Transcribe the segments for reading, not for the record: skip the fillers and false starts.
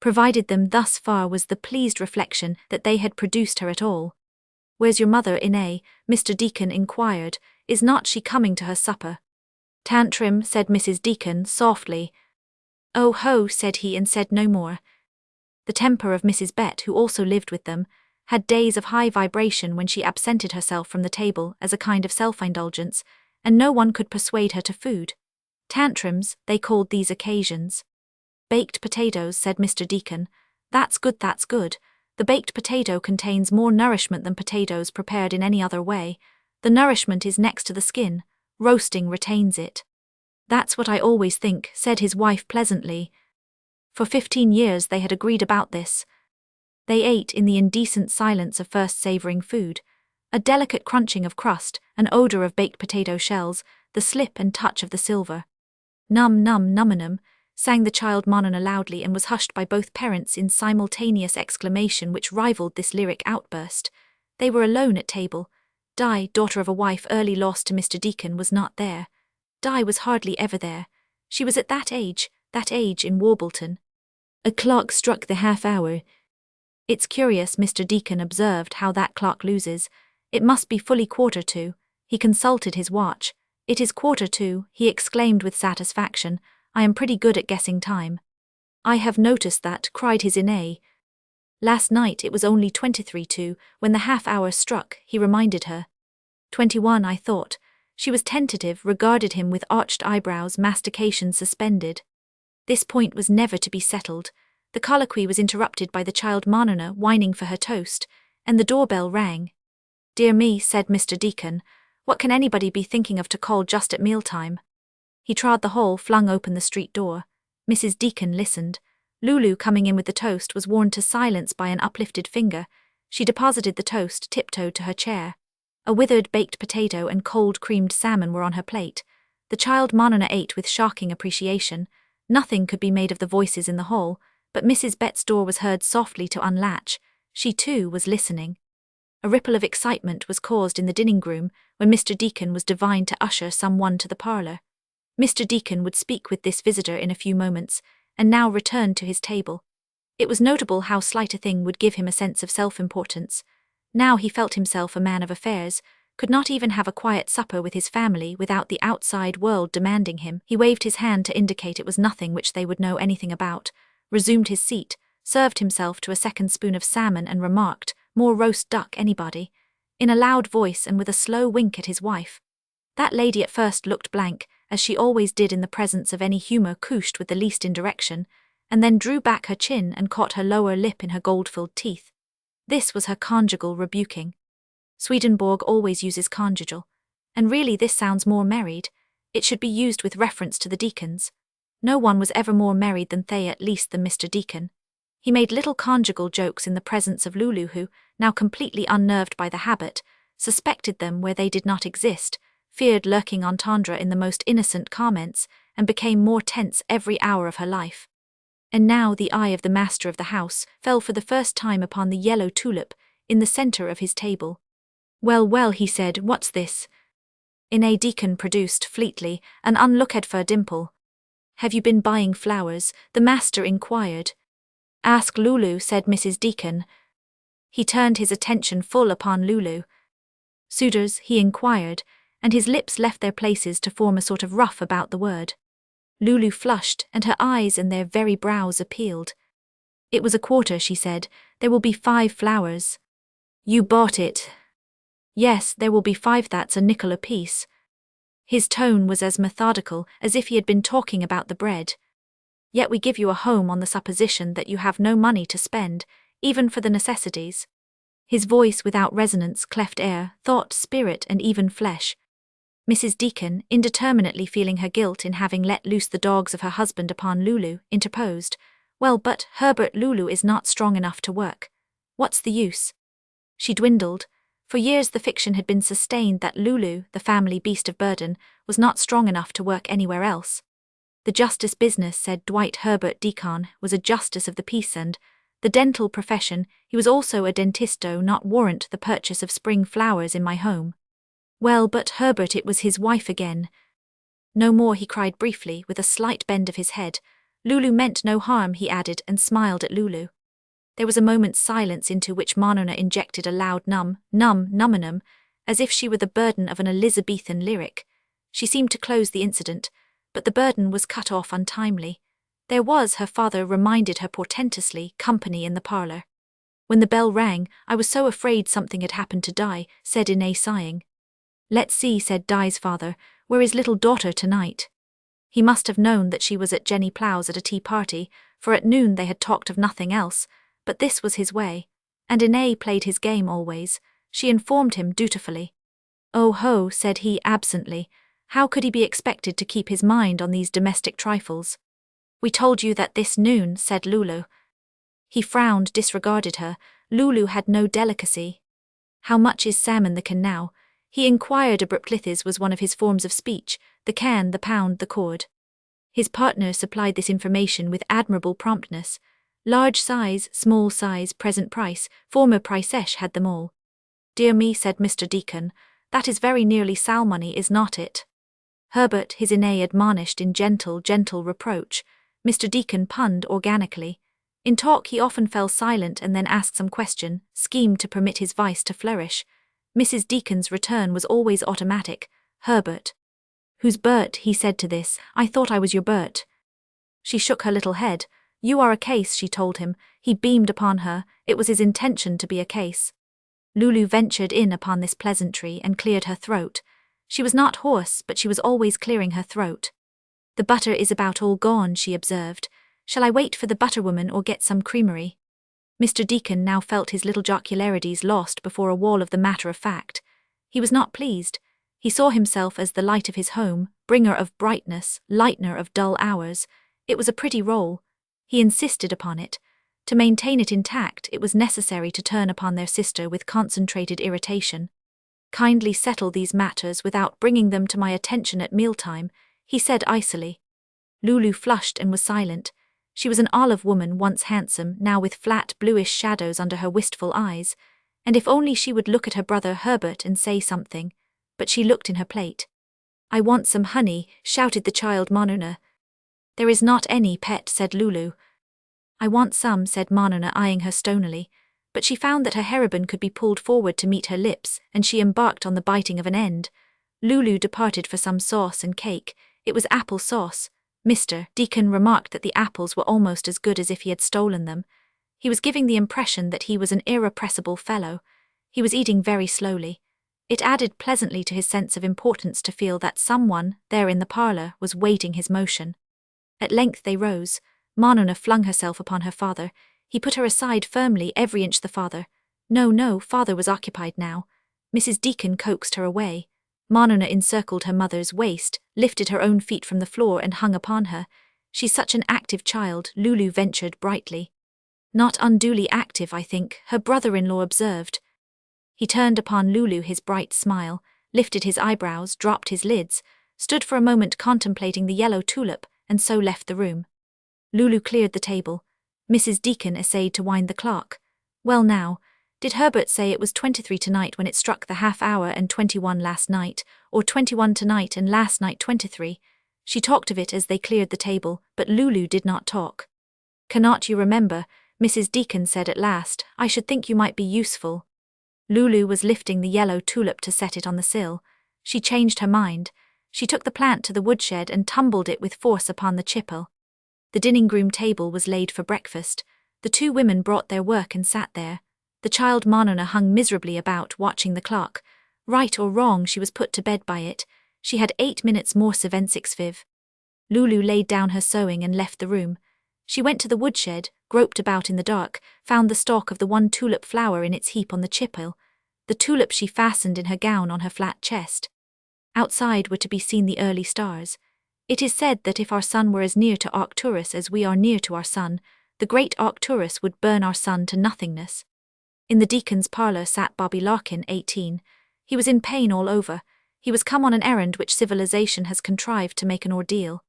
provided them thus far was the pleased reflection that they had produced her at all. "Where's your mother, Inez?" Mr. Deacon inquired. "Is not she coming to her supper?" "Tantrum," said Mrs. Deacon softly. "Oh ho," said he, and said no more. The temper of Mrs. Bett, who also lived with them, had days of high vibration when she absented herself from the table as a kind of self-indulgence, and no one could persuade her to food. Tantrums, they called these occasions. "Baked potatoes," said Mr. Deacon. "That's good, that's good. The baked potato contains more nourishment than potatoes prepared in any other way. The nourishment is next to the skin. Roasting retains it." "That's what I always think," said his wife pleasantly. For 15 years they had agreed about this. They ate in the indecent silence of first savoring food. A delicate crunching of crust, an odor of baked potato shells, the slip and touch of the silver. "Num num numminum," sang the child Monona loudly, and was hushed by both parents in simultaneous exclamation which rivaled this lyric outburst. They were alone at table. Di, daughter of a wife early lost to Mr. Deacon, was not there. Di was hardly ever there. She was at that age in Warbleton. A clock struck the half-hour. "It's curious," Mr. Deacon observed, "how that clock loses. It must be fully 1:45. He consulted his watch. "It is 1:45, he exclaimed with satisfaction. "I am pretty good at guessing time." "I have noticed that," cried his Inez. "Last night it was only 23 when the half-hour struck," he reminded her. 21, I thought. She was tentative, regarded him with arched eyebrows, mastication suspended. This point was never to be settled. The colloquy was interrupted by the child Monona whining for her toast, and the doorbell rang. "Dear me," said Mr. Deacon, "what can anybody be thinking of to call just at mealtime?" He trod the hall, flung open the street door. Mrs. Deacon listened. Lulu, coming in with the toast, was warned to silence by an uplifted finger. She deposited the toast, tiptoed to her chair. A withered baked potato and cold creamed salmon were on her plate. The child Monona ate with shocking appreciation. Nothing could be made of the voices in the hall, but Mrs. Bett's door was heard softly to unlatch. She, too, was listening. A ripple of excitement was caused in the dining-room when Mr. Deacon was divined to usher someone to the parlour. Mr. Deacon would speak with this visitor in a few moments, and now returned to his table. It was notable how slight a thing would give him a sense of self-importance. Now he felt himself a man of affairs, could not even have a quiet supper with his family without the outside world demanding him. He waved his hand to indicate it was nothing which they would know anything about, resumed his seat, served himself to a second spoon of salmon, and remarked, "More roast duck, anybody?" in a loud voice and with a slow wink at his wife. That lady at first looked blank, as she always did in the presence of any humour couched with the least indirection, and then drew back her chin and caught her lower lip in her gold-filled teeth. This was her conjugal rebuking. Swedenborg always uses conjugal, and really this sounds more married. It should be used with reference to the deacons. No one was ever more married than they, at least than Mr. Deacon. He made little conjugal jokes in the presence of Lulu, who, now completely unnerved by the habit, suspected them where they did not exist, feared lurking entendre in the most innocent comments, and became more tense every hour of her life. And now the eye of the master of the house fell for the first time upon the yellow tulip in the centre of his table. "Well, well," he said, "what's this?" Inez Deacon produced, fleetly, an unlooked-for dimple. "Have you been buying flowers?" the master inquired. "Ask Lulu," said Mrs. Deacon. He turned his attention full upon Lulu. "Suitors?" he inquired, and his lips left their places to form a sort of ruff about the word. Lulu flushed, and her eyes and their very brows appealed. "It was a quarter," she said. "There will be 5 flowers." "You bought it?" "Yes, there will be 5. That's a nickel apiece." His tone was as methodical as if he had been talking about the bread. "Yet we give you a home on the supposition that you have no money to spend, even for the necessities." His voice without resonance cleft air, thought, spirit, and even flesh. Mrs. Deacon, indeterminately feeling her guilt in having let loose the dogs of her husband upon Lulu, interposed. "Well, but, Herbert, Lulu is not strong enough to work. What's the use?" She dwindled. For years the fiction had been sustained that Lulu, the family beast of burden, was not strong enough to work anywhere else. The justice business, said Dwight Herbert Deacon, was a justice of the peace, and the dental profession, he was also a dentisto, not warrant the purchase of spring flowers in my home. Well, but Herbert, it was his wife again. "No more," he cried briefly, with a slight bend of his head. Lulu meant no harm, he added, and smiled at Lulu. There was a moment's silence into which Monona injected a loud numinum, as if she were the burden of an Elizabethan lyric. She seemed to close the incident, but the burden was cut off untimely. There was, her father reminded her portentously, company in the parlour. When the bell rang, I was so afraid something had happened to Di, said Inez, sighing. Let's see, said Di's father, where is little daughter tonight? He must have known that she was at Jenny Plow's at a tea party, for at noon they had talked of nothing else, but this was his way, and Inez played his game always. She informed him dutifully. Oh ho, said he absently. How could he be expected to keep his mind on these domestic trifles? We told you that this noon, said Lulu. He frowned, disregarded her. Lulu had no delicacy. How much is salmon the can now? He inquired abruptly. This was one of his forms of speech, the can, the pound, the cord. His partner supplied this information with admirable promptness. Large size, small size, present price, former price-esh had them all. Dear me, said Mr. Deacon, that is very nearly salmoney, is not it? Herbert, his Inez admonished in gentle reproach. Mr. Deacon punned organically. In talk he often fell silent and then asked some question, schemed to permit his vice to flourish. Mrs. Deacon's return was always automatic. Herbert. Who's Bert? He said to this. I thought I was your Bert. She shook her little head. You are a case, she told him. He beamed upon her. It was his intention to be a case. Lulu ventured in upon this pleasantry and cleared her throat. She was not hoarse, but she was always clearing her throat. The butter is about all gone, she observed. Shall I wait for the butterwoman or get some creamery? Mr. Deacon now felt his little jocularities lost before a wall of the matter of fact. He was not pleased. He saw himself as the light of his home, bringer of brightness, lightener of dull hours. It was a pretty role. He insisted upon it. To maintain it intact, it was necessary to turn upon their sister with concentrated irritation. Kindly settle these matters without bringing them to my attention at mealtime, he said icily. Lulu flushed and was silent. She was an olive woman, once handsome, now with flat bluish shadows under her wistful eyes, and if only she would look at her brother Herbert and say something, but she looked in her plate. I want some honey, shouted the child Monona. There is not any, pet, said Lulu. I want some, said Monona, eyeing her stonily, but she found that her heroine could be pulled forward to meet her lips, and she embarked on the biting of an end. Lulu departed for some sauce and cake. It was apple sauce. Mr. Deacon remarked that the apples were almost as good as if he had stolen them. He was giving the impression that he was an irrepressible fellow. He was eating very slowly. It added pleasantly to his sense of importance to feel that someone, there in the parlour, was waiting his motion. At length they rose. Monona flung herself upon her father. He put her aside firmly, every inch the father. No, father was occupied now. Mrs. Deacon coaxed her away. Monona encircled her mother's waist, lifted her own feet from the floor and hung upon her. She's such an active child, Lulu ventured brightly. Not unduly active, I think, her brother-in-law observed. He turned upon Lulu his bright smile, lifted his eyebrows, dropped his lids, stood for a moment contemplating the yellow tulip, and so left the room. Lulu cleared the table. Mrs. Deacon essayed to wind the clock. Well now, did Herbert say it was 23 tonight when it struck the half hour and 21 last night, or 21 tonight and last night 23? She talked of it as they cleared the table, but Lulu did not talk. Cannot you remember? Mrs. Deacon said at last. I should think you might be useful. Lulu was lifting the yellow tulip to set it on the sill. She changed her mind. She took the plant to the woodshed and tumbled it with force upon the chipel. The dining-room table was laid for breakfast. The two women brought their work and sat there. The child Monona hung miserably about, watching the clock. Right or wrong, she was put to bed by it. She had 8 minutes more seventsix viv. Lulu laid down her sewing and left the room. She went to the woodshed, groped about in the dark, found the stalk of the one tulip flower in its heap on the chipel. The tulip she fastened in her gown on her flat chest. Outside were to be seen the early stars. It is said that if our sun were as near to Arcturus as we are near to our sun, the great Arcturus would burn our sun to nothingness. In the deacon's parlour sat Bobby Larkin, 18. He was in pain all over. He was come on an errand which civilization has contrived to make an ordeal.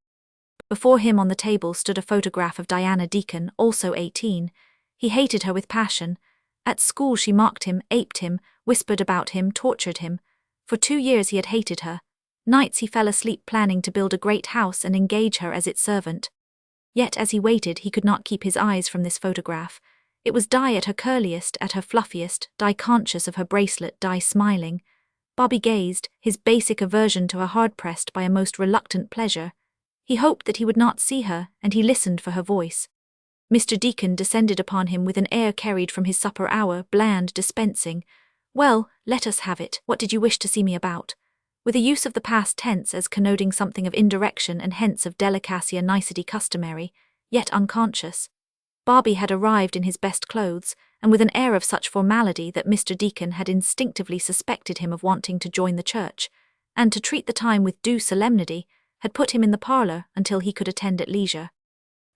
Before him on the table stood a photograph of Diana Deacon, also 18. He hated her with passion. At school she mocked him, aped him, whispered about him, tortured him. For 2 years he had hated her. Nights he fell asleep planning to build a great house and engage her as its servant. Yet as he waited he could not keep his eyes from this photograph. It was Di at her curliest, at her fluffiest, Di conscious of her bracelet, Di smiling. Bobby gazed, his basic aversion to her hard-pressed by a most reluctant pleasure. He hoped that he would not see her, and he listened for her voice. Mr. Deacon descended upon him with an air carried from his supper hour, bland, dispensing. "Well, let us have it. What did you wish to see me about?" With a use of the past tense as connoting something of indirection and hence of delicacy, a nicety customary, yet unconscious. Bobby had arrived in his best clothes, and with an air of such formality that Mr. Deacon had instinctively suspected him of wanting to join the church, and to treat the time with due solemnity, had put him in the parlour until he could attend at leisure.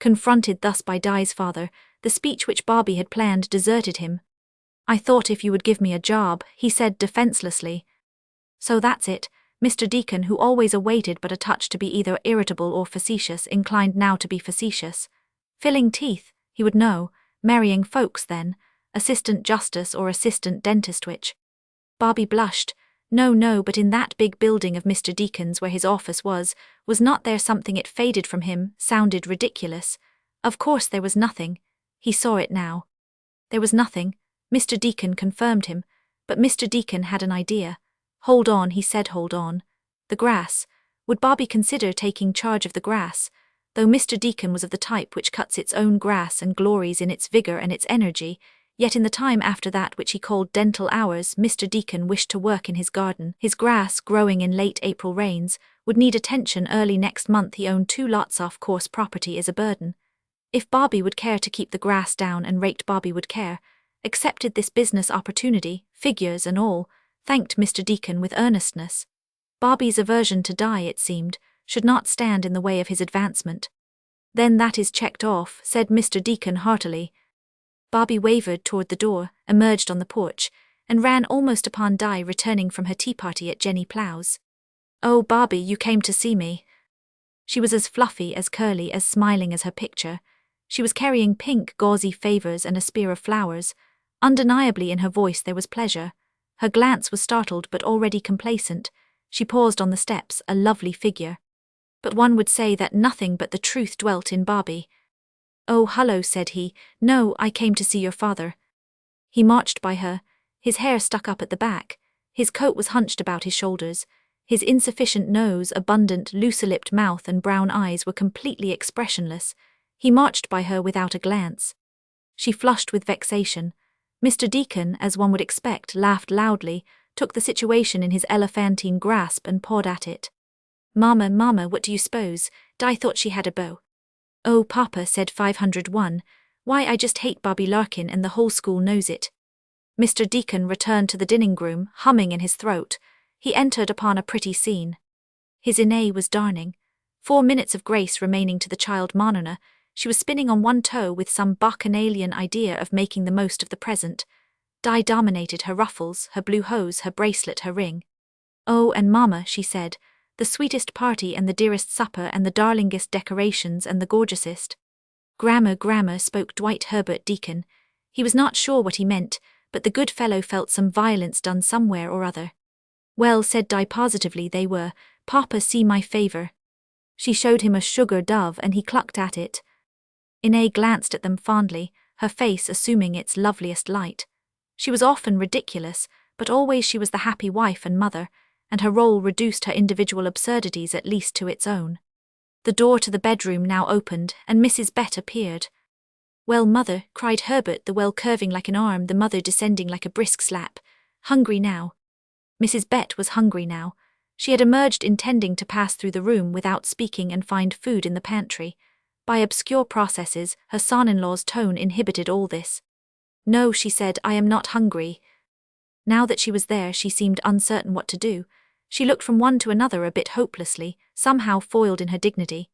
Confronted thus by Di's father, the speech which Bobby had planned deserted him. "I thought if you would give me a job," he said defencelessly. "So that's it." Mr. Deacon, who always awaited but a touch to be either irritable or facetious, inclined now to be facetious. Filling teeth, he would know, marrying folks then, assistant justice or assistant dentist which. Bobby blushed. No, but in that big building of Mr. Deacon's where his office was not there something? It faded from him, sounded ridiculous. Of course there was nothing. He saw it now. There was nothing, Mr. Deacon confirmed him, but Mr. Deacon had an idea. "Hold on," he said, "hold on. The grass. Would Bobby consider taking charge of the grass?" Though Mr. Deacon was of the type which cuts its own grass and glories in its vigor and its energy, yet in the time after that which he called dental hours, Mr. Deacon wished to work in his garden. His grass, growing in late April rains, would need attention early next month. He owned 2 lots. Off course property is a burden. If Bobby would care to keep the grass down and raked, Bobby would care. Accepted this business opportunity, figures and all, thanked Mr. Deacon with earnestness. Bobby's aversion to Di, it seemed, should not stand in the way of his advancement. "Then that is checked off," said Mr. Deacon heartily. Bobby wavered toward the door, emerged on the porch, and ran almost upon Di returning from her tea party at Jenny Plow's. "Oh, Bobby, you came to see me." She was as fluffy, as curly, as smiling as her picture. She was carrying pink, gauzy favors and a spear of flowers. Undeniably in her voice there was pleasure. Her glance was startled but already complacent. She paused on the steps, a lovely figure. But one would say that nothing but the truth dwelt in Bobby. "Oh, hullo," said he. "No, I came to see your father." He marched by her. His hair stuck up at the back. His coat was hunched about his shoulders. His insufficient nose, abundant, loose-lipped mouth and brown eyes were completely expressionless. He marched by her without a glance. She flushed with vexation. Mr. Deacon, as one would expect, laughed loudly, took the situation in his elephantine grasp and pawed at it. Mama, what do you suppose? Di thought she had a beau." "Oh, Papa," said 501, "why, I just hate Bobby Larkin and the whole school knows it." Mr. Deacon returned to the dining-room, humming in his throat. He entered upon a pretty scene. His inné was darning. 4 minutes of grace remaining to the child Monona. She was spinning on one toe with some bacchanalian idea of making the most of the present. Di dominated her ruffles, her blue hose, her bracelet, her ring. "Oh, and Mama," she said, "the sweetest party and the dearest supper and the darlingest decorations and the gorgeousest." Grammar, spoke Dwight Herbert Deacon. He was not sure what he meant, but the good fellow felt some violence done somewhere or other. "Well," said Di positively, "they were. Papa, see my favor." She showed him a sugar dove and he clucked at it. Inné glanced at them fondly, her face assuming its loveliest light. She was often ridiculous, but always she was the happy wife and mother, and her role reduced her individual absurdities at least to its own. The door to the bedroom now opened, and Mrs. Bett appeared. "Well, Mother," cried Herbert, the well curving like an arm, the mother descending like a brisk slap. "Hungry now?" Mrs. Bett was hungry now. She had emerged intending to pass through the room without speaking and find food in the pantry. By obscure processes, her son-in-law's tone inhibited all this. "No," she said, "I am not hungry." Now that she was there, she seemed uncertain what to do. She looked from one to another a bit hopelessly, somehow foiled in her dignity.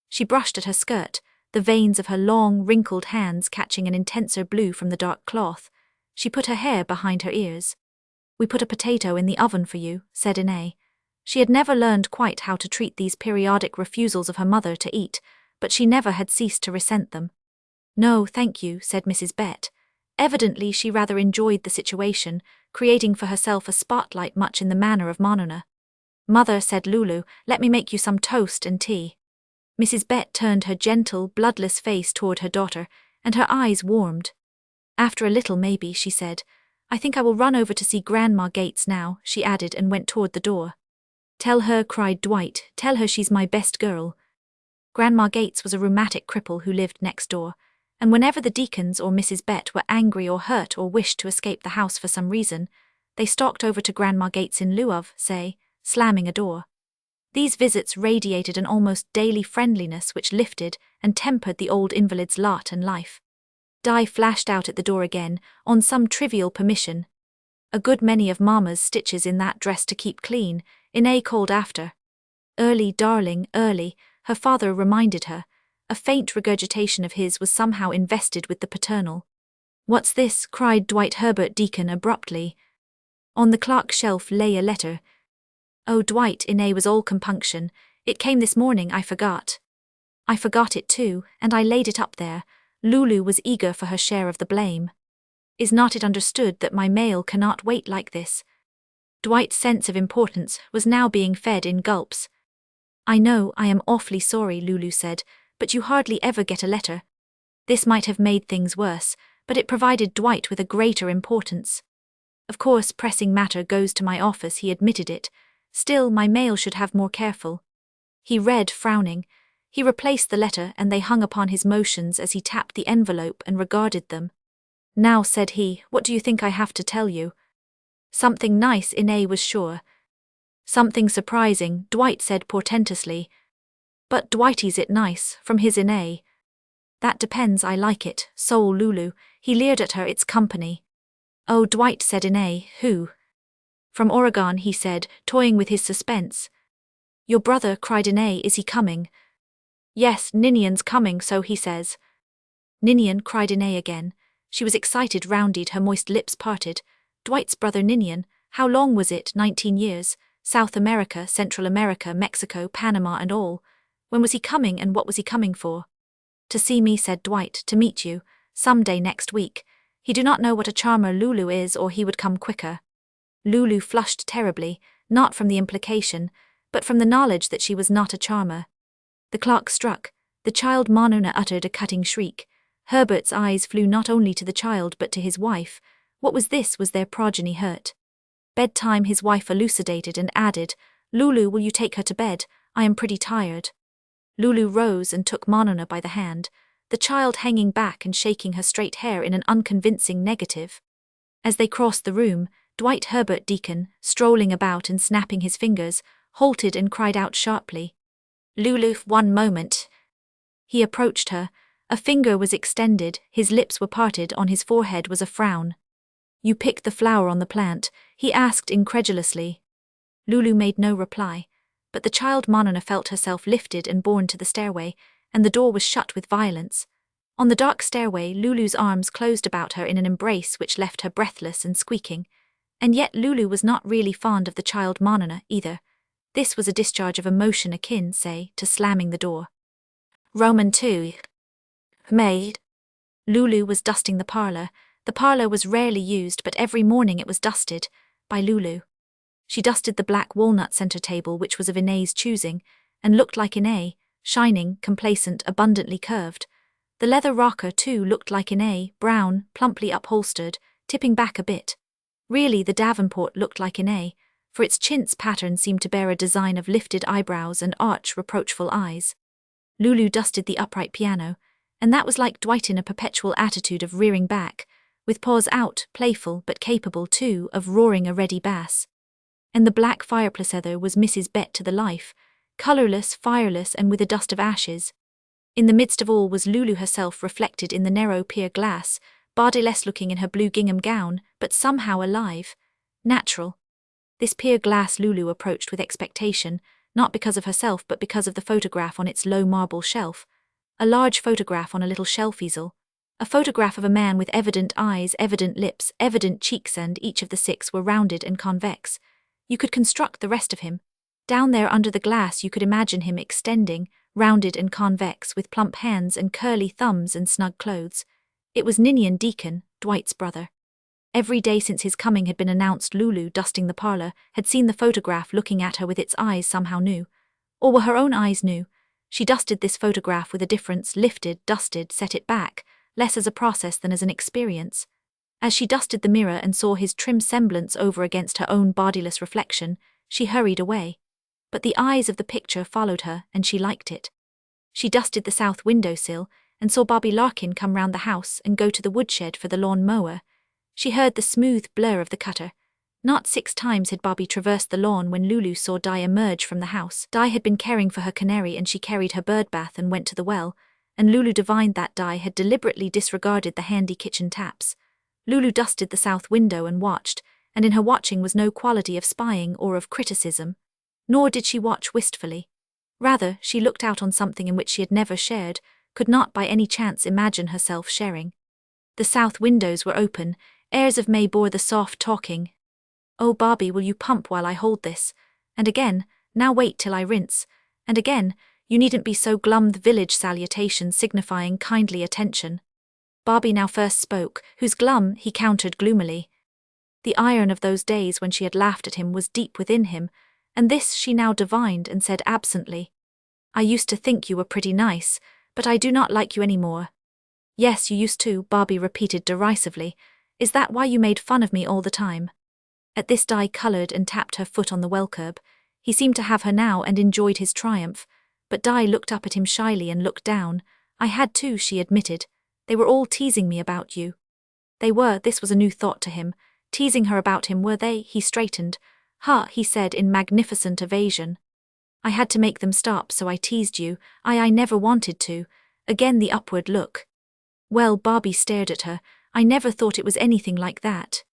She brushed at her skirt, the veins of her long, wrinkled hands catching an intenser blue from the dark cloth. She put her hair behind her ears. "We put a potato in the oven for you," said Inné. She had never learned quite how to treat these periodic refusals of her mother to eat, but she never had ceased to resent them. "No, thank you," said Mrs. Bett. Evidently she rather enjoyed the situation, creating for herself a spotlight much in the manner of Monona. "Mother," said Lulu, "let me make you some toast and tea." Mrs. Bett turned her gentle, bloodless face toward her daughter, and her eyes warmed. After a little, maybe, she said. I think I will run over to see Grandma Gates now, she added, and went toward the door. Tell her, cried Dwight, tell her she's my best girl. Grandma Gates was a rheumatic cripple who lived next door, and whenever the Deacons or Mrs. Bett were angry or hurt or wished to escape the house for some reason, they stalked over to Grandma Gates in lieu of, say, slamming a door. These visits radiated an almost daily friendliness which lifted and tempered the old invalid's lot and life. Di flashed out at the door again, on some trivial permission. A good many of Mama's stitches in that dress to keep clean, Inez called after. Early, darling, early, her father reminded her. A faint regurgitation of his was somehow invested with the paternal. What's this? Cried Dwight Herbert Deacon abruptly. On the clerk's shelf lay a letter. Oh, Dwight, Inez was all compunction. It came this morning, I forgot. I forgot it too, and I laid it up there. Lulu was eager for her share of the blame. Is not it understood that my mail cannot wait like this? Dwight's sense of importance was now being fed in gulps. I know, I am awfully sorry, Lulu said, but you hardly ever get a letter. This might have made things worse, but it provided Dwight with a greater importance. Of course, pressing matter goes to my office, he admitted it. Still, my mail should have more careful. He read, frowning. He replaced the letter and they hung upon his motions as he tapped the envelope and regarded them. Now, said he, what do you think I have to tell you? Something nice, Inez was sure. Something surprising, Dwight said portentously. But Dwighty's it nice, from his Inez. That depends, I like it, Soul Lulu. He leered at her, it's company. Oh, Dwight, said Inez, who? From Oregon, he said, toying with his suspense. Your brother, cried Inez, is he coming? Yes, Ninian's coming, so he says. Ninian, cried Inez again. She was excited, rounded, her moist lips parted. Dwight's brother Ninian, how long was it? 19 years. South America, Central America, Mexico, Panama and all. When was he coming and what was he coming for? To see me, said Dwight, to meet you, some day next week. He do not know what a charmer Lulu is or he would come quicker. Lulu flushed terribly, not from the implication, but from the knowledge that she was not a charmer. The clock struck. The child Monona uttered a cutting shriek. Herbert's eyes flew not only to the child but to his wife. What was this? Was their progeny hurt? Bedtime, his wife elucidated and added, Lulu, will you take her to bed? I am pretty tired. Lulu rose and took Monona by the hand, the child hanging back and shaking her straight hair in an unconvincing negative. As they crossed the room, Dwight Herbert Deacon, strolling about and snapping his fingers, halted and cried out sharply. Lulu, one moment. He approached her. A finger was extended, his lips were parted, on his forehead was a frown. You picked the flower on the plant, he asked incredulously. Lulu made no reply, but the child Monona felt herself lifted and borne to the stairway, and the door was shut with violence. On the dark stairway, Lulu's arms closed about her in an embrace which left her breathless and squeaking. And yet Lulu was not really fond of the child Monona either. This was a discharge of emotion akin, say, to slamming the door. Roman 2. Maid. Lulu was dusting the parlor. The parlor was rarely used, but every morning it was dusted, by Lulu. She dusted the black walnut center table, which was of Inez's choosing, and looked like Inez, shining, complacent, abundantly curved. The leather rocker, too, looked like Inez, brown, plumply upholstered, tipping back a bit. Really, the Davenport looked like Inez, for its chintz pattern seemed to bear a design of lifted eyebrows and arch, reproachful eyes. Lulu dusted the upright piano, and that was like Dwight in a perpetual attitude of rearing back, with paws out, playful but capable, too, of roaring a ready bass. And the black fireplace heather was Mrs. Bett to the life, colourless, fireless, and with a dust of ashes. In the midst of all was Lulu herself reflected in the narrow pier glass, bodiless looking in her blue gingham gown, but somehow alive, natural. This pier glass Lulu approached with expectation, not because of herself but because of the photograph on its low marble shelf. A large photograph on a little shelf easel. A photograph of a man with evident eyes, evident lips, evident cheeks, and each of the 6 were rounded and convex. You could construct the rest of him. Down there under the glass you could imagine him extending, rounded and convex, with plump hands and curly thumbs and snug clothes. It was Ninian Deacon, Dwight's brother. Every day since his coming had been announced Lulu, dusting the parlor, had seen the photograph looking at her with its eyes somehow new. Or were her own eyes new? She dusted this photograph with a difference, lifted, dusted, set it back, less as a process than as an experience. As she dusted the mirror and saw his trim semblance over against her own bodiless reflection, she hurried away. But the eyes of the picture followed her, and she liked it. She dusted the south windowsill, and saw Bobby Larkin come round the house and go to the woodshed for the lawn mower. She heard the smooth blur of the cutter. Not 6 times had Bobby traversed the lawn when Lulu saw Di emerge from the house. Di had been caring for her canary, and she carried her bird bath and went to the well, and Lulu divined that Di had deliberately disregarded the handy kitchen taps. Lulu dusted the south window and watched, and in her watching was no quality of spying or of criticism. Nor did she watch wistfully. Rather, she looked out on something in which she had never shared, could not by any chance imagine herself sharing. The south windows were open, airs of May bore the soft talking. "Oh, Bobby, will you pump while I hold this?" And again, "Now wait till I rinse." And again, "You needn't be so glum," the village salutation signifying kindly attention. Bobby now first spoke, whose glum he countered gloomily. The iron of those days when she had laughed at him was deep within him, and this she now divined and said absently, "I used to think you were pretty nice, but I do not like you any more." "Yes, you used to," Bobby repeated derisively. "Is that why you made fun of me all the time?" At this Di coloured and tapped her foot on the well curb. He seemed to have her now and enjoyed his triumph, but Di looked up at him shyly and looked down. "I had too," she admitted. "They were all teasing me about you." They were, this was a new thought to him. Teasing her about him, were they? He straightened. "Ha," he said in magnificent evasion. "I had to make them stop, so I teased you. I never wanted to." Again the upward look. "Well," Bobby stared at her, "I never thought it was anything like that."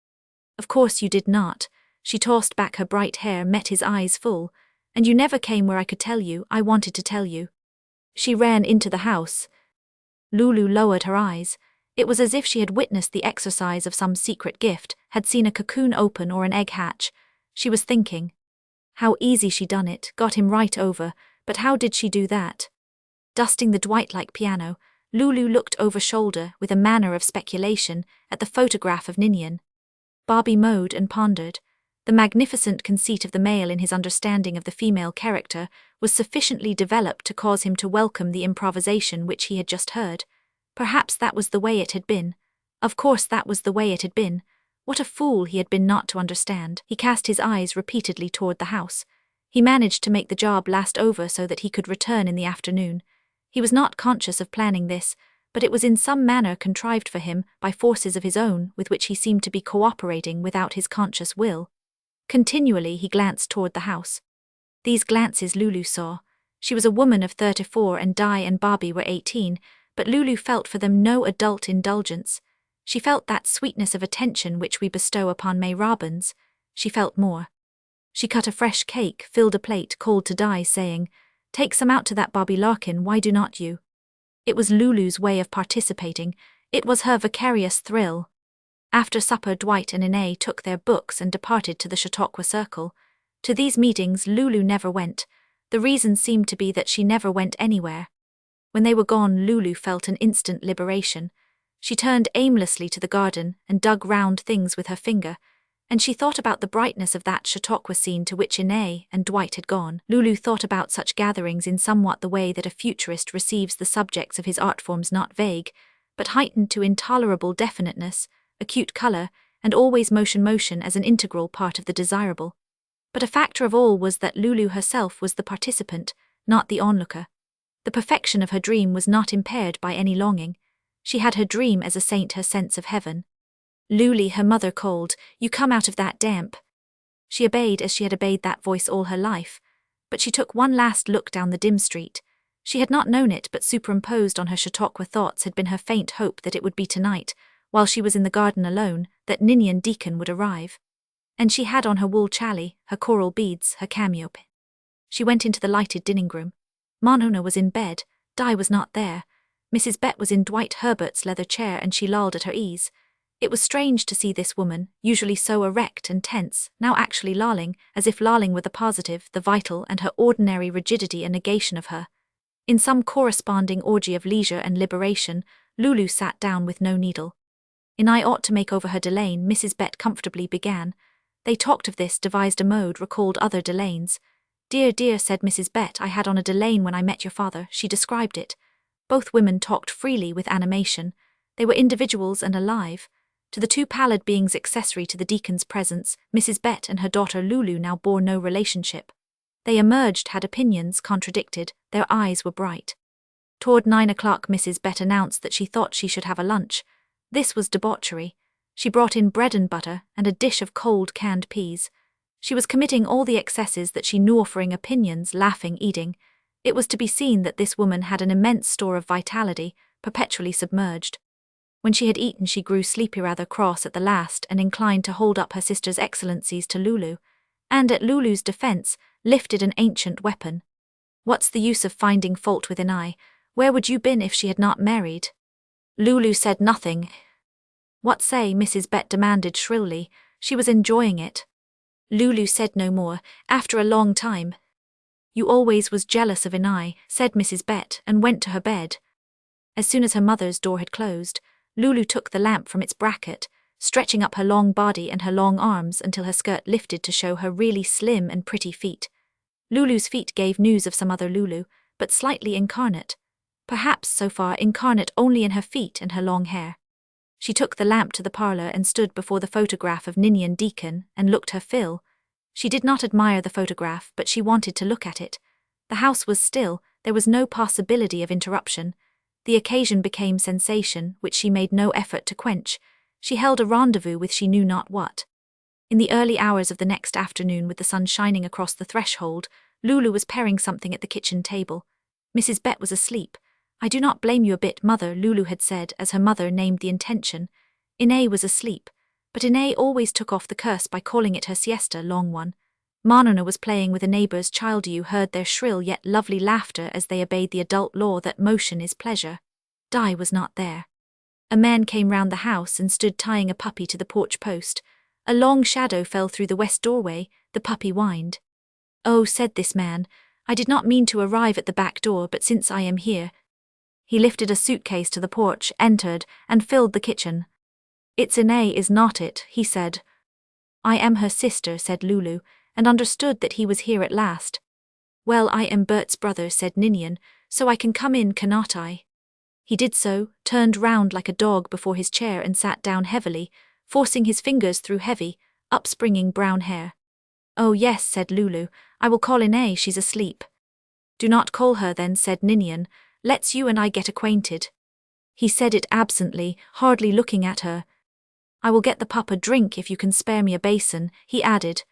"Of course you did not." She tossed back her bright hair, met his eyes full. "And you never came where I could tell you. I wanted to tell you." She ran into the house. Lulu lowered her eyes. It was as if she had witnessed the exercise of some secret gift, had seen a cocoon open or an egg hatch. She was thinking. How easy she done it, got him right over, but how did she do that? Dusting the Dwight-like piano, Lulu looked over shoulder with a manner of speculation at the photograph of Ninian. Bobby mowed and pondered. The magnificent conceit of the male in his understanding of the female character was sufficiently developed to cause him to welcome the improvisation which he had just heard. Perhaps that was the way it had been. Of course that was the way it had been. What a fool he had been not to understand. He cast his eyes repeatedly toward the house. He managed to make the job last over so that he could return in the afternoon. He was not conscious of planning this, but it was in some manner contrived for him by forces of his own with which he seemed to be cooperating without his conscious will. Continually he glanced toward the house. These glances Lulu saw. She was a woman of 34 and Di and Bobby were 18, but Lulu felt for them no adult indulgence. She felt that sweetness of attention which we bestow upon May Robbins. She felt more. She cut a fresh cake, filled a plate, called to Di, saying, "Take some out to that Bobby Larkin, why do not you?" It was Lulu's way of participating. It was her vicarious thrill. After supper Dwight and Inez took their books and departed to the Chautauqua Circle. To these meetings Lulu never went. The reason seemed to be that she never went anywhere. When they were gone Lulu felt an instant liberation. She turned aimlessly to the garden and dug round things with her finger, and she thought about the brightness of that Chautauqua scene to which Inez and Dwight had gone. Lulu thought about such gatherings in somewhat the way that a futurist receives the subjects of his art forms, not vague, but heightened to intolerable definiteness, acute color, and always motion as an integral part of the desirable. But a factor of all was that Lulu herself was the participant, not the onlooker. The perfection of her dream was not impaired by any longing. She had her dream as a saint her sense of heaven. "Lulu," her mother called, "you come out of that damp." She obeyed as she had obeyed that voice all her life, but she took one last look down the dim street. She had not known it, but superimposed on her Chautauqua thoughts had been her faint hope that it would be tonight, while she was in the garden alone, that Ninian Deacon would arrive. And she had on her wool chally, her coral beads, her cameo pin. She went into the lighted dining room. Monona was in bed. Di was not there. Mrs. Bett was in Dwight Herbert's leather chair, and she lolled at her ease. It was strange to see this woman, usually so erect and tense, now actually lolling, as if lolling were the positive, the vital, and her ordinary rigidity a negation of her. In some corresponding orgy of leisure and liberation, Lulu sat down with no needle. "I ought to make over her Delane," Mrs. Bett comfortably began. They talked of this, devised a mode, recalled other Delanes. Dear, dear, said Mrs. Bett, I had on a delane when I met your father, she described it. Both women talked freely with animation. They were individuals and alive. To the two pallid beings accessory to the deacon's presence, Mrs. Bett and her daughter Lulu now bore no relationship. They emerged, had opinions, contradicted, their eyes were bright. Toward 9 o'clock Mrs. Bett announced that she thought she should have a lunch. This was debauchery. She brought in bread and butter and a dish of cold canned peas. She was committing all the excesses that she knew, offering opinions, laughing, eating. It was to be seen that this woman had an immense store of vitality, perpetually submerged. When she had eaten she grew sleepy, rather cross at the last, and inclined to hold up her sister's excellencies to Lulu, and at Lulu's defense, lifted an ancient weapon. What's the use of finding fault with I? Where would you been if she had not married? Lulu said nothing. What say? Mrs. Bett demanded shrilly. She was enjoying it. Lulu said no more. After a long time. You always was jealous of I, said Mrs. Bett, and went to her bed. As soon as her mother's door had closed, Lulu took the lamp from its bracket, stretching up her long body and her long arms until her skirt lifted to show her really slim and pretty feet. Lulu's feet gave news of some other Lulu, but slightly incarnate. Perhaps, so far, incarnate only in her feet and her long hair. She took the lamp to the parlor and stood before the photograph of Ninian Deacon and looked her fill. She did not admire the photograph, but she wanted to look at it. The house was still, there was no possibility of interruption. The occasion became sensation, which she made no effort to quench. She held a rendezvous with she knew not what. In the early hours of the next afternoon, with the sun shining across the threshold, Lulu was paring something at the kitchen table. Mrs. Bett was asleep. I do not blame you a bit, mother, Lulu had said as her mother named the intention. Ine was asleep, but Ine always took off the curse by calling it her siesta, long one. Manona was playing with a neighbour's child. You heard their shrill yet lovely laughter as they obeyed the adult law that motion is pleasure. Di was not there. A man came round the house and stood tying a puppy to the porch post. A long shadow fell through the west doorway. The puppy whined. Oh, said this man, I did not mean to arrive at the back door, but since I am here. He lifted a suitcase to the porch, entered, and filled the kitchen. It's Ine, is not it? He said. I am her sister, said Lulu, and understood that he was here at last. Well, I am Bert's brother, said Ninian, so I can come in, cannot I? He did so, turned round like a dog before his chair and sat down heavily, forcing his fingers through heavy, upspringing brown hair. Oh yes, said Lulu, I will call Ine, she's asleep. Do not call her then, said Ninian, let's you and I get acquainted. He said it absently, hardly looking at her. I will get the pup a drink if you can spare me a basin, he added.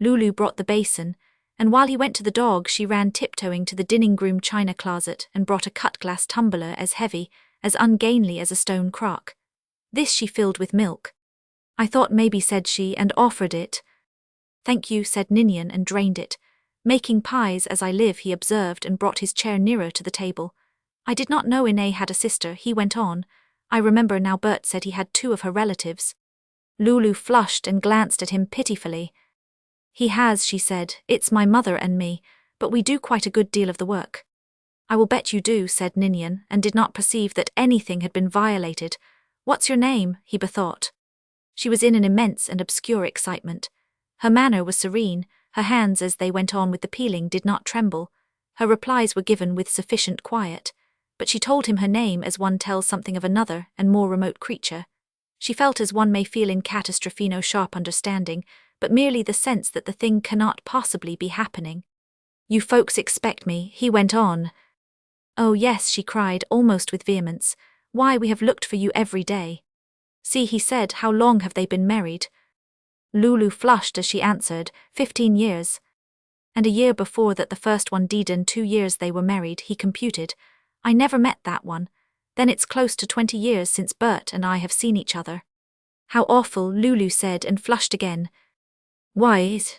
Lulu brought the basin, and while he went to the dog she ran tiptoeing to the dining-room china closet and brought a cut-glass tumbler as heavy, as ungainly as a stone crock. This she filled with milk. I thought maybe, said she, and offered it. Thank you, said Ninian, and drained it. Making pies as I live, he observed, and brought his chair nearer to the table. I did not know Ine had a sister, he went on. I remember now Bert said he had 2 of her relatives. Lulu flushed and glanced at him pitifully. He has, she said, it's my mother and me, but we do quite a good deal of the work. I will bet you do, said Ninian, and did not perceive that anything had been violated. What's your name? He bethought. She was in an immense and obscure excitement. Her manner was serene, her hands as they went on with the peeling did not tremble. Her replies were given with sufficient quiet, but she told him her name as one tells something of another and more remote creature. She felt as one may feel in catastrophe, no sharp understanding, but merely the sense that the thing cannot possibly be happening. You folks expect me, he went on. Oh yes, she cried, almost with vehemence. Why, we have looked for you every day. See, he said, how long have they been married? Lulu flushed as she answered, 15 years. And a year before that the first one died, and 2 years they were married, he computed. I never met that one. Then it's close to 20 years since Bert and I have seen each other. How awful, Lulu said, and flushed again. Why is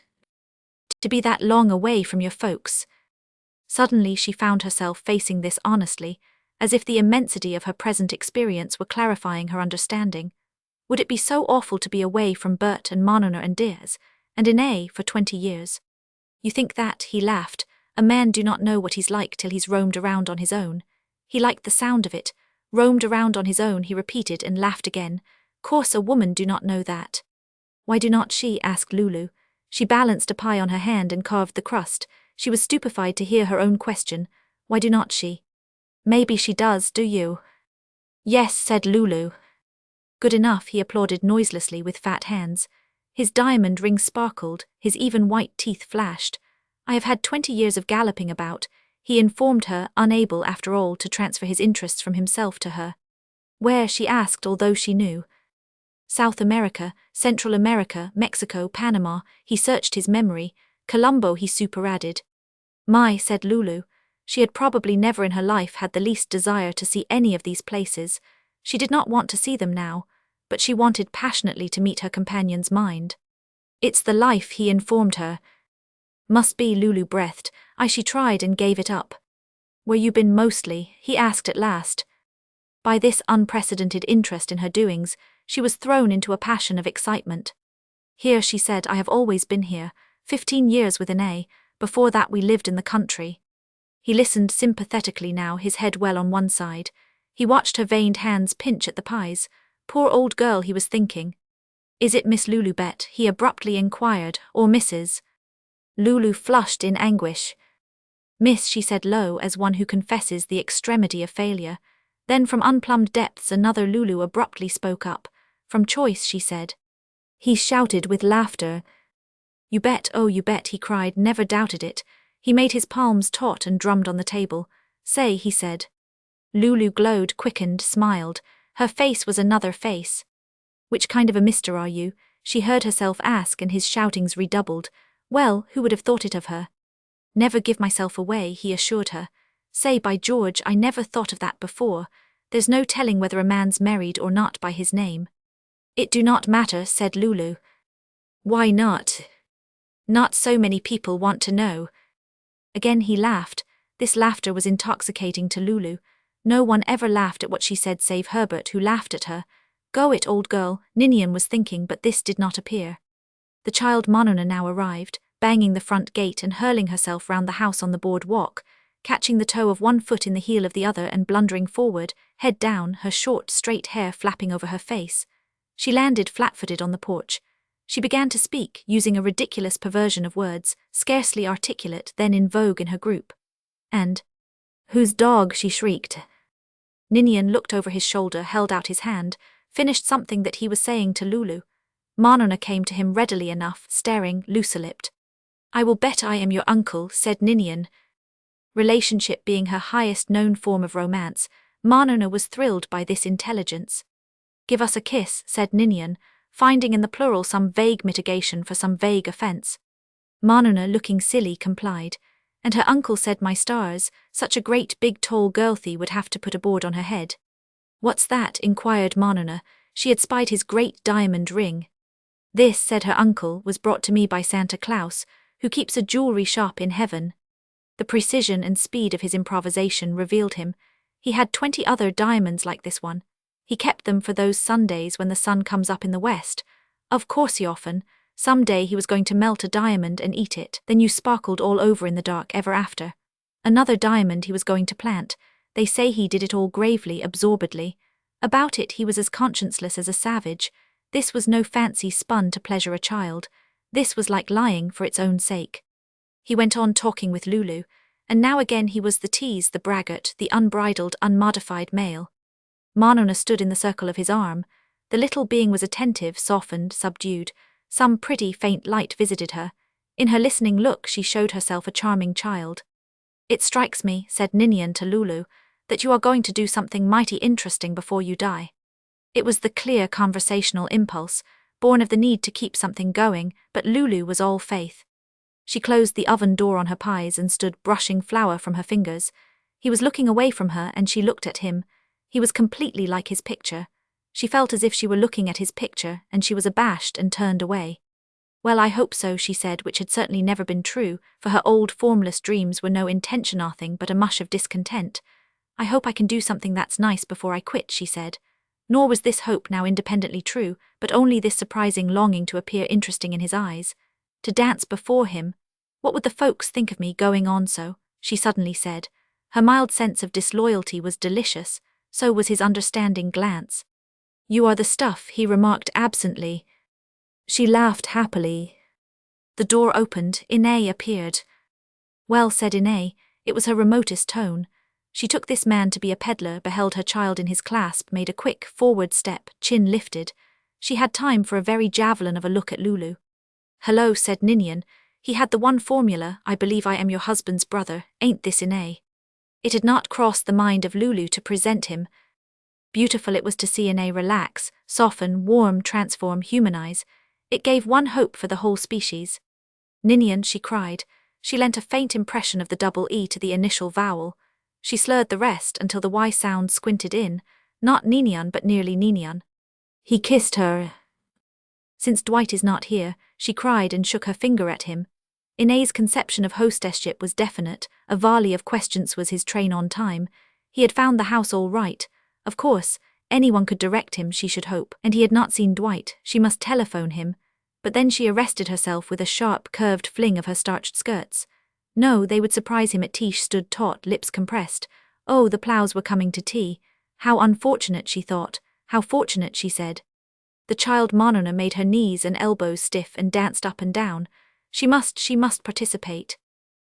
to be that long away from your folks? Suddenly she found herself facing this honestly, as if the immensity of her present experience were clarifying her understanding. Would it be so awful to be away from Bert and Manona and Diaz, and Ine for 20 years? You think that, he laughed, a man do not know what he's like till he's roamed around on his own. He liked the sound of it. Roamed around on his own, he repeated and laughed again. Course a woman do not know that. Why do not she? Asked Lulu. She balanced a pie on her hand and carved the crust. She was stupefied to hear her own question. Why do not she? Maybe she does, do you? Yes, said Lulu. Good enough, he applauded noiselessly with fat hands. His diamond ring sparkled, his even white teeth flashed. I have had 20 years of galloping about, he informed her, unable, after all, to transfer his interests from himself to her. Where, she asked, although she knew. South America, Central America, Mexico, Panama, he searched his memory. Colombo, he superadded. My, said Lulu. She had probably never in her life had the least desire to see any of these places. She did not want to see them now, but she wanted passionately to meet her companion's mind. It's the life, he informed her. Must be, Lulu breathed. She tried and gave it up. Where you been mostly? He asked at last. By this unprecedented interest in her doings, she was thrown into a passion of excitement. Here, she said, I have always been here, 15 years with an A, before that we lived in the country. He listened sympathetically now, his head well on one side. He watched her veined hands pinch at the pies. Poor old girl, he was thinking. Is it Miss Lulu Bett? He abruptly inquired, or Mrs. Lulu flushed in anguish. Miss, she said low, as one who confesses the extremity of failure. Then from unplumbed depths another Lulu abruptly spoke up. From choice, she said. He shouted with laughter. You bet, oh you bet, he cried, never doubted it. He made his palms taut and drummed on the table. Say, he said. Lulu glowed, quickened, smiled. Her face was another face. Which kind of a mister are you? She heard herself ask, and his shoutings redoubled. Well, who would have thought it of her? Never give myself away, he assured her. Say, by George, I never thought of that before. There's no telling whether a man's married or not by his name. It do not matter, said Lulu. Why not? Not so many people want to know. Again he laughed. This laughter was intoxicating to Lulu. No one ever laughed at what she said save Herbert, who laughed at her. Go it, old girl, Ninian was thinking, but this did not appear. The child Monona now arrived, banging the front gate and hurling herself round the house on the board walk, catching the toe of one foot in the heel of the other and blundering forward, head down, her short, straight hair flapping over her face. She landed flat-footed on the porch. She began to speak, using a ridiculous perversion of words, scarcely articulate, then in vogue in her group. And, whose dog? She shrieked. Ninian looked over his shoulder, held out his hand, finished something that he was saying to Lulu. Monona came to him readily enough, staring, loose-lipped. I will bet I am your uncle, said Ninian. Relationship being her highest known form of romance, Monona was thrilled by this intelligence. Give us a kiss, said Ninian, finding in the plural some vague mitigation for some vague offence. Monona, looking silly, complied. And her uncle said, my stars, such a great big tall girlthy would have to put a board on her head. What's that? Inquired Monona. She had spied his great diamond ring. This, said her uncle, was brought to me by Santa Claus, who keeps a jewelry shop in heaven. The precision and speed of his improvisation revealed him. He had 20 other diamonds like this one. He kept them for those Sundays when the sun comes up in the west. Of course he often. Some day he was going to melt a diamond and eat it, then you sparkled all over in the dark ever after. Another diamond he was going to plant. They say he did it all gravely, absorbedly. About it he was as conscienceless as a savage. This was no fancy spun to pleasure a child. This was like lying for its own sake. He went on talking with Lulu, and now again he was the tease, the braggart, the unbridled, unmodified male. Monona stood in the circle of his arm. The little being was attentive, softened, subdued. Some pretty, faint light visited her. In her listening look she showed herself a charming child. It strikes me, said Ninian to Lulu, that you are going to do something mighty interesting before you die. It was the clear conversational impulse, born of the need to keep something going, but Lulu was all faith. She closed the oven door on her pies and stood brushing flour from her fingers. He was looking away from her and she looked at him. He was completely like his picture. She felt as if she were looking at his picture, and she was abashed and turned away. Well, I hope so, she said, which had certainly never been true, for her old formless dreams were no intention-nothing but a mush of discontent. I hope I can do something that's nice before I quit, she said. Nor was this hope now independently true, but only this surprising longing to appear interesting in his eyes. To dance before him. What would the folks think of me going on so? She suddenly said. Her mild sense of disloyalty was delicious, so was his understanding glance. You are the stuff, he remarked absently. She laughed happily. The door opened, Inez appeared. Well, said Ine, it was her remotest tone. She took this man to be a peddler, beheld her child in his clasp, made a quick, forward step, chin lifted. She had time for a very javelin of a look at Lulu. Hello, said Ninian. He had the one formula, I believe I am your husband's brother, ain't this Ine? It had not crossed the mind of Lulu to present him. Beautiful it was to see Ine relax, soften, warm, transform, humanize. It gave one hope for the whole species. Ninian, she cried. She lent a faint impression of the double E to the initial vowel. She slurred the rest until the Y sound squinted in, not Ninian but nearly Ninian. He kissed her. Since Dwight is not here, she cried and shook her finger at him. Ine's conception of hostesship was definite, a volley of questions was his train on time. He had found the house all right. Of course, anyone could direct him, she should hope, and he had not seen Dwight, she must telephone him. But then she arrested herself with a sharp, curved fling of her starched skirts. No, they would surprise him at tea. She stood taut, lips compressed. Oh, the Plows were coming to tea. How unfortunate, she thought. How fortunate, she said. The child Monona made her knees and elbows stiff and danced up and down. She must participate.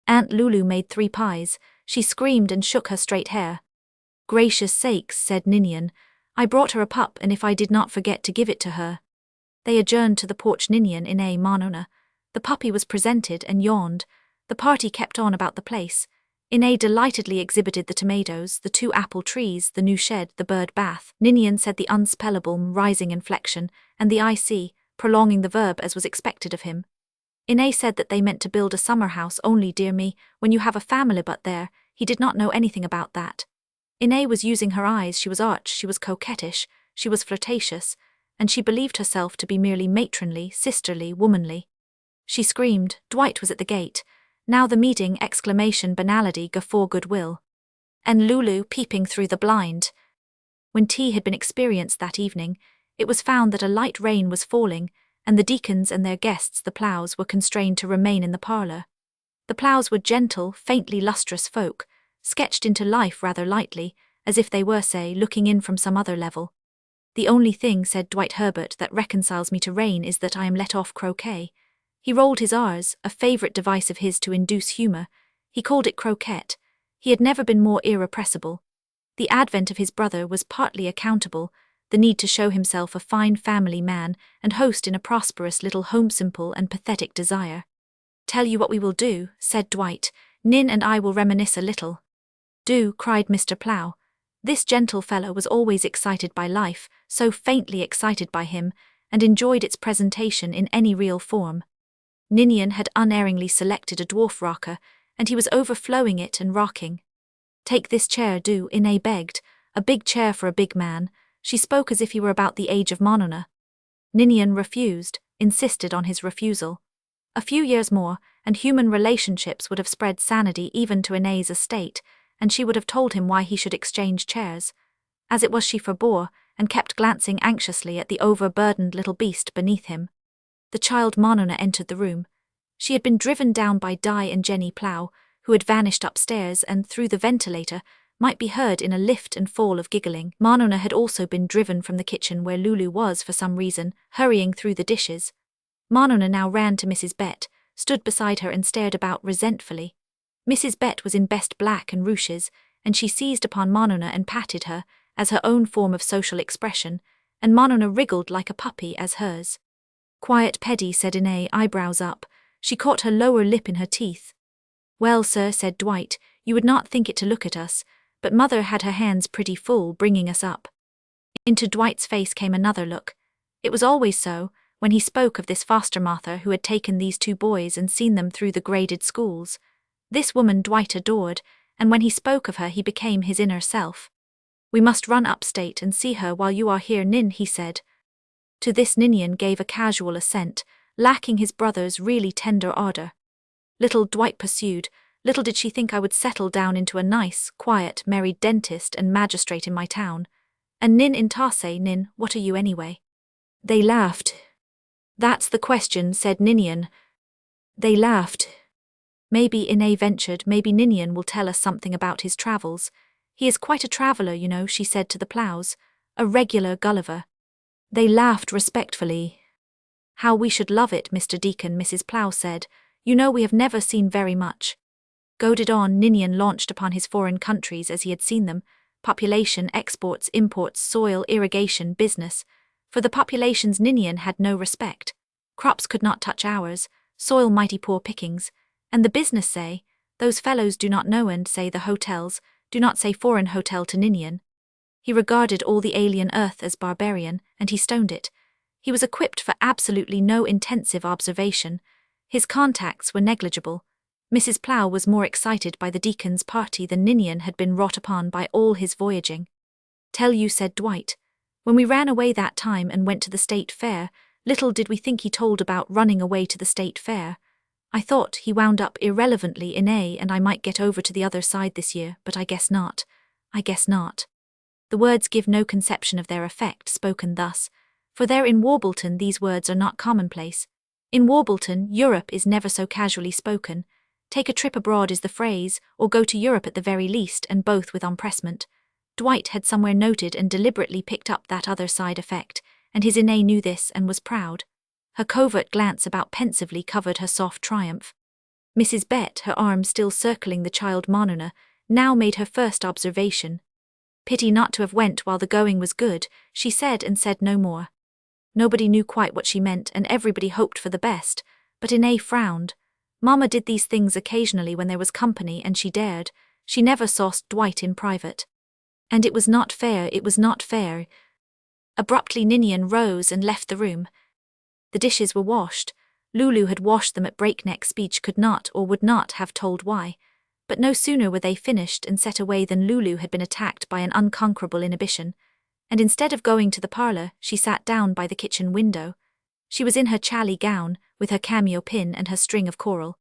Aunt Lulu made 3 pies. She screamed and shook her straight hair. Gracious sakes, said Ninian. I brought her a pup, and if I did not forget to give it to her. They adjourned to the porch. Ninian, Ine, Monona. The puppy was presented and yawned. The party kept on about the place. Ine delightedly exhibited the tomatoes, the 2 apple trees, the new shed, the bird bath. Ninian said the unspellable rising inflection, and the IC, prolonging the verb as was expected of him. Ine said that they meant to build a summer house only, dear me, when you have a family, but there, he did not know anything about that. Ine was using her eyes, she was arch, she was coquettish, she was flirtatious, and she believed herself to be merely matronly, sisterly, womanly. She screamed. Dwight was at the gate. Now the meeting, exclamation, banality, guffaw, goodwill. And Lulu peeping through the blind. When tea had been experienced that evening, it was found that a light rain was falling, and the deacons and their guests, the Plows, were constrained to remain in the parlour. The Plows were gentle, faintly lustrous folk, sketched into life rather lightly, as if they were, say, looking in from some other level. The only thing, said Dwight Herbert, that reconciles me to rain is that I am let off croquet. He rolled his R's, a favourite device of his to induce humour. He called it croquette. He had never been more irrepressible. The advent of his brother was partly accountable, the need to show himself a fine family man and host in a prosperous little home, simple and pathetic desire. Tell you what we will do, said Dwight. Nin and I will reminisce a little. Do, cried Mr. Plow. This gentle fellow was always excited by life, so faintly excited by him, and enjoyed its presentation in any real form. Ninian had unerringly selected a dwarf rocker, and he was overflowing it and rocking. Take this chair, do, Ine begged, a big chair for a big man. She spoke as if he were about the age of Monona. Ninian refused, insisted on his refusal. A few years more, and human relationships would have spread sanity even to Ine's estate, and she would have told him why he should exchange chairs. As it was, she forbore, and kept glancing anxiously at the overburdened little beast beneath him. The child Monona entered the room. She had been driven down by Di and Jenny Plow, who had vanished upstairs and, through the ventilator, might be heard in a lift and fall of giggling. Monona had also been driven from the kitchen where Lulu was for some reason, hurrying through the dishes. Monona now ran to Mrs. Bett, stood beside her and stared about resentfully. Mrs. Bett was in best black and ruches, and she seized upon Monona and patted her, as her own form of social expression, and Monona wriggled like a puppy as hers. Quiet, Peddy, said Ine, eyebrows up. She caught her lower lip in her teeth. Well, sir, said Dwight, you would not think it to look at us, but Mother had her hands pretty full bringing us up. Into Dwight's face came another look. It was always so, when he spoke of this foster mother who had taken these 2 boys and seen them through the graded schools. This woman Dwight adored, and when he spoke of her he became his inner self. We must run upstate and see her while you are here, Nin, he said. To this Ninian gave a casual assent, lacking his brother's really tender ardour. Little Dwight pursued, little did she think I would settle down into a nice, quiet, merry dentist and magistrate in my town. And Nin intase, Nin, what are you anyway? They laughed. That's the question, said Ninian. They laughed. Maybe Ine ventured, maybe Ninian will tell us something about his travels. He is quite a traveller, you know, she said to the Plows. A regular Gulliver. They laughed respectfully. How we should love it, Mr. Deacon, Mrs. Plow said. You know we have never seen very much. Goaded on, Ninian launched upon his foreign countries as he had seen them: population, exports, imports, soil, irrigation, business. For the populations Ninian had no respect. Crops could not touch ours, soil mighty poor pickings. And the business say, those fellows do not know, and say the hotels, do not say foreign hotel to Ninian. He regarded all the alien earth as barbarian, and he stoned it. He was equipped for absolutely no intensive observation. His contacts were negligible. Mrs. Plow was more excited by the deacon's party than Ninian had been wrought upon by all his voyaging. Tell you, said Dwight. When we ran away that time and went to the state fair, little did we think he told about running away to the state fair. I thought he wound up irrelevantly in A and I might get over to the other side this year, but I guess not. I guess not. The words give no conception of their effect spoken thus, for there in Warbleton these words are not commonplace. In Warbleton, Europe is never so casually spoken. Take a trip abroad is the phrase, or go to Europe at the very least, and both with empressement. Dwight had somewhere noted and deliberately picked up that other side effect, and his Inez knew this and was proud. Her covert glance about pensively covered her soft triumph. Mrs. Bett, her arm still circling the child Monona, now made her first observation. Pity not to have went while the going was good, she said, and said no more. Nobody knew quite what she meant, and everybody hoped for the best, but Inez frowned. Mama did these things occasionally when there was company, and she dared. She never sauced Dwight in private. And it was not fair, it was not fair. Abruptly Ninian rose and left the room. The dishes were washed. Lulu had washed them at breakneck speed, could not or would not have told why. But no sooner were they finished and set away than Lulu had been attacked by an unconquerable inhibition, and instead of going to the parlor, she sat down by the kitchen window. She was in her challie gown, with her cameo pin and her string of coral.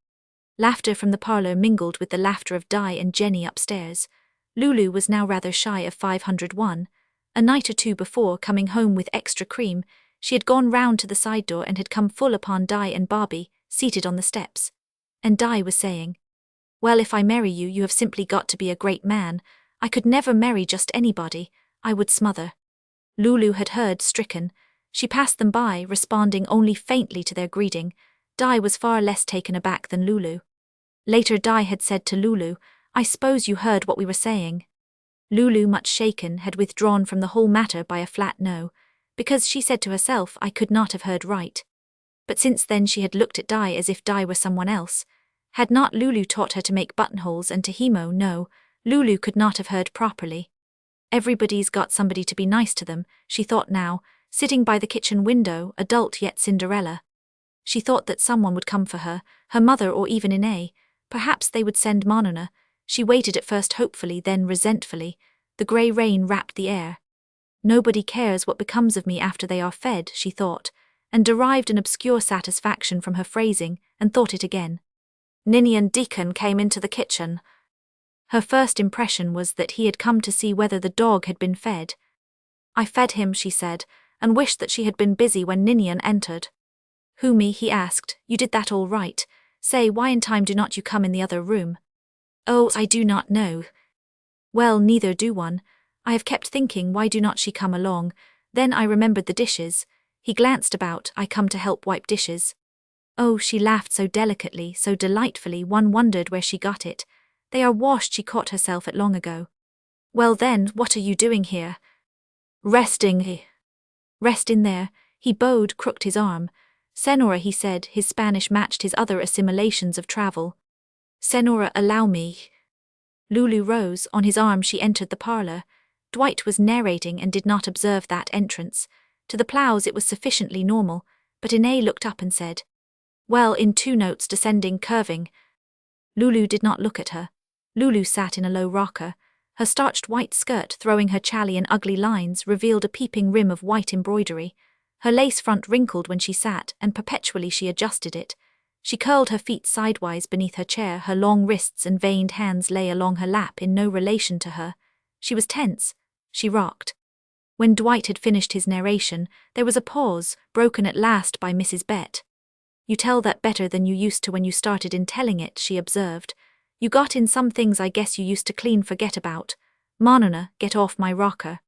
Laughter from the parlor mingled with the laughter of Di and Jenny upstairs. Lulu was now rather shy of 501. A night or two before, coming home with extra cream, she had gone round to the side door and had come full upon Di and Barbie, seated on the steps. And Di was saying, "Well, if I marry you, you have simply got to be a great man. I could never marry just anybody. I would smother." Lulu had heard, stricken. She passed them by, responding only faintly to their greeting. Di was far less taken aback than Lulu. Later Di had said to Lulu, "I suppose you heard what we were saying." Lulu, much shaken, had withdrawn from the whole matter by a flat no, because she said to herself, "I could not have heard right." But since then she had looked at Di as if Di were someone else. Had not Lulu taught her to make buttonholes and to hemo? No, Lulu could not have heard properly. Everybody's got somebody to be nice to them, she thought now, sitting by the kitchen window, adult yet Cinderella. She thought that someone would come for her mother or even Inez. Perhaps they would send Monona. She waited at first hopefully, then resentfully. The grey rain wrapped the air. Nobody cares what becomes of me after they are fed, she thought, and derived an obscure satisfaction from her phrasing, and thought it again. Ninian Deacon came into the kitchen. Her first impression was that he had come to see whether the dog had been fed. "I fed him," she said, and wished that she had been busy when Ninian entered. "Who, me?" he asked. "You did that all right. Say, why in time do not you come in the other room?" "Oh, I do not know." "Well, neither do one. I have kept thinking, why do not she come along? Then I remembered the dishes." He glanced about. "I come to help wipe dishes." Oh, she laughed so delicately, so delightfully, one wondered where she got it. "They are washed," she caught herself at long ago. "Well then, what are you doing here?" "Resting." "Rest in there." He bowed, crooked his arm. "Senora," he said, his Spanish matched his other assimilations of travel. "Senora, allow me." Lulu rose. On his arm she entered the parlor. Dwight was narrating and did not observe that entrance. To the Plows it was sufficiently normal, but Inez looked up and said, "Well, in 2 notes descending curving." Lulu did not look at her. Lulu sat in a low rocker. Her starched white skirt, throwing her challie in ugly lines, revealed a peeping rim of white embroidery. Her lace front wrinkled when she sat, and perpetually she adjusted it. She curled her feet sidewise beneath her chair, her long wrists and veined hands lay along her lap in no relation to her. She was tense. She rocked. When Dwight had finished his narration, there was a pause, broken at last by Mrs. Bett. "You tell that better than you used to when you started in telling it," she observed. "You got in some things I guess you used to clean forget about. Monona, get off my rocker."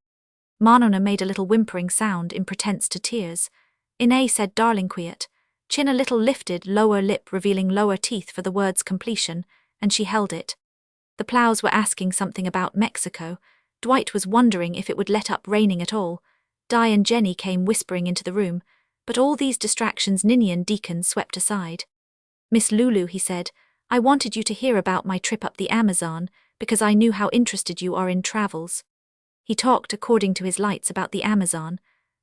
Monona made a little whimpering sound in pretence to tears. Inez said, "Darling, quiet." Chin a little lifted, lower lip revealing lower teeth for the word's completion, and she held it. The plows were asking something about Mexico. Dwight was wondering if it would let up raining at all. Di and Jenny came whispering into the room, but all these distractions Ninian Deacon swept aside. "Miss Lulu," he said, "I wanted you to hear about my trip up the Amazon, because I knew how interested you are in travels." He talked according to his lights about the Amazon,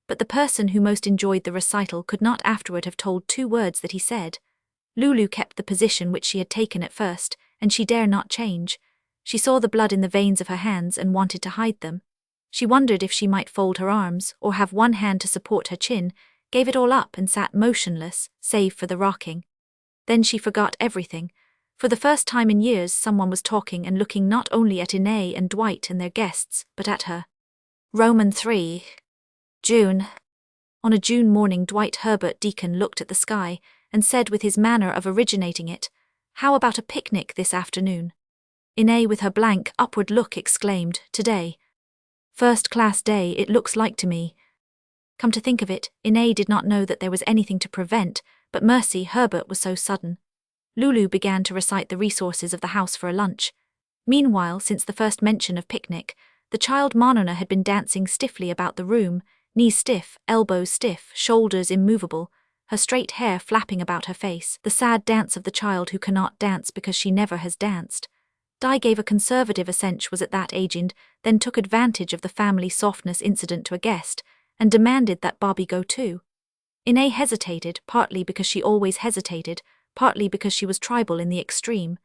but the person who most enjoyed the recital could not afterward have told 2 words that he said. Lulu kept the position which she had taken at first, and she dare not change. She saw the blood in the veins of her hands and wanted to hide them. She wondered if she might fold her arms, or have one hand to support her chin, gave it all up and sat motionless, save for the rocking. Then she forgot everything. For the first time in years someone was talking and looking not only at Inez and Dwight and their guests, but at her. Roman 3. June. On a June morning Dwight Herbert Deacon looked at the sky and said with his manner of originating it, "How about a picnic this afternoon?" Inez with her blank, upward look exclaimed, "Today. First-class day it looks like to me." Come to think of it, Inez did not know that there was anything to prevent, but mercy Herbert was so sudden. Lulu began to recite the resources of the house for a lunch. Meanwhile, since the first mention of picnic, the child Monona had been dancing stiffly about the room, knees stiff, elbows stiff, shoulders immovable, her straight hair flapping about her face, the sad dance of the child who cannot dance because she never has danced. Di gave a conservative assent, was at that age, and then took advantage of the family softness incident to a guest, and demanded that Bobby go too. Inez hesitated, partly because she always hesitated, partly because she was tribal in the extreme.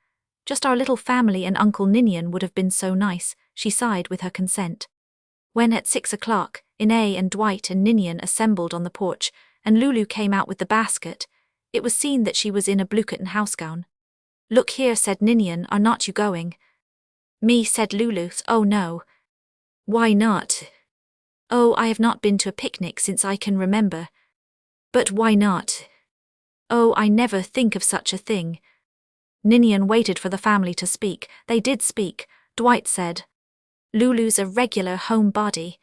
"Just our little family and Uncle Ninian would have been so nice," she sighed with her consent. When at 6 o'clock, Inez and Dwight and Ninian assembled on the porch, and Lulu came out with the basket, it was seen that she was in a blue cotton housegown. "Look here," said Ninian, "are not you going?" "Me," said Lulu, "oh no." "Why not?" "Oh, I have not been to a picnic since I can remember." "But why not?" "Oh, I never think of such a thing." Ninian waited for the family to speak. They did speak. Dwight said, "Lulu's a regular homebody."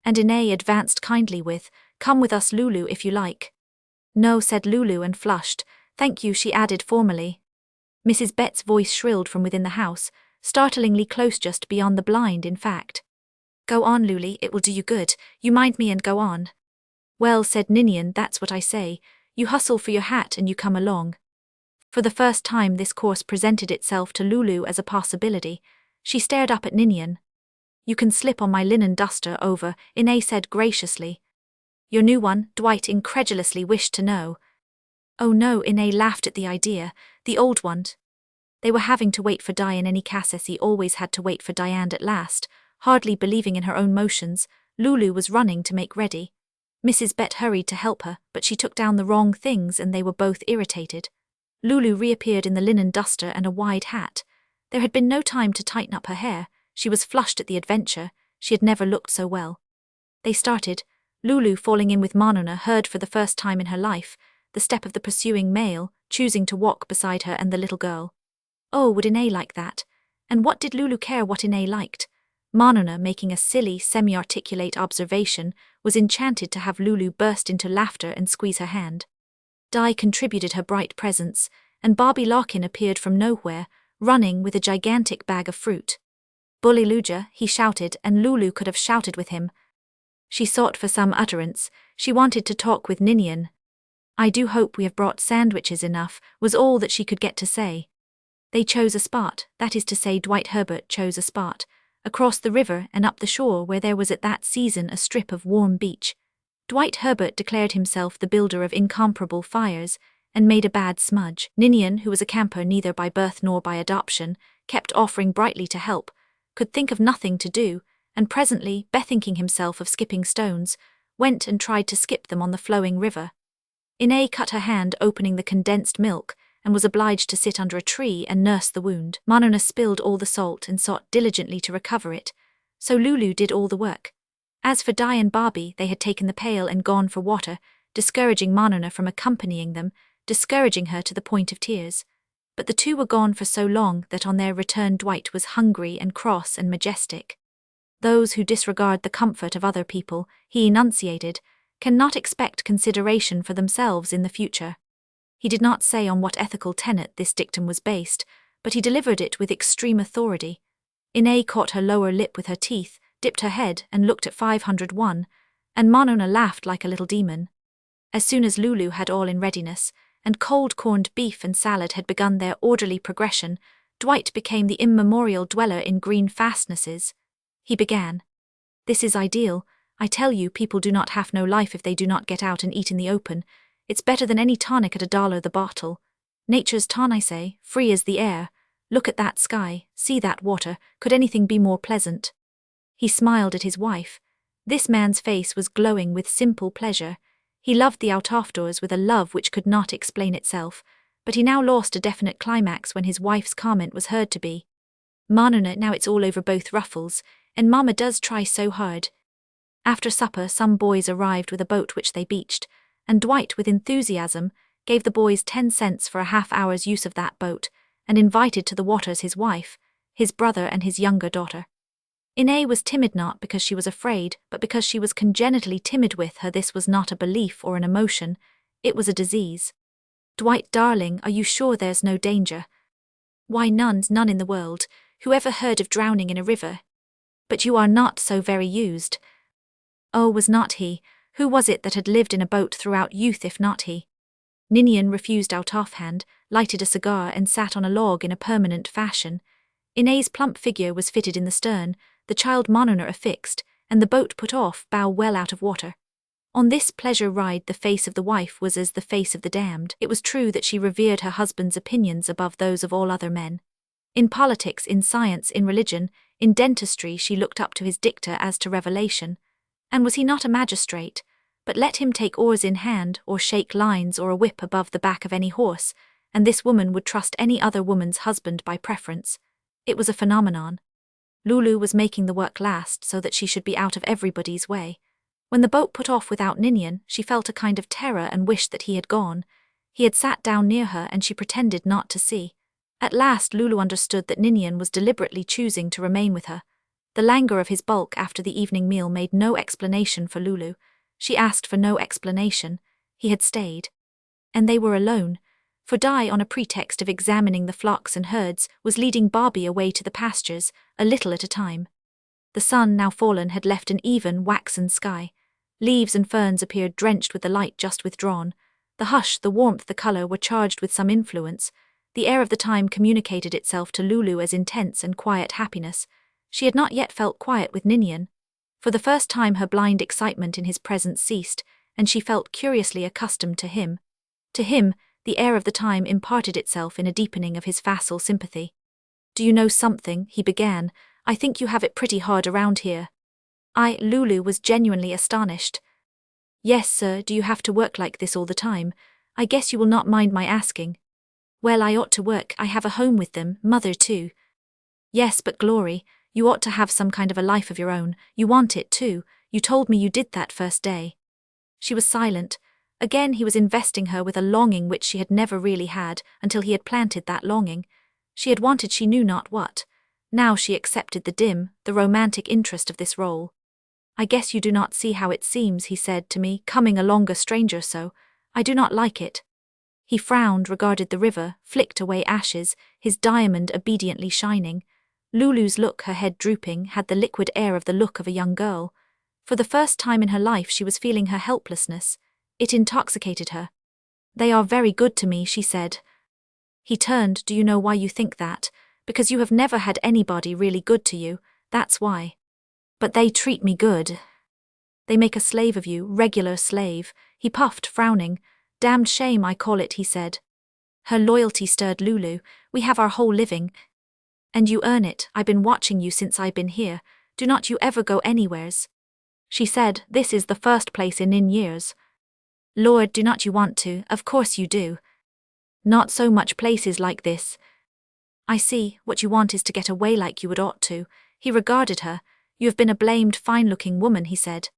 And Inez advanced kindly with, "Come with us, Lulu, if you like." "No," said Lulu and flushed. "Thank you," she added formally. Mrs. Bett's voice shrilled from within the house, startlingly close, just beyond the blind, in fact. "Go on, Lulu, it will do you good. You mind me and go on." "Well," said Ninian, "that's what I say. You hustle for your hat and you come along." For the first time this course presented itself to Lulu as a possibility. She stared up at Ninian. "You can slip on my linen duster over," Inez said graciously. "Your new one?" Dwight incredulously wished to know. "Oh no," Inez laughed at the idea. "The old one." They were having to wait for Diane. Any Cassesi always had to wait for Diane at last. Hardly believing in her own motions, Lulu was running to make ready. Mrs. Bett hurried to help her, but she took down the wrong things and they were both irritated. Lulu reappeared in the linen duster and a wide hat. There had been no time to tighten up her hair. She was flushed at the adventure. She had never looked so well. They started. Lulu, falling in with Monona, heard for the first time in her life the step of the pursuing male, choosing to walk beside her and the little girl. Oh, would Inez like that? And what did Lulu care what Inez liked? Monona, making a silly, semi-articulate observation, was enchanted to have Lulu burst into laughter and squeeze her hand. Di contributed her bright presence, and Bobby Larkin appeared from nowhere, running with a gigantic bag of fruit. "Bully-luja," he shouted, and Lulu could have shouted with him. She sought for some utterance. She wanted to talk with Ninian. "I do hope we have brought sandwiches enough," was all that she could get to say. They chose a spot, that is to say Dwight Herbert chose a spot, across the river and up the shore where there was at that season a strip of warm beach. Dwight Herbert declared himself the builder of incomparable fires, and made a bad smudge. Ninian, who was a camper neither by birth nor by adoption, kept offering brightly to help, could think of nothing to do, and presently, bethinking himself of skipping stones, went and tried to skip them on the flowing river. Inez cut her hand opening the condensed milk, and was obliged to sit under a tree and nurse the wound. Monona spilled all the salt and sought diligently to recover it, so Lulu did all the work. As for Di and Barbie, they had taken the pail and gone for water, discouraging Monona from accompanying them, discouraging her to the point of tears. But the two were gone for so long that on their return Dwight was hungry and cross and majestic. Those who disregard the comfort of other people, he enunciated, cannot expect consideration for themselves in the future. He did not say on what ethical tenet this dictum was based, but he delivered it with extreme authority. Ine caught her lower lip with her teeth, dipped her head, and looked at 501, and Monona laughed like a little demon. As soon as Lulu had all in readiness, and cold corned beef and salad had begun their orderly progression, Dwight became the immemorial dweller in green fastnesses. He began. This is ideal. I tell you, people do not have no life if they do not get out and eat in the open. It's better than any tonic at $1 the bottle. Nature's ton, I say, free as the air. Look at that sky, see that water, could anything be more pleasant? He smiled at his wife. This man's face was glowing with simple pleasure. He loved the out-of-doors with a love which could not explain itself, but he now lost a definite climax when his wife's comment was heard to be, Monona, now it's all over both ruffles, and Mama does try so hard. After supper some boys arrived with a boat which they beached, and Dwight, with enthusiasm, gave the boys 10 cents for a half-hour's use of that boat, and invited to the waters his wife, his brother and his younger daughter. Ine was timid not because she was afraid, but because she was congenitally timid. With her this was not a belief or an emotion, it was a disease. Dwight, darling, are you sure there's no danger? Why, none in the world. Who ever heard of drowning in a river? But you are not so very used. Oh, was not he? Who was it that had lived in a boat throughout youth if not he? Ninian refused out offhand, lighted a cigar and sat on a log in a permanent fashion. Ine's plump figure was fitted in the stern, the child Monona affixed, and the boat put off, bow well out of water. On this pleasure ride the face of the wife was as the face of the damned. It was true that she revered her husband's opinions above those of all other men. In politics, in science, in religion, in dentistry she looked up to his dicta as to revelation. And was he not a magistrate? But let him take oars in hand, or shake lines or a whip above the back of any horse, and this woman would trust any other woman's husband by preference. It was a phenomenon. Lulu was making the work last so that she should be out of everybody's way. When the boat put off without Ninian, she felt a kind of terror and wished that he had gone. He had sat down near her and she pretended not to see. At last Lulu understood that Ninian was deliberately choosing to remain with her. The languor of his bulk after the evening meal made no explanation for Lulu. She asked for no explanation. He had stayed. And they were alone, for Di, on a pretext of examining the flocks and herds, was leading Barbie away to the pastures, a little at a time. The sun, now fallen, had left an even, waxen sky. Leaves and ferns appeared drenched with the light just withdrawn. The hush, the warmth, the colour were charged with some influence. The air of the time communicated itself to Lulu as intense and quiet happiness. She had not yet felt quiet with Ninian. For the first time her blind excitement in his presence ceased, and she felt curiously accustomed to him. To him, the air of the time imparted itself in a deepening of his facile sympathy. "Do you know something?" he began. "I think you have it pretty hard around here." Lulu was genuinely astonished. "Yes, sir, do you have to work like this all the time? I guess you will not mind my asking." "Well, I ought to work, I have a home with them, mother too." "Yes, but Glory, you ought to have some kind of a life of your own, you want it too, you told me you did that first day." She was silent. Again he was investing her with a longing which she had never really had, until he had planted that longing. She had wanted she knew not what. Now she accepted the dim, the romantic interest of this role. "I guess you do not see how it seems," he said to me, "coming along a stranger so. I do not like it." He frowned, regarded the river, flicked away ashes, his diamond obediently shining. Lulu's look, her head drooping, had the liquid air of the look of a young girl. For the first time in her life she was feeling her helplessness. It intoxicated her. "They are very good to me," she said. He turned. "Do you know why you think that? Because you have never had anybody really good to you, that's why." "But they treat me good." "They make a slave of you, regular slave." He puffed, frowning. "Damned shame I call it," he said. Her loyalty stirred Lulu. "We have our whole living. And you earn it. I've been watching you since I've been here. Do not you ever go anywheres." She said, "This is the first place in years." "Lord, do not you want to? Of course you do." "Not so much places like this." "I see, what you want is to get away like you would ought to." He regarded her. "You have been a blamed fine-looking woman," he said.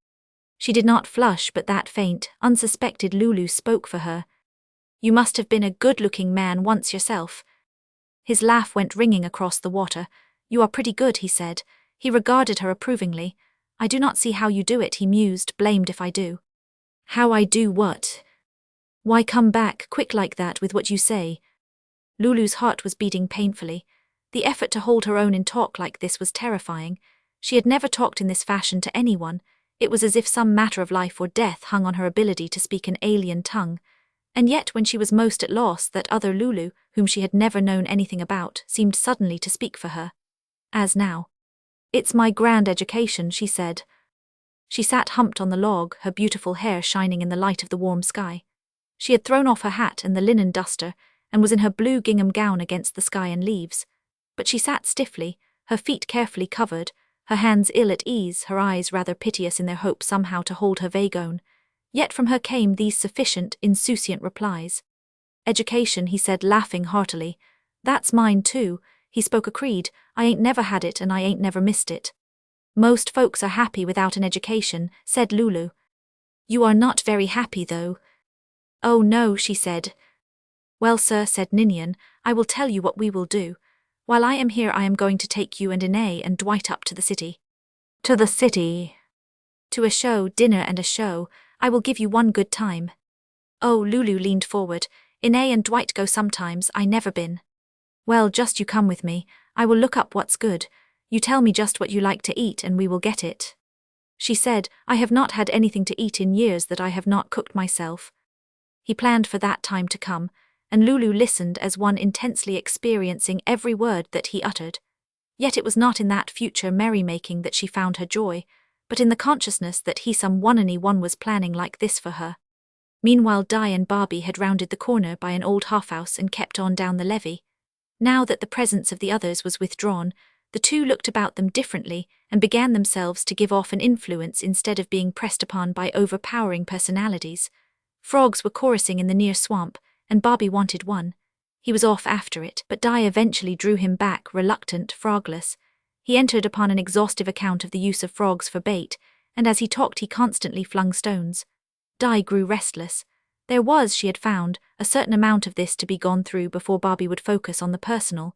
She did not flush, but that faint, unsuspected Lulu spoke for her. "You must have been a good-looking man once yourself." His laugh went ringing across the water. "You are pretty good," he said. He regarded her approvingly. "I do not see how you do it," he mused, "blamed if I do." "How I do what?" "Why come back quick like that with what you say?" Lulu's heart was beating painfully. The effort to hold her own in talk like this was terrifying. She had never talked in this fashion to anyone. It was as if some matter of life or death hung on her ability to speak an alien tongue. And yet when she was most at loss, that other Lulu, whom she had never known anything about, seemed suddenly to speak for her. As now. "It's my grand education," she said. She sat humped on the log, her beautiful hair shining in the light of the warm sky. She had thrown off her hat and the linen duster, and was in her blue gingham gown against the sky and leaves. But she sat stiffly, her feet carefully covered, her hands ill at ease, her eyes rather piteous in their hope somehow to hold her vague own. Yet from her came these sufficient, insouciant replies. "Education," he said, laughing heartily. "That's mine too." He spoke a creed. "I ain't never had it and I ain't never missed it." "Most folks are happy without an education," said Lulu. "You are not very happy though." "Oh no," she said. "Well, sir," said Ninian, "I will tell you what we will do. While I am here I am going to take you and Inez and Dwight up to the city." "To the city?" "To a show, dinner and a show. I will give you one good time." "Oh," Lulu leaned forward. "Inez and Dwight go sometimes, I never been." "Well, just you come with me. I will look up what's good. You tell me just what you like to eat and we will get it." She said, "I have not had anything to eat in years that I have not cooked myself." He planned for that time to come, and Lulu listened as one intensely experiencing every word that he uttered. Yet it was not in that future merrymaking that she found her joy, but in the consciousness that he some one was planning like this for her. Meanwhile Di and Barbie had rounded the corner by an old half-house and kept on down the levee. Now that the presence of the others was withdrawn, the two looked about them differently and began themselves to give off an influence instead of being pressed upon by overpowering personalities. Frogs were chorusing in the near swamp, and Barbie wanted one. He was off after it, but Di eventually drew him back, reluctant, frogless. He entered upon an exhaustive account of the use of frogs for bait, and as he talked he constantly flung stones. Di grew restless. There was, she had found, a certain amount of this to be gone through before Barbie would focus on the personal.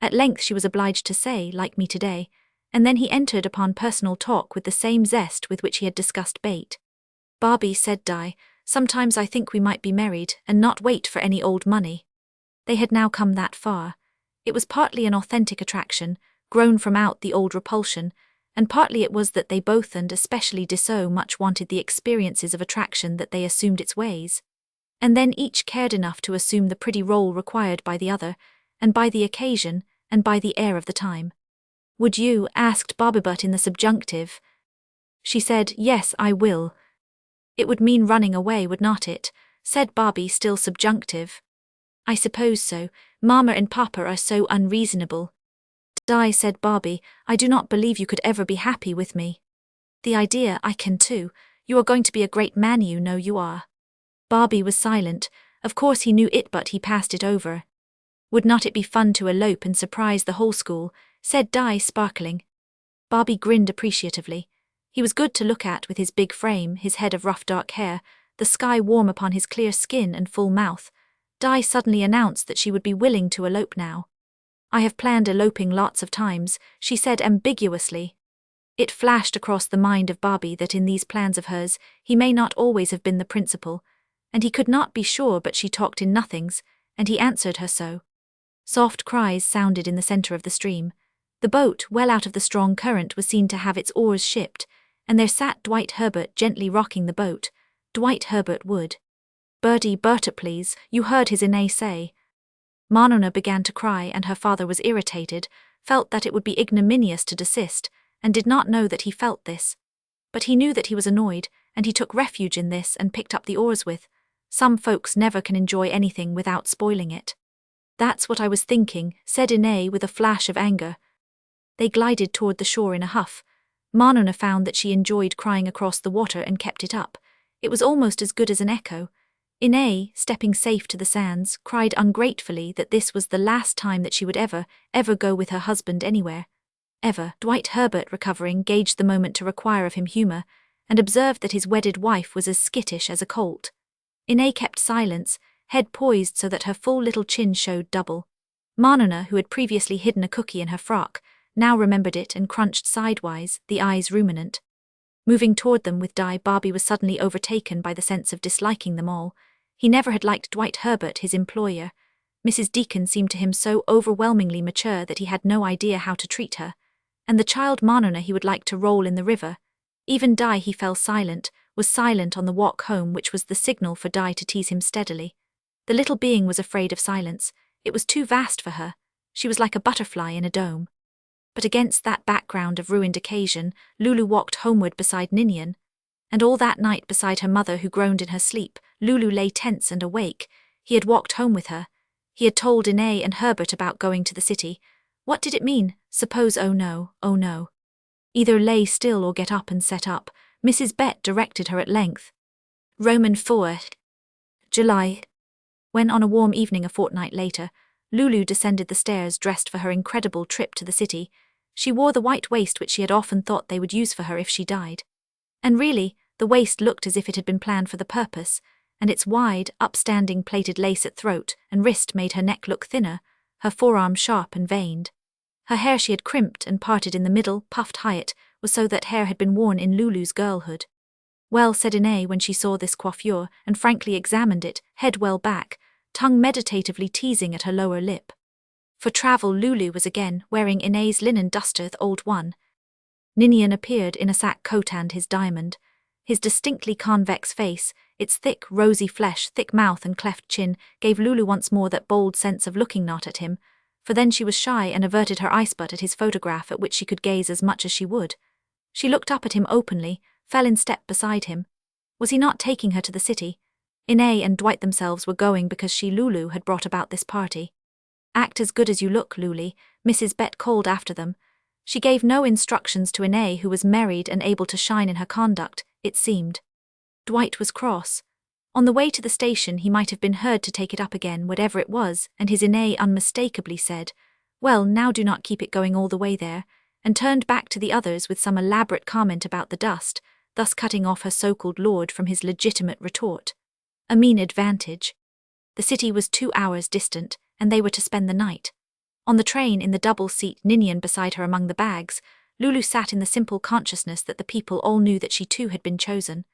At length she was obliged to say, "Like me today," and then he entered upon personal talk with the same zest with which he had discussed bait. "Barbie," said Di, "sometimes I think we might be married and not wait for any old money." They had now come that far. It was partly an authentic attraction, grown from out the old repulsion, and partly it was that they both and especially Dissot much wanted the experiences of attraction that they assumed its ways. And then each cared enough to assume the pretty role required by the other, and by the occasion, and by the air of the time. "Would you?" asked Barbibut in the subjunctive. She said, "Yes, I will." "It would mean running away, would not it?" said Barbie, still subjunctive. "I suppose so. Mama and Papa are so unreasonable." "Di," said Barbie, "I do not believe you could ever be happy with me." "The idea, I can too. You are going to be a great man, you know you are." Barbie was silent. Of course he knew it, but he passed it over. "Would not it be fun to elope and surprise the whole school?" said Di, sparkling. Barbie grinned appreciatively. He was good to look at with his big frame, his head of rough dark hair, the sky warm upon his clear skin and full mouth. Di suddenly announced that she would be willing to elope now. "I have planned eloping lots of times," she said ambiguously. It flashed across the mind of Barbie that in these plans of hers, he may not always have been the principal, and he could not be sure, but she talked in nothings, and he answered her so. Soft cries sounded in the center of the stream. The boat, well out of the strong current, was seen to have its oars shipped, and there sat Dwight Herbert gently rocking the boat. Dwight Herbert would. "Bertie, Berta, please," you heard his Inez say. Monona began to cry, and her father was irritated, felt that it would be ignominious to desist, and did not know that he felt this. But he knew that he was annoyed, and he took refuge in this and picked up the oars with. Some folks never can enjoy anything without spoiling it. "That's what I was thinking," said Inez with a flash of anger. They glided toward the shore in a huff. Monona found that she enjoyed crying across the water and kept it up. It was almost as good as an echo. Inez, stepping safe to the sands, cried ungratefully that this was the last time that she would ever go with her husband anywhere. Ever. Dwight Herbert, recovering, gauged the moment to require of him humor, and observed that his wedded wife was as skittish as a colt. Inez kept silence, head poised so that her full little chin showed double. Monona, who had previously hidden a cookie in her frock, now remembered it and crunched sidewise, the eyes ruminant. Moving toward them with Di, Barbie was suddenly overtaken by the sense of disliking them all. He never had liked Dwight Herbert, his employer. Mrs. Deacon seemed to him so overwhelmingly mature that he had no idea how to treat her, and the child Monona he would like to roll in the river. Even Di, he fell silent, was silent on the walk home, which was the signal for Di to tease him steadily. The little being was afraid of silence. It was too vast for her. She was like a butterfly in a dome. But against that background of ruined occasion, Lulu walked homeward beside Ninian. And all that night beside her mother who groaned in her sleep, Lulu lay tense and awake. He had walked home with her. He had told Inez and Herbert about going to the city. What did it mean? Suppose oh no. Either lay still or get up and set up, Mrs. Bett directed her at length. Roman 4. July. When on a warm evening a fortnight later, Lulu descended the stairs dressed for her incredible trip to the city, she wore the white waist which she had often thought they would use for her if she died. And really, the waist looked as if it had been planned for the purpose, and its wide, upstanding plaited lace at throat and wrist made her neck look thinner, her forearm sharp and veined. Her hair she had crimped and parted in the middle, puffed high-it, was so that hair had been worn in Lulu's girlhood. Well, said Inez when she saw this coiffure and frankly examined it, head well back, tongue meditatively teasing at her lower lip. For travel Lulu was again wearing Inez's linen duster, the old one. Ninian appeared in a sack coat and his diamond. His distinctly convex face, its thick, rosy flesh, thick mouth and cleft chin, gave Lulu once more that bold sense of looking not at him, for then she was shy and averted her eyespot at his photograph at which she could gaze as much as she would. She looked up at him openly, fell in step beside him. Was he not taking her to the city? Inez and Dwight themselves were going because she, Lulu, had brought about this party. Act as good as you look, Lulu, Mrs. Bett called after them. She gave no instructions to Inez, who was married and able to shine in her conduct, it seemed. Dwight was cross. On the way to the station he might have been heard to take it up again, whatever it was, and his Inez unmistakably said, "Well, now do not keep it going all the way there," and turned back to the others with some elaborate comment about the dust, thus cutting off her so-called lord from his legitimate retort. A mean advantage. The city was 2 hours distant, and they were to spend the night. On the train, in the double seat, Ninian beside her among the bags, Lulu sat in the simple consciousness that the people all knew that she too had been chosen.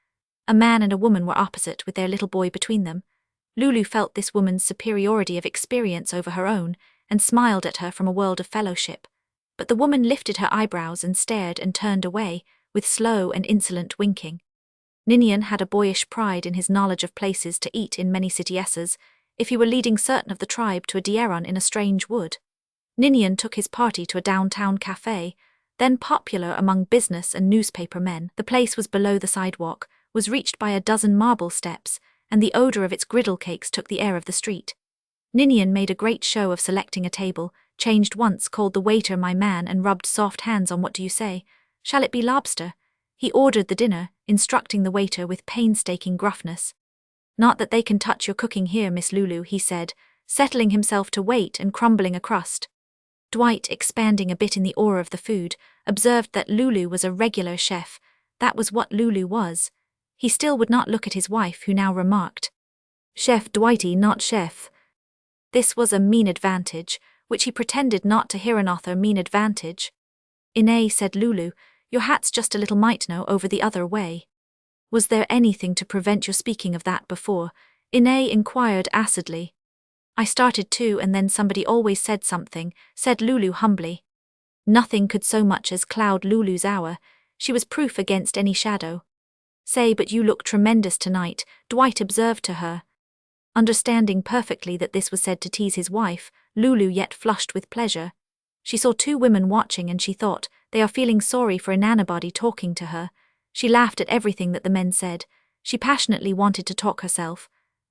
A man and a woman were opposite with their little boy between them. Lulu felt this woman's superiority of experience over her own, and smiled at her from a world of fellowship. But the woman lifted her eyebrows and stared and turned away, with slow and insolent winking. Ninian had a boyish pride in his knowledge of places to eat in many citiesses, if he were leading certain of the tribe to a dieron in a strange wood. Ninian took his party to a downtown cafe, then popular among business and newspaper men. The place was below the sidewalk, was reached by a dozen marble steps, and the odor of its griddle cakes took the air of the street. Ninian made a great show of selecting a table, changed once, called the waiter my man, and rubbed soft hands on what do you say? Shall it be lobster? He ordered the dinner, instructing the waiter with painstaking gruffness. Not that they can touch your cooking here, Miss Lulu, he said, settling himself to wait and crumbling a crust. Dwight, expanding a bit in the awe of the food, observed that Lulu was a regular chef. That was what Lulu was. He still would not look at his wife, who now remarked, "Chef Dwighty, not chef." This was a mean advantage, which he pretended not to hear another mean advantage. "Inez," said Lulu, "your hat's just a little might know over the other way." "Was there anything to prevent your speaking of that before?" Inez inquired acidly. "I started to, and then somebody always said something," said Lulu humbly. Nothing could so much as cloud Lulu's hour. She was proof against any shadow. "Say, but you look tremendous tonight," Dwight observed to her. Understanding perfectly that this was said to tease his wife, Lulu yet flushed with pleasure. She saw 2 women watching and she thought, they are feeling sorry for an anybody talking to her. She laughed at everything that the men said. She passionately wanted to talk herself.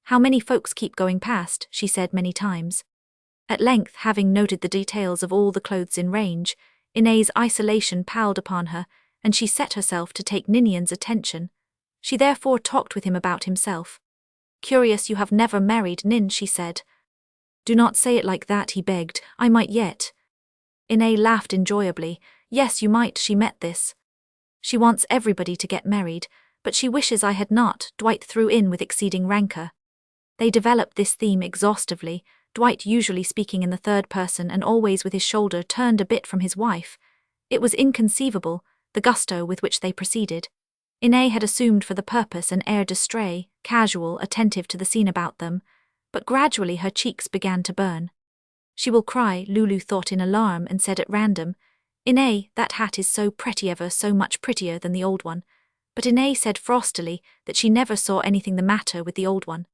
"How many folks keep going past?" she said many times. At length, having noted the details of all the clothes in range, Inez's isolation palled upon her, and she set herself to take Ninian's attention. She therefore talked with him about himself. "Curious you have never married, Nin," she said. "Do not say it like that," he begged. "I might yet." Inez laughed enjoyably. "Yes, you might," she met this. "She wants everybody to get married, but she wishes I had not," Dwight threw in with exceeding rancor. They developed this theme exhaustively, Dwight usually speaking in the third person and always with his shoulder turned a bit from his wife. It was inconceivable, the gusto with which they proceeded. Inez had assumed for the purpose an air distrait, casual, attentive to the scene about them. but gradually her cheeks began to burn. She will cry, Lulu thought in alarm and said at random, Inay, that hat is so pretty, ever so much prettier than the old one. But Inay said frostily that she never saw anything the matter with the old one.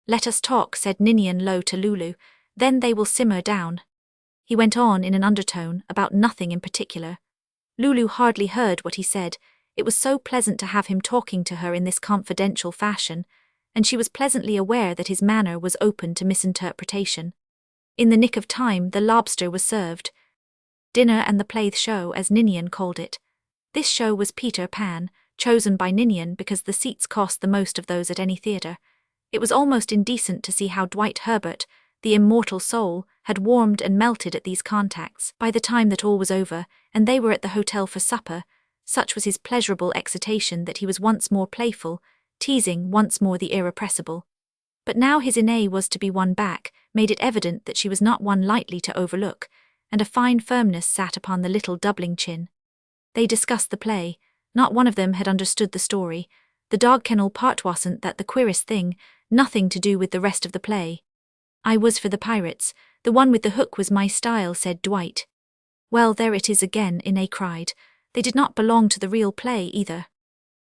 Let us talk, said Ninian low to Lulu, then they will simmer down. He went on in an undertone, about nothing in particular. Lulu hardly heard what he said. It was so pleasant to have him talking to her in this confidential fashion, and she was pleasantly aware that his manner was open to misinterpretation. In the nick of time the lobster was served. Dinner and the play show, as Ninian called it. This show was Peter Pan, chosen by Ninian because the seats cost the most of those at any theatre. It was almost indecent to see how Dwight Herbert, the immortal soul, had warmed and melted at these contacts by the time that all was over, and they were at the hotel for supper. Such was his pleasurable excitation that he was once more playful, teasing once more the irrepressible. But now his Inay was to be won back, made it evident that she was not one lightly to overlook, and a fine firmness sat upon the little doubling chin. They discussed the play. Not one of them had understood the story. The dog kennel part wasn't that the queerest thing, nothing to do with the rest of the play. I was for the pirates. The one with the hook was my style, said Dwight. Well, there it is again, Inay cried. They did not belong to the real play either.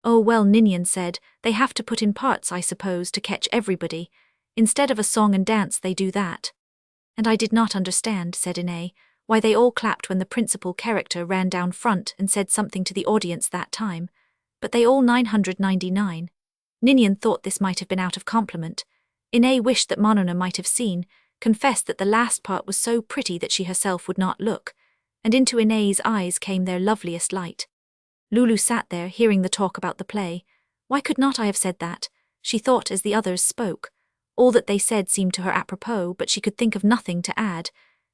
Oh well, Ninian said, they have to put in parts, I suppose, to catch everybody. Instead of a song and dance they do that. And I did not understand, said Inay, why they all clapped when the principal character ran down front and said something to the audience that time. But they all 999. Ninian thought this might have been out of compliment. Inay wished that Monona might have seen, confessed that the last part was so pretty that she herself would not look, and into Inay's eyes came their loveliest light. Lulu sat there, hearing the talk about the play. Why could not I have said that? She thought as the others spoke. All that they said seemed to her apropos, but she could think of nothing to add.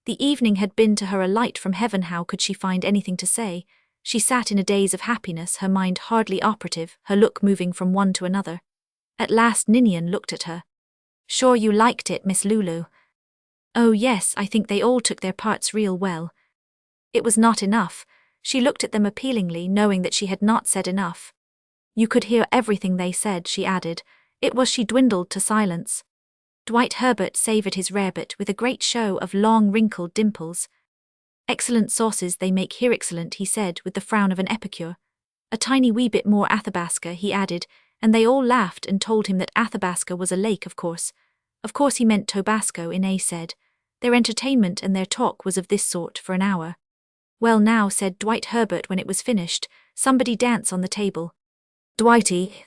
The evening had been to her a light from heaven. How could she find anything to say? She sat in a daze of happiness, her mind hardly operative, her look moving from one to another. At last Ninian looked at her. Sure you liked it, Miss Lulu? Oh yes, I think they all took their parts real well. It was not enough. She looked at them appealingly, knowing that she had not said enough. You could hear everything they said, she added. It was she dwindled to silence. Dwight Herbert savoured his rarebit with a great show of long wrinkled dimples. Excellent sauces they make here, excellent, he said with the frown of an epicure. A tiny wee bit more Athabasca, he added, and they all laughed and told him that Athabasca was a lake, of course. Of course he meant Tobasco, Inay said. Their entertainment and their talk was of this sort for an hour. Well now, said Dwight Herbert when it was finished, somebody dance on the table. Dwighty.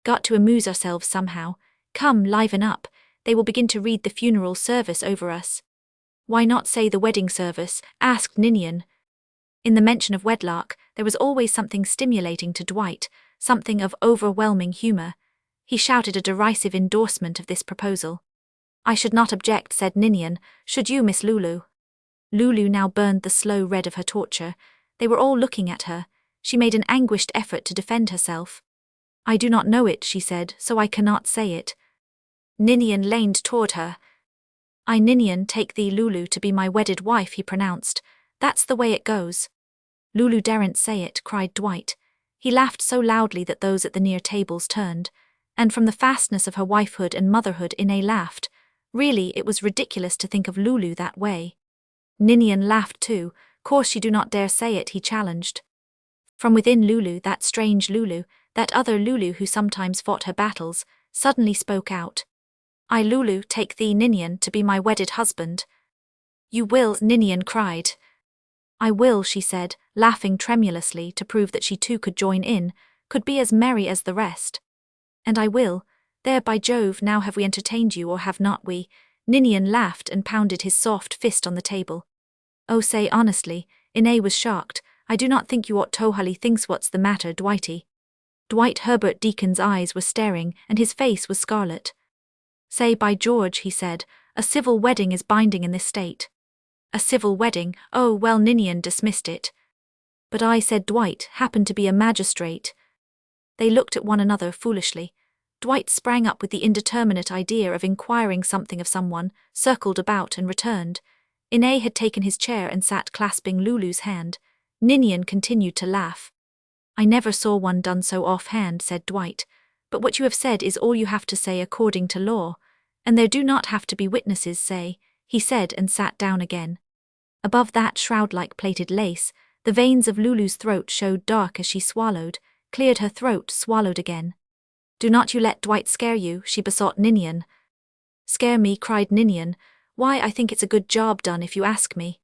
Got to amuse ourselves somehow. Come, liven up. They will begin to read the funeral service over us. Why not say the wedding service? Asked Ninian. In the mention of wedlock, there was always something stimulating to Dwight, something of overwhelming humour. He shouted a derisive endorsement of this proposal. I should not object, said Ninian. Should you, Miss Lulu? Lulu now burned the slow red of her torture. They were all looking at her. She made an anguished effort to defend herself. I do not know it, she said, so I cannot say it. Ninian leaned toward her. I, Ninian, take thee, Lulu, to be my wedded wife, he pronounced. That's the way it goes. Lulu daren't say it, cried Dwight. He laughed so loudly that those at the near tables turned, and from the fastness of her wifehood and motherhood Inay laughed. Really, it was ridiculous to think of Lulu that way. Ninian laughed too. Course you do not dare say it, he challenged. From within Lulu, that strange Lulu, that other Lulu who sometimes fought her battles, suddenly spoke out. I, Lulu, take thee, Ninian, to be my wedded husband. You will, Ninian cried. I will, she said, laughing tremulously to prove that she too could join in, could be as merry as the rest. And I will. There, by Jove, now have we entertained you or have not we? Ninian laughed and pounded his soft fist on the table. Oh, say honestly, Inay was shocked. I do not think you ought to. Hully thinks what's the matter, Dwighty. Dwight Herbert Deacon's eyes were staring and his face was scarlet. Say, by George, he said, a civil wedding is binding in this state. A civil wedding? Oh, well, Ninian dismissed it. But I, said Dwight, happen to be a magistrate. They looked at one another foolishly. Dwight sprang up with the indeterminate idea of inquiring something of someone, circled about and returned. Inay had taken his chair and sat clasping Lulu's hand. Ninian continued to laugh. I never saw one done so offhand, said Dwight. But what you have said is all you have to say according to law. And there do not have to be witnesses, say, he said and sat down again. Above that shroud-like plaited lace, the veins of Lulu's throat showed dark as she swallowed, cleared her throat, swallowed again. Do not you let Dwight scare you, she besought Ninian. Scare me, cried Ninian. Why, I think it's a good job done if you ask me.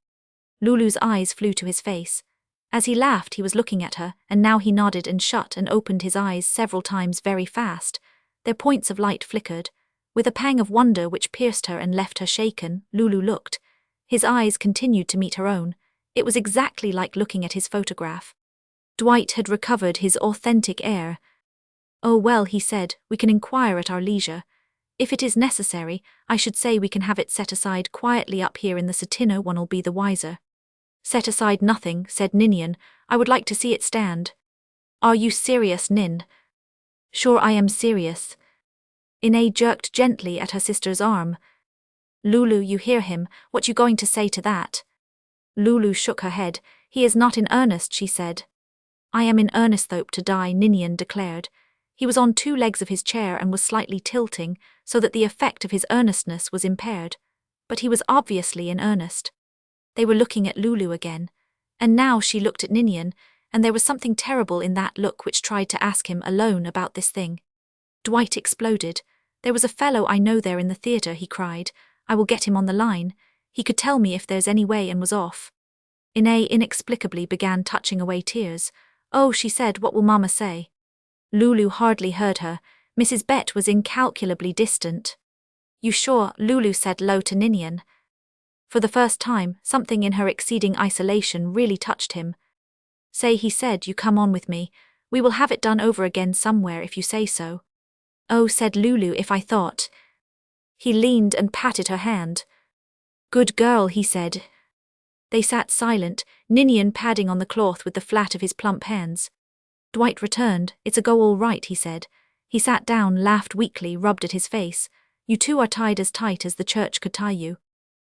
Lulu's eyes flew to his face. As he laughed he was looking at her, and now he nodded and shut and opened his eyes several times very fast. Their points of light flickered. With a pang of wonder which pierced her and left her shaken, Lulu looked. His eyes continued to meet her own. It was exactly like looking at his photograph. Dwight had recovered his authentic air. Oh well, he said, we can inquire at our leisure. If it is necessary, I should say we can have it set aside quietly up here in the Satina, one'll be the wiser. Set aside nothing, said Ninian. I would like to see it stand. Are you serious, Nin? Sure I am serious. Ine jerked gently at her sister's arm. Lulu, you hear him, what you going to say to that? Lulu shook her head. He is not in earnest, she said. I am in earnest though to die, Ninian declared. He was on two legs of his chair and was slightly tilting, so that the effect of his earnestness was impaired. But he was obviously in earnest. They were looking at Lulu again. And now she looked at Ninian, and there was something terrible in that look which tried to ask him alone about this thing. Dwight exploded. There was a fellow I know there in the theatre, he cried. I will get him on the line. He could tell me if there's any way, and was off. Ine inexplicably began touching away tears. Oh, she said, what will Mama say? Lulu hardly heard her. Mrs. Bett was incalculably distant. You sure? Lulu said low to Ninian. For the first time, something in her exceeding isolation really touched him. Say, he said, you come on with me. We will have it done over again somewhere if you say so. Oh, said Lulu, if I thought. He leaned and patted her hand. Good girl, he said. They sat silent, Ninian padding on the cloth with the flat of his plump hands. Dwight returned. It's a go all right, he said. He sat down, laughed weakly, rubbed at his face. You two are tied as tight as the church could tie you.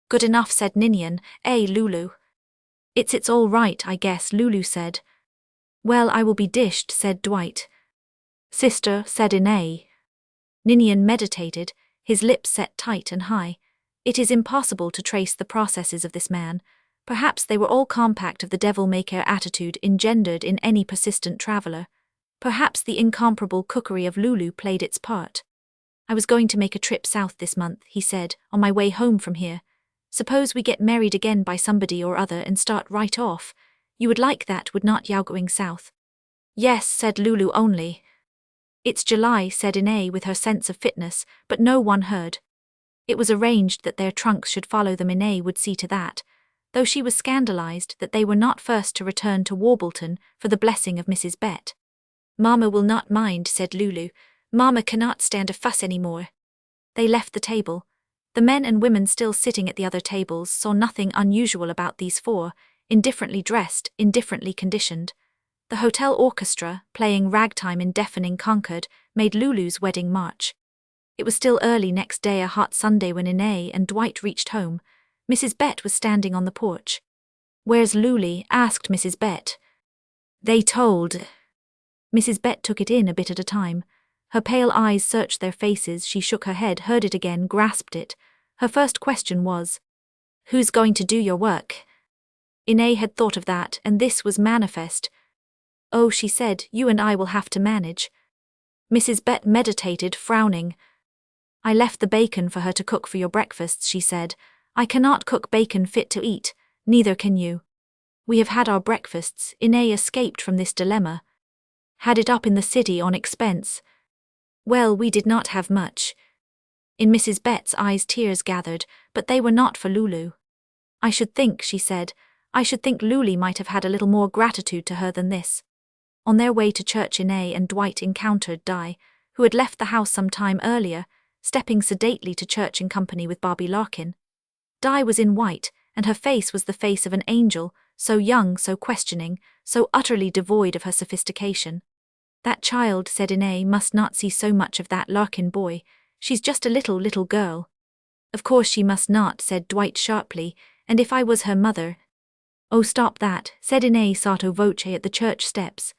Good enough, said Ninian. Lulu. It's all right, I guess, Lulu said. Well, I will be dished, said Dwight. Sister, said Ine. Ninian meditated, his lips set tight and high. It is impossible to trace the processes of this man. Perhaps they were all compact of the devil-may-care attitude engendered in any persistent traveller. Perhaps the incomparable cookery of Lulu played its part. I was going to make a trip south this month, he said, on my way home from here. Suppose we get married again by somebody or other and start right off. You would like that, would not you, going south? Yes, said Lulu only. It's July, said Ine with her sense of fitness, but no one heard. It was arranged that their trunks should follow them. Ine would see to that, though she was scandalized that they were not first to return to Warbleton for the blessing of Mrs. Bett. Mama will not mind, said Lulu. Mama cannot stand a fuss any more. They left the table. The men and women still sitting at the other tables saw nothing unusual about these four, indifferently dressed, indifferently conditioned. The hotel orchestra, playing ragtime in deafening concord, made Lulu's wedding march. It was still early next day, a hot Sunday, when Ine and Dwight reached home. Mrs. Bett was standing on the porch. Where's Lulu? Asked Mrs. Bett. They told. Mrs. Bett took it in a bit at a time. Her pale eyes searched their faces. She shook her head, heard it again, grasped it. Her first question was, who's going to do your work? Ine had thought of that, and this was manifest. Oh, she said, you and I will have to manage. Mrs. Bett meditated, frowning. I left the bacon for her to cook for your breakfasts, she said. I cannot cook bacon fit to eat, neither can you. We have had our breakfasts. Ine escaped from this dilemma. Had it up in the city on expense. Well, we did not have much. In Mrs. Bett's eyes tears gathered, but they were not for Lulu. I should think, she said, I should think Lulu might have had a little more gratitude to her than this. On their way to church, Ine and Dwight encountered Di, who had left the house some time earlier, stepping sedately to church in company with Bobby Larkin. Di was in white, and her face was the face of an angel, so young, so questioning, so utterly devoid of her sophistication. That child, said Ine, must not see so much of that Larkin boy. She's just a little girl. Of course she must not, said Dwight sharply, and if I was her mother. Oh, stop that, said Ine sotto voce at the church steps.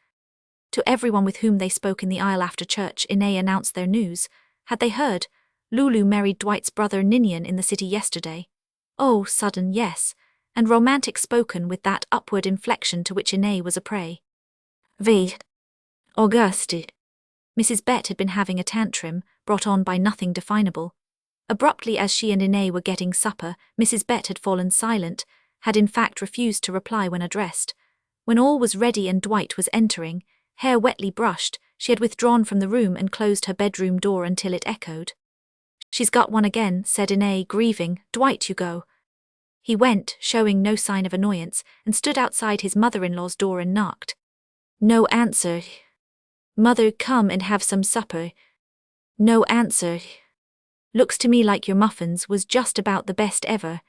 To everyone with whom they spoke in the aisle after church, Ine announced their news. Had they heard? Lulu married Dwight's brother Ninian in the city yesterday. Oh, sudden yes, and romantic spoken with that upward inflection to which Inez was a prey. V. Auguste. Mrs. Bett had been having a tantrum, brought on by nothing definable. Abruptly as she and Inez were getting supper, Mrs. Bett had fallen silent, had in fact refused to reply when addressed. When all was ready and Dwight was entering, hair wetly brushed, she had withdrawn from the room and closed her bedroom door until it echoed. She's got one again, said Inez, grieving. Dwight, you go. He went, showing no sign of annoyance, and stood outside his mother-in-law's door and knocked. No answer. Mother, come and have some supper. No answer. Looks to me like your muffins was just about the best ever.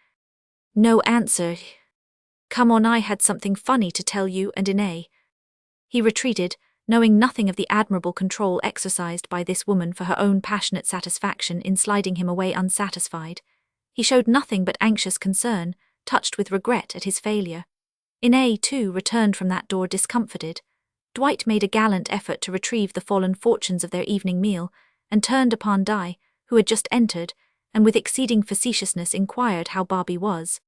No answer. Come on, I had something funny to tell you and Inez. He retreated, knowing nothing of the admirable control exercised by this woman for her own passionate satisfaction in sliding him away unsatisfied. He showed nothing but anxious concern, touched with regret at his failure. Inez, too, returned from that door discomfited. Dwight made a gallant effort to retrieve the fallen fortunes of their evening meal, and turned upon Di, who had just entered, and with exceeding facetiousness inquired how Barbie was.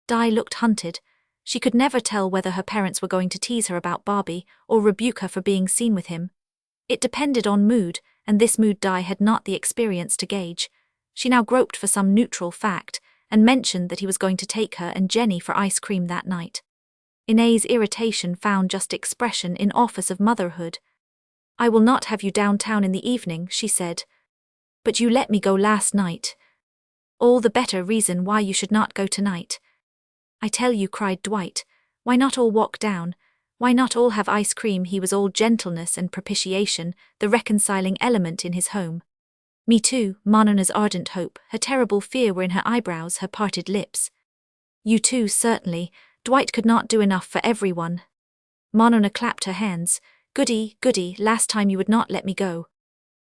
Di looked hunted. She could never tell whether her parents were going to tease her about Barbie or rebuke her for being seen with him. It depended on mood, and this mood Di had not the experience to gauge. She now groped for some neutral fact, and mentioned that he was going to take her and Jenny for ice cream that night. Inez's irritation found just expression in office of motherhood. I will not have you downtown in the evening, she said. But you let me go last night. All the better reason why you should not go tonight. I tell you, cried Dwight, why not all walk down? Why not all have ice cream? He was all gentleness and propitiation, the reconciling element in his home. Me too, Monona's ardent hope, her terrible fear were in her eyebrows, her parted lips. You too, certainly. Dwight could not do enough for everyone. Monona clapped her hands. Goody, goody, last time you would not let me go.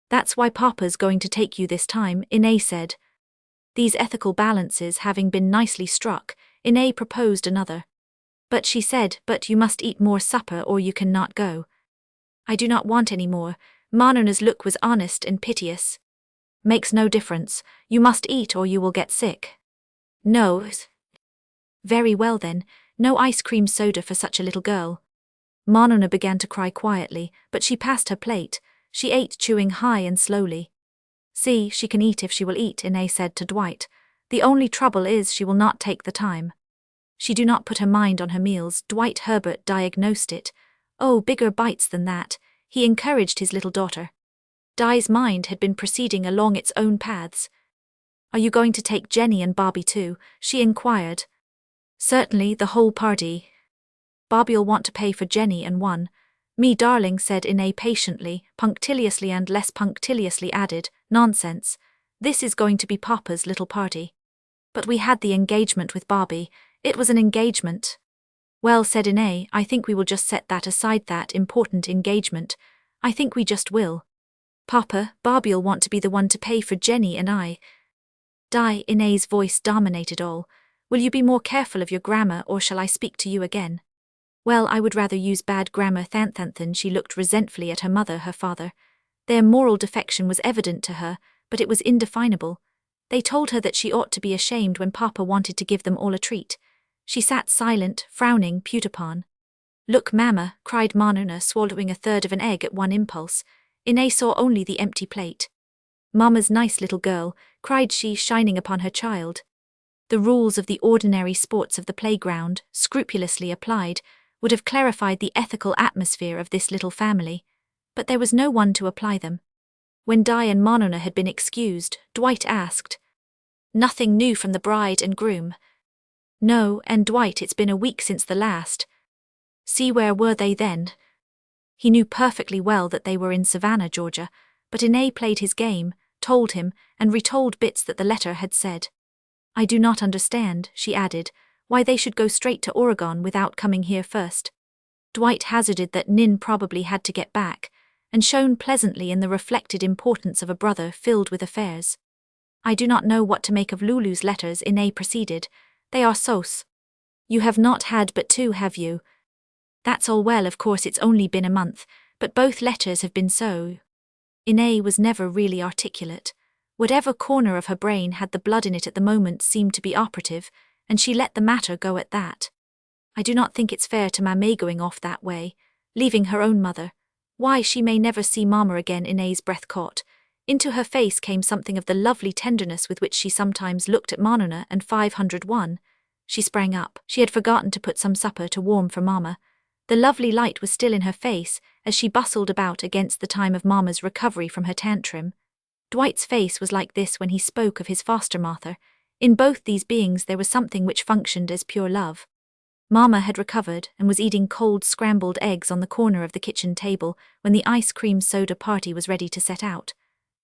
That's why Papa's going to take you this time, Inez said. These ethical balances having been nicely struck, Inez proposed another. But she said, but you must eat more supper or you cannot go. I do not want any more. Monona's look was honest and piteous. Makes no difference. You must eat or you will get sick. No. Very well then, no ice cream soda for such a little girl. Monona began to cry quietly, but she passed her plate. She ate, chewing high and slowly. See, she can eat if she will eat, Inez said to Dwight. The only trouble is she will not take the time. She do not put her mind on her meals, Dwight Herbert diagnosed it. Oh, bigger bites than that, he encouraged his little daughter. Di's mind had been proceeding along its own paths. Are you going to take Jenny and Barbie too? She inquired. Certainly, the whole party. Barbie'll want to pay for Jenny and one. Me darling, said Inez patiently, punctiliously and less punctiliously added, nonsense. This is going to be Papa's little party. But we had the engagement with Barbie. It was an engagement. Well, said Inez, I think we will just set that aside, that important engagement. I think we just will. Papa, Barbie'll want to be the one to pay for Jenny and I. Di, Inez's voice dominated all. Will you be more careful of your grammar or shall I speak to you again? Well, I would rather use bad grammar than. She looked resentfully at her mother, her father. Their moral defection was evident to her, but it was indefinable. They told her that she ought to be ashamed when Papa wanted to give them all a treat. She sat silent, frowning, Putapon. Look, Mamma, cried Monona, swallowing a third of an egg at one impulse. Inez saw only the empty plate. Mamma's nice little girl, cried she, shining upon her child. The rules of the ordinary sports of the playground, scrupulously applied, would have clarified the ethical atmosphere of this little family, but there was no one to apply them. When Di and Monona had been excused, Dwight asked, Nothing new from the bride and groom? No, and Dwight, it's been a week since the last. See, where were they then? He knew perfectly well that they were in Savannah, Georgia, but Inez played his game, told him, and retold bits that the letter had said. I do not understand, she added, why they should go straight to Oregon without coming here first. Dwight hazarded that Nin probably had to get back, and shone pleasantly in the reflected importance of a brother filled with affairs. I do not know what to make of Lulu's letters, Inez proceeded. They are sauce. You have not had but two, have you? That's all well, of course it's only been a month, but both letters have been so. Inez was never really articulate. Whatever corner of her brain had the blood in it at the moment seemed to be operative, and she let the matter go at that. I do not think it's fair to Mamma going off that way, leaving her own mother. Why, she may never see Mamma again. Inae's breath caught. Into her face came something of the lovely tenderness with which she sometimes looked at Manona and 501. She sprang up. She had forgotten to put some supper to warm for Mamma. The lovely light was still in her face as she bustled about against the time of Mamma's recovery from her tantrum. Dwight's face was like this when he spoke of his foster mother. In both these beings there was something which functioned as pure love. Mamma had recovered and was eating cold scrambled eggs on the corner of the kitchen table when the ice cream soda party was ready to set out.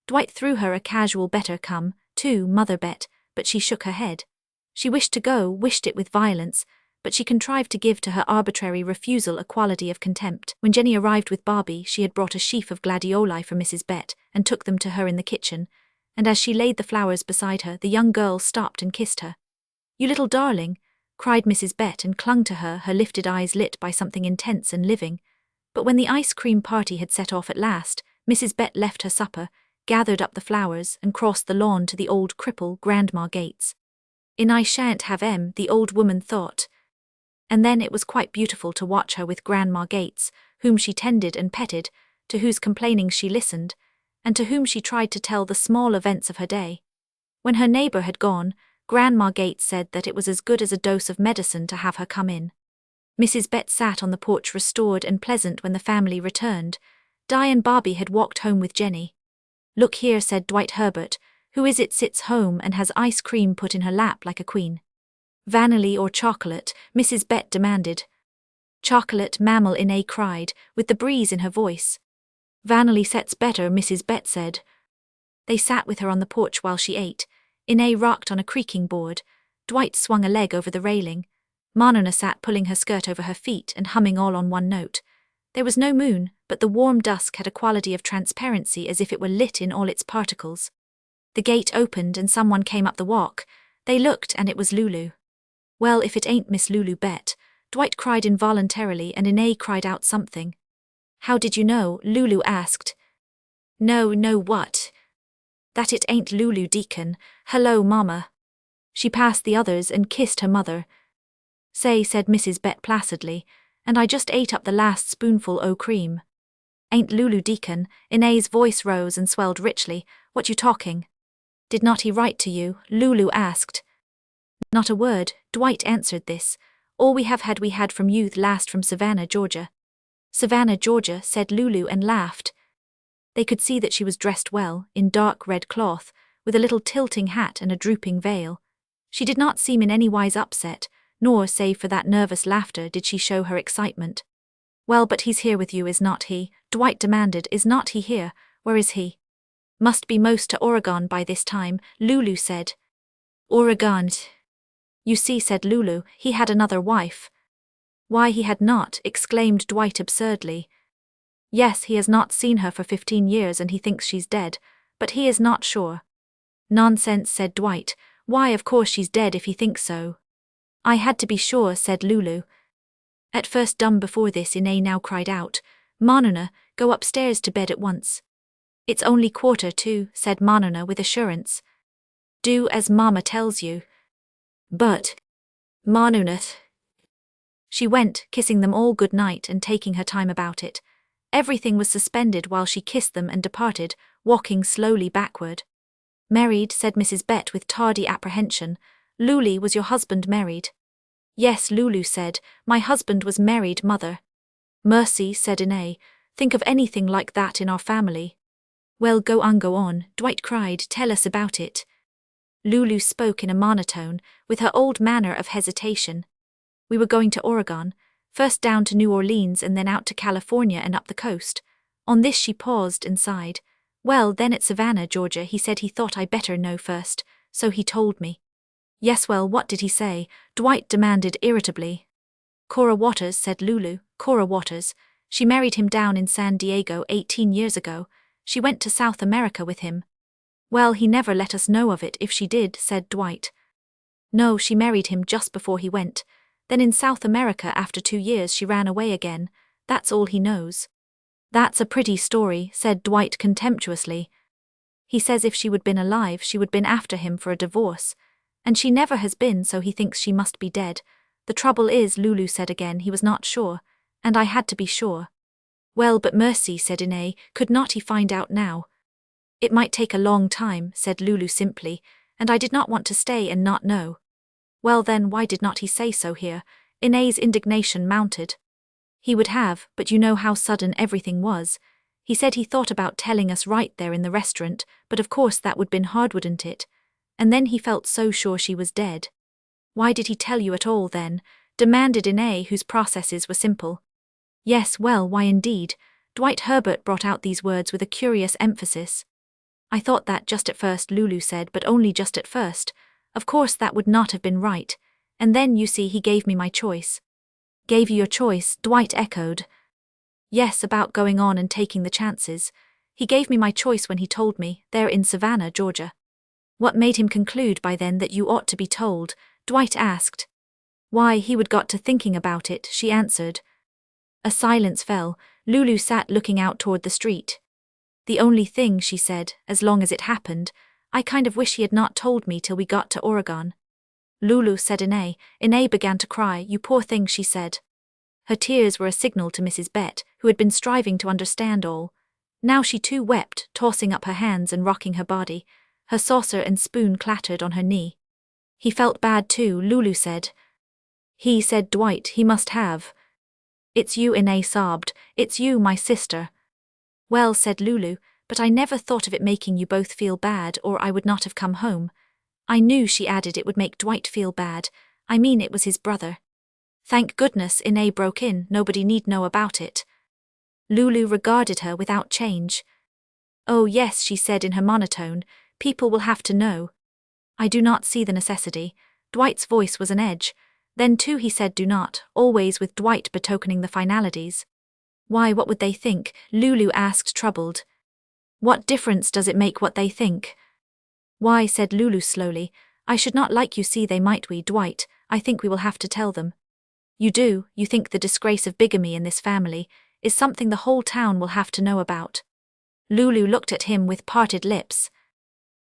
Dwight threw her a casual "better come, too, Mother Bett," but she shook her head. She wished to go, wished it with violence, but she contrived to give to her arbitrary refusal a quality of contempt. When Jenny arrived with Barbie, she had brought a sheaf of gladioli for Mrs. Bett and took them to her in the kitchen, and as she laid the flowers beside her, the young girl stopped and kissed her. "You little darling," cried Mrs. Bett and clung to her, her lifted eyes lit by something intense and living. But when the ice cream party had set off at last, Mrs. Bett left her supper, gathered up the flowers, and crossed the lawn to the old cripple Grandma Gates. "I shan't have the old woman thought." And then it was quite beautiful to watch her with Grandma Gates, whom she tended and petted, to whose complainings she listened, and to whom she tried to tell the small events of her day. When her neighbor had gone, Grandma Gates said that it was as good as a dose of medicine to have her come in. Mrs. Bett sat on the porch restored and pleasant when the family returned. Di and Barbie had walked home with Jenny. "Look here," said Dwight Herbert, "who is it sits home and has ice cream put in her lap like a queen?" "Vanilla or chocolate?" Mrs. Bett demanded. "Chocolate, mammal," Inae cried, with the breeze in her voice. "Vanilla sets better," Mrs. Bett said. They sat with her on the porch while she ate. Inae rocked on a creaking board. Dwight swung a leg over the railing. Manona sat pulling her skirt over her feet and humming all on one note. There was no moon, but the warm dusk had a quality of transparency as if it were lit in all its particles. The gate opened and someone came up the walk. They looked and it was Lulu. "Well, if it ain't Miss Lulu Bett," Dwight cried involuntarily, and Inae cried out something. "How did you know?" Lulu asked. No, what?" "That it ain't Lulu Deacon. Hello, Mama." She passed the others and kissed her mother. "Say," said Mrs. Bett placidly, "and I just ate up the last spoonful o' cream." "Ain't Lulu Deacon?" Inae's voice rose and swelled richly. "What you talking?" "Did not he write to you?" Lulu asked. "Not a word," Dwight answered this. "All we had from youth last from Savannah, Georgia." "Savannah, Georgia," said Lulu and laughed. They could see that she was dressed well, in dark red cloth, with a little tilting hat and a drooping veil. She did not seem in any wise upset, nor, save for that nervous laughter, did she show her excitement. "Well, but he's here with you, is not he?" Dwight demanded. "Is not he here? Where is he?" "Must be most to Oregon by this time," Lulu said. "Oregon. You see," said Lulu, "he had another wife." "Why, he had not," exclaimed Dwight absurdly. "Yes, he has not seen her for 15 years and he thinks she's dead, but he is not sure." "Nonsense," said Dwight. "Why, of course she's dead if he thinks so." "I had to be sure," said Lulu. At first dumb before this, Inae now cried out, "Manona, go upstairs to bed at once." "It's only 1:45, said Manona with assurance. "Do as Mama tells you." "But, Manona." She went, kissing them all good night and taking her time about it. Everything was suspended while she kissed them and departed, walking slowly backward. "Married?" said Mrs. Bett with tardy apprehension. "Lulu, was your husband married?" "Yes," Lulu said, "my husband was married, Mother." "Mercy," said Inae, "think of anything like that in our family." "Well, go on," Dwight cried, "tell us about it." Lulu spoke in a monotone, with her old manner of hesitation. "We were going to Oregon, first down to New Orleans and then out to California and up the coast." On this she paused and sighed. "Well, then at Savannah, Georgia, he said he thought I better know first, so he told me." "Yes, well, what did he say?" Dwight demanded irritably. "Cora Waters," said Lulu, "Cora Waters. She married him down in San Diego 18 years ago. She went to South America with him." "Well, he never let us know of it if she did," said Dwight. "No, she married him just before he went. Then in South America after 2 years she ran away again. That's all he knows." "That's a pretty story," said Dwight contemptuously. He says if she would been alive, she would been after him for a divorce. And she never has been, so he thinks she must be dead. The trouble is, Lulu said again, he was not sure. And I had to be sure. Well, but mercy, said Ine, could not he find out now? It might take a long time, said Lulu simply, and I did not want to stay and not know. Well then, why did not he say so here? Ine's indignation mounted. He would have, but you know how sudden everything was. He said he thought about telling us right there in the restaurant, but of course that would been hard, wouldn't it? And then he felt so sure she was dead. Why did he tell you at all then? Demanded Ine, whose processes were simple. Yes, well, why indeed? Dwight Herbert brought out these words with a curious emphasis. I thought that just at first, Lulu said, but only just at first. Of course that would not have been right. And then, you see, he gave me my choice. Gave you your choice, Dwight echoed. Yes, about going on and taking the chances. He gave me my choice when he told me, there in Savannah, Georgia. What made him conclude by then that you ought to be told? Dwight asked. Why, he would got to thinking about it, she answered. A silence fell. Lulu sat looking out toward the street. The only thing, she said, as long as it happened, I kind of wish he had not told me till we got to Oregon. Lulu, said Ine. Ine began to cry. You poor thing, she said. Her tears were a signal to Mrs. Bett, who had been striving to understand all. Now she too wept, tossing up her hands and rocking her body. Her saucer and spoon clattered on her knee. He felt bad too, Lulu said. He said Dwight, he must have. It's you, Ine sobbed. It's you, my sister. Well, said Lulu, but I never thought of it making you both feel bad, or I would not have come home. I knew, she added, it would make Dwight feel bad. I mean, it was his brother. Thank goodness, Ine broke in, nobody need know about it. Lulu regarded her without change. Oh yes, she said in her monotone, people will have to know. I do not see the necessity. Dwight's voice was an edge. Then too he said do not, always with Dwight betokening the finalities. Why, what would they think? Lulu asked, troubled. What difference does it make what they think? Why, said Lulu slowly, I should not like you see they might we, Dwight, I think we will have to tell them. You do, you think the disgrace of bigamy in this family is something the whole town will have to know about. Lulu looked at him with parted lips.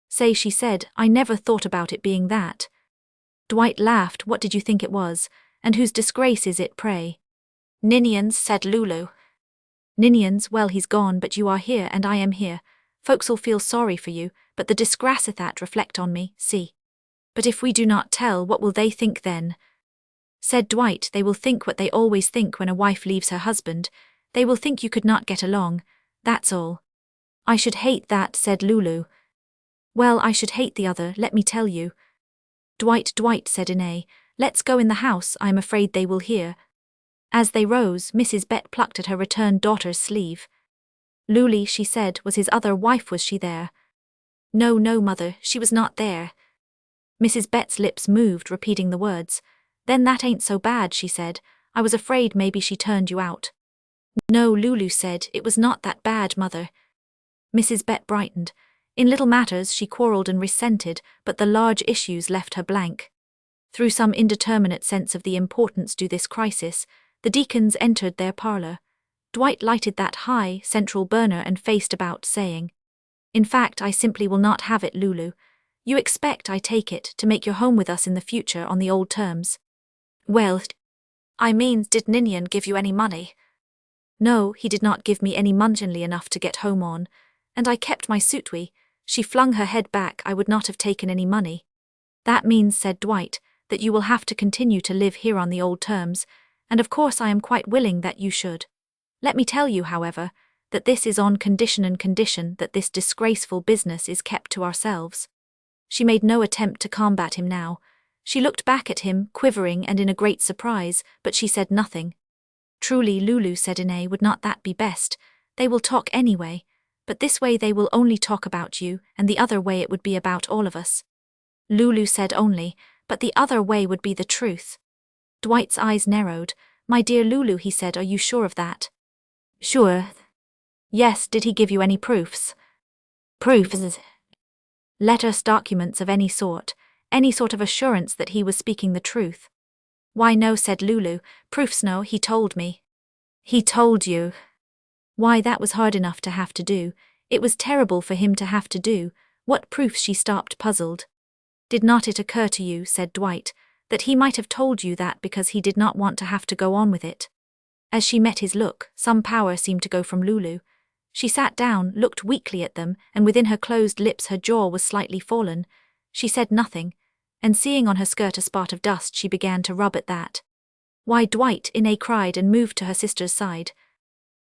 Say, she said, I never thought about it being that. Dwight laughed. What did you think it was? And whose disgrace is it, pray? Ninian's, said Lulu. Ninian's, well, he's gone, but you are here and I am here. Folks'll feel sorry for you, but the disgrace of that reflect on me, see. But if we do not tell, what will they think then? Said Dwight, they will think what they always think when a wife leaves her husband. They will think you could not get along, that's all. I should hate that, said Lulu. Well, I should hate the other, let me tell you. Dwight, said Ine, let's go in the house, I am afraid they will hear. As they rose, Mrs. Bett plucked at her returned daughter's sleeve. Lulu, she said, was his other wife, was she there? No, mother, she was not there. Mrs. Bett's lips moved, repeating the words. Then that ain't so bad, she said. I was afraid maybe she turned you out. No, Lulu said, it was not that bad, mother. Mrs. Bett brightened. In little matters she quarrelled and resented, but the large issues left her blank. Through some indeterminate sense of the importance due this crisis, the deacons entered their parlour. Dwight lighted that high, central burner and faced about, saying, In fact, I simply will not have it, Lulu. You expect, I take it, to make your home with us in the future on the old terms. Well, I mean, did Ninian give you any money? No, he did not give me any money enough to get home on, and I kept my suitwe. She flung her head back. I would not have taken any money. That means, said Dwight, that you will have to continue to live here on the old terms, and of course I am quite willing that you should. Let me tell you, however, that this is on condition that this disgraceful business is kept to ourselves. She made no attempt to combat him now. She looked back at him, quivering and in a great surprise, but she said nothing. Truly, Lulu, said Ine, would not that be best? They will talk anyway, but this way they will only talk about you, and the other way it would be about all of us. Lulu said only, but the other way would be the truth. Dwight's eyes narrowed. My dear Lulu, he said, are you sure of that? Sure. Yes, did he give you any proofs? Proofs? Letters, documents of any sort of assurance that he was speaking the truth. Why no, said Lulu, proofs no, he told me. He told you? Why, that was hard enough to have to do. It was terrible for him to have to do, What proofs? She stopped, puzzled. Did not it occur to you, said Dwight, that he might have told you that because he did not want to have to go on with it? As she met his look, some power seemed to go from Lulu. She sat down, looked weakly at them, and within her closed lips her jaw was slightly fallen. She said nothing, and seeing on her skirt a spot of dust she began to rub at that. Why, Dwight, Inez cried and moved to her sister's side.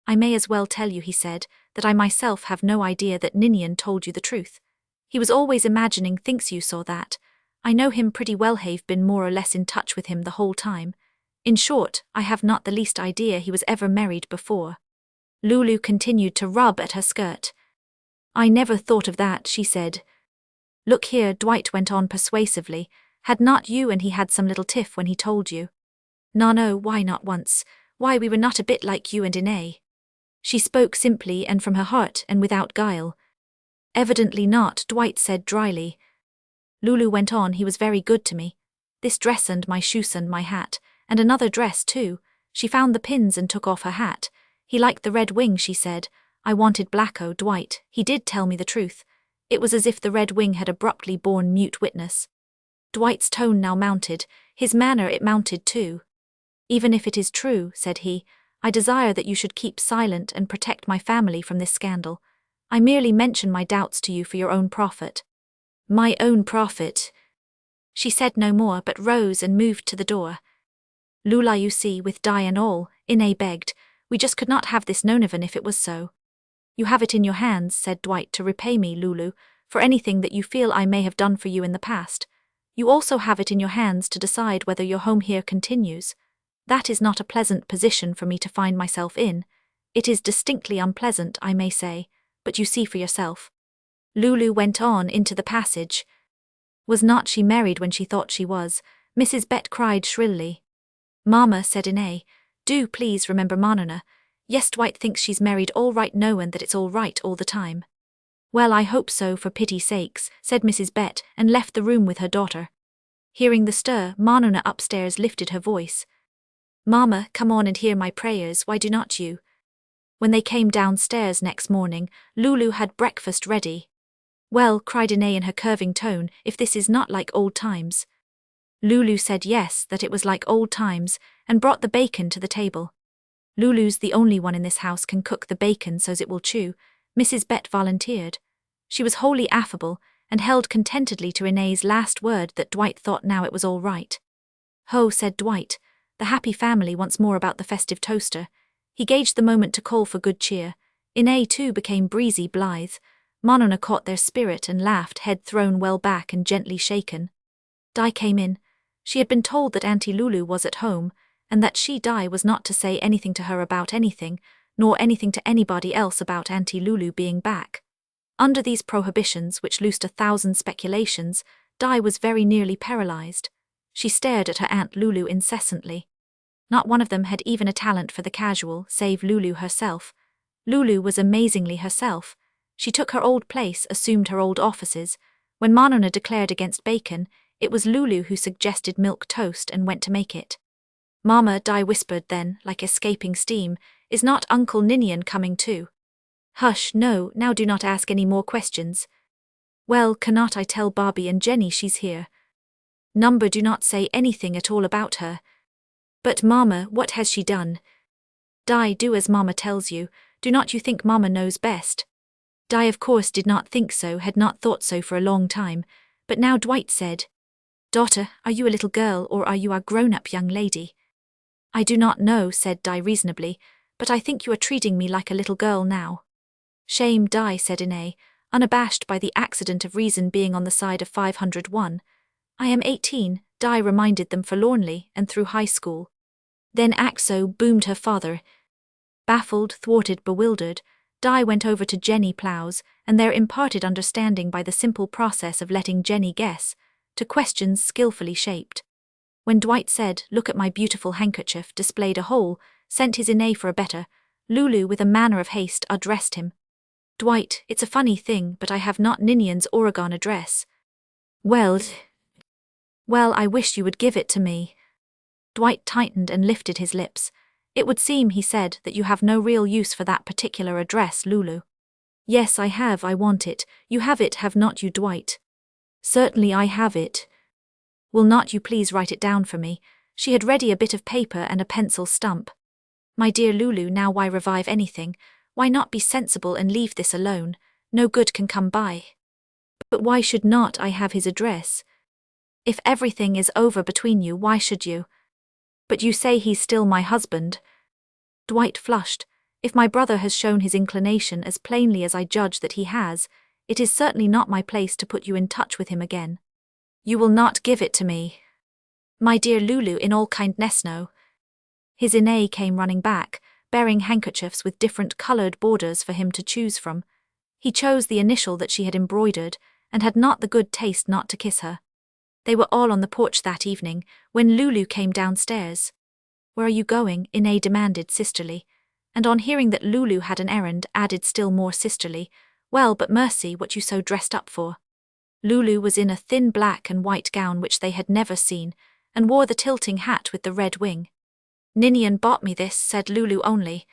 I may as well tell you, he said, that I myself have no idea that Ninian told you the truth. He was always imagining thinks you saw that. I know him pretty well, have been more or less in touch with him the whole time. In short, I have not the least idea he was ever married before. Lulu continued to rub at her skirt. I never thought of that, she said. Look here, Dwight went on persuasively, had not you and he had some little tiff when he told you? No, why not once? Why, we were not a bit like you and Inez. She spoke simply and from her heart and without guile. Evidently not, Dwight said dryly. Lulu went on, he was very good to me. This dress and my shoes and my hat, and another dress too. She found the pins and took off her hat. He liked the red wing, she said. I wanted blacko, Dwight, he did tell me the truth. It was as if the red wing had abruptly borne mute witness. Dwight's tone now mounted, his manner it mounted too. Even if it is true, said he, I desire that you should keep silent and protect my family from this scandal. I merely mention my doubts to you for your own profit. My own profit? She said no more but rose and moved to the door. Lula, you see, with Di and all, Inez begged, we just could not have this known even if it was so. You have it in your hands, said Dwight, to repay me, Lulu, for anything that you feel I may have done for you in the past. You also have it in your hands to decide whether your home here continues. That is not a pleasant position for me to find myself in. It is distinctly unpleasant, I may say, but you see for yourself. Lulu went on into the passage. Was not she married when she thought she was? Mrs. Bett cried shrilly. Mama, said Inez, do please remember Manona. Yes, Dwight thinks she's married all right, knowing that it's all right all the time. Well, I hope so, for pity's sakes, said Mrs. Bett, and left the room with her daughter. Hearing the stir, Manona upstairs lifted her voice. Mama, come on and hear my prayers, why do not you? When they came downstairs next morning, Lulu had breakfast ready. Well, cried Inez in her curving tone, if this is not like old times. Lulu said yes, that it was like old times, and brought the bacon to the table. Lulu's the only one in this house can cook the bacon so's it will chew, Mrs. Bett volunteered. She was wholly affable, and held contentedly to Inez's last word that Dwight thought now it was all right. Ho, said Dwight, the happy family once more about the festive toaster. He gauged the moment to call for good cheer. Inez too became breezy blithe. Manona caught their spirit and laughed, head thrown well back and gently shaken. Di came in. She had been told that Auntie Lulu was at home, and that she, Di, was not to say anything to her about anything, nor anything to anybody else about Auntie Lulu being back. Under these prohibitions, which loosed 1,000 speculations, Di was very nearly paralyzed. She stared at her Aunt Lulu incessantly. Not one of them had even a talent for the casual, save Lulu herself. Lulu was amazingly herself. She took her old place, assumed her old offices. When Manona declared against bacon, it was Lulu who suggested milk toast and went to make it. Mama, Di whispered then, like escaping steam, is not Uncle Ninian coming too? Hush, no, now do not ask any more questions. Well, cannot I tell Barbie and Jenny she's here? Number, do not say anything at all about her. But Mama, what has she done? Di, do as Mama tells you. Do not you think Mama knows best? Di of course did not think so, had not thought so for a long time, but now Dwight said, Daughter, are you a little girl or are you a grown-up young lady? I do not know, said Di reasonably, but I think you are treating me like a little girl now. Shame, Di, said Inez, unabashed by the accident of reason being on the side of 501. I am 18, Di reminded them forlornly, and through high school. Then Axo boomed her father. Baffled, thwarted, bewildered, Di went over to Jenny Plows, and their imparted understanding by the simple process of letting Jenny guess, to questions skillfully shaped. When Dwight said, look at my beautiful handkerchief, displayed a hole, sent his Inez for a better, Lulu with a manner of haste addressed him. Dwight, it's a funny thing, but I have not Ninian's Oregon address. Well, I wish you would give it to me. Dwight tightened and lifted his lips. It would seem, he said, that you have no real use for that particular address, Lulu. Yes, I have, I want it. You have it, have not you, Dwight? Certainly I have it. Will not you please write it down for me? She had ready a bit of paper and a pencil stump. My dear Lulu, now why revive anything? Why not be sensible and leave this alone? No good can come by. But why should not I have his address? If everything is over between you, why should you? But you say he's still my husband. Dwight flushed. If my brother has shown his inclination as plainly as I judge that he has, it is certainly not my place to put you in touch with him again. You will not give it to me. My dear Lulu, in all kindness, no. His Ine came running back, bearing handkerchiefs with different coloured borders for him to choose from. He chose the initial that she had embroidered, and had not the good taste not to kiss her. They were all on the porch that evening, when Lulu came downstairs. Where are you going? Ine demanded sisterly, and on hearing that Lulu had an errand, added still more sisterly, well, but mercy, what you so dressed up for? Lulu was in a thin black and white gown which they had never seen, and wore the tilting hat with the red wing. Ninian bought me this, said Lulu only.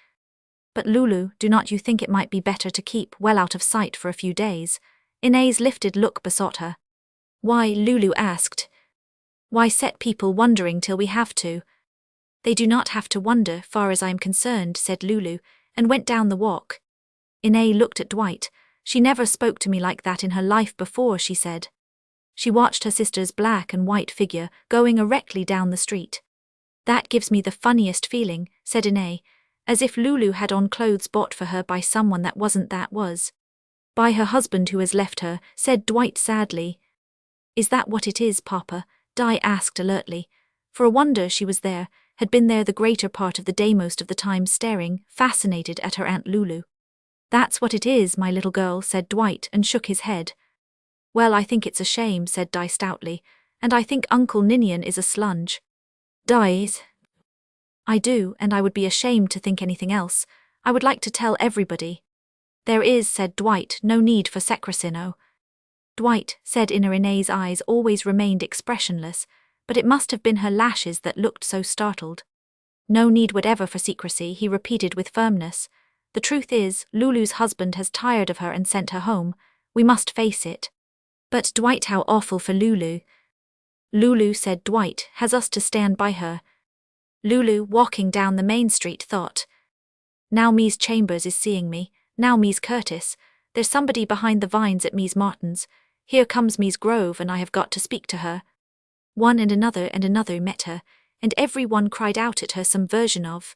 But Lulu, do not you think it might be better to keep well out of sight for a few days? Ine's lifted look besought her. Why, Lulu asked. Why set people wondering till we have to? They do not have to wonder, far as I am concerned, said Lulu, and went down the walk. Ine looked at Dwight. She never spoke to me like that in her life before, she said. She watched her sister's black and white figure going erectly down the street. That gives me the funniest feeling, said Ine, as if Lulu had on clothes bought for her by someone that wasn't that was. By her husband who has left her, said Dwight sadly. Is that what it is, Papa? Di asked alertly. For a wonder she was there, had been there the greater part of the day, most of the time staring, fascinated at her Aunt Lulu. That's what it is, my little girl, said Dwight, and shook his head. Well, I think it's a shame, said Di stoutly, and I think Uncle Ninian is a slunge. Di's. I do, and I would be ashamed to think anything else. I would like to tell everybody. There is, said Dwight, no need for secrecy, no. Dwight, said Ine's eyes always remained expressionless, but it must have been her lashes that looked so startled. No need whatever for secrecy, he repeated with firmness. The truth is, Lulu's husband has tired of her and sent her home. We must face it. But Dwight, how awful for Lulu. Lulu, said Dwight, has us to stand by her. Lulu, walking down the main street, thought. Now Mies Chambers is seeing me, now Mies Curtis. There's somebody behind the vines at Mies Martin's. Here comes Mies Grove, and I have got to speak to her. One and another met her, and every one cried out at her some version of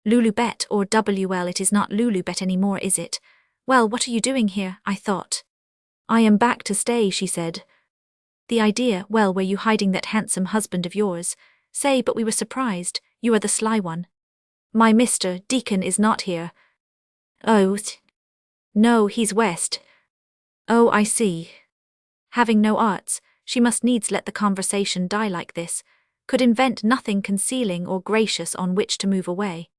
Lulu Bett, or WL, it is not Lulu Bett any more, is it? Well, what are you doing here? I thought. I am back to stay, she said. The idea, well, were you hiding that handsome husband of yours? Say, but we were surprised, you are the sly one. My Mr. Deacon is not here. Oh, no, he's west. Oh, I see. Having no arts, she must needs let the conversation die like this, could invent nothing concealing or gracious on which to move away.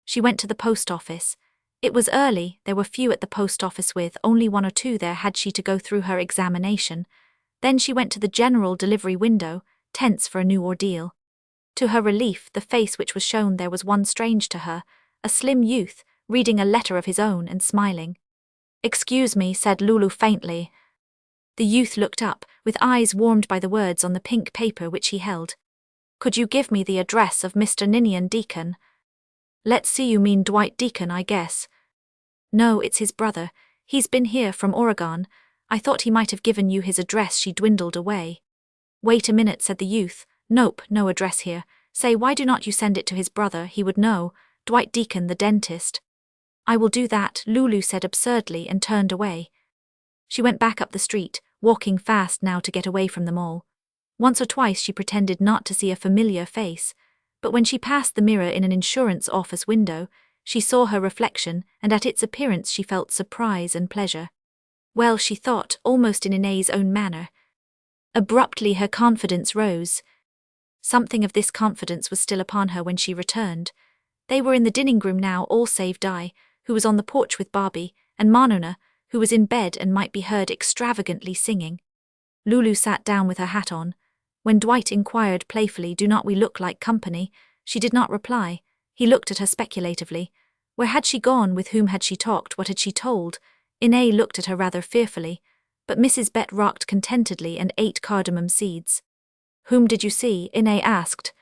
She went to the post office. It was early, there were few at the post office, with only one or two there had she to go through her examination. Then she went to the general delivery window, tense for a new ordeal. To her relief, the face which was shown there was one strange to her, a slim youth, reading a letter of his own and smiling. Excuse me, said Lulu faintly. The youth looked up, with eyes warmed by the words on the pink paper which he held. Could you give me the address of Mr. Ninian Deacon? Let's see, you mean Dwight Deacon, I guess. No, it's his brother. He's been here from Oregon. I thought he might have given you his address. She dwindled away. Wait a minute, said the youth. Nope, no address here. Say, why do not you send it to his brother? He would know. Dwight Deacon, the dentist. I will do that, Lulu said absurdly, and turned away. She went back up the street, walking fast now to get away from them all. Once or twice she pretended not to see a familiar face, but when she passed the mirror in an insurance office window, she saw her reflection, and at its appearance she felt surprise and pleasure. Well, she thought, almost in Ine's own manner. Abruptly her confidence rose. Something of this confidence was still upon her when she returned. They were in the dining room now, all save Di, who was on the porch with Barbie, and Monona, who was in bed and might be heard extravagantly singing. Lulu sat down with her hat on. When Dwight inquired playfully, do not we look like company, she did not reply. He looked at her speculatively. Where had she gone? With whom had she talked? What had she told? Inez looked at her rather fearfully, but Mrs. Bett rocked contentedly and ate cardamom seeds. Whom did you see? Inez asked.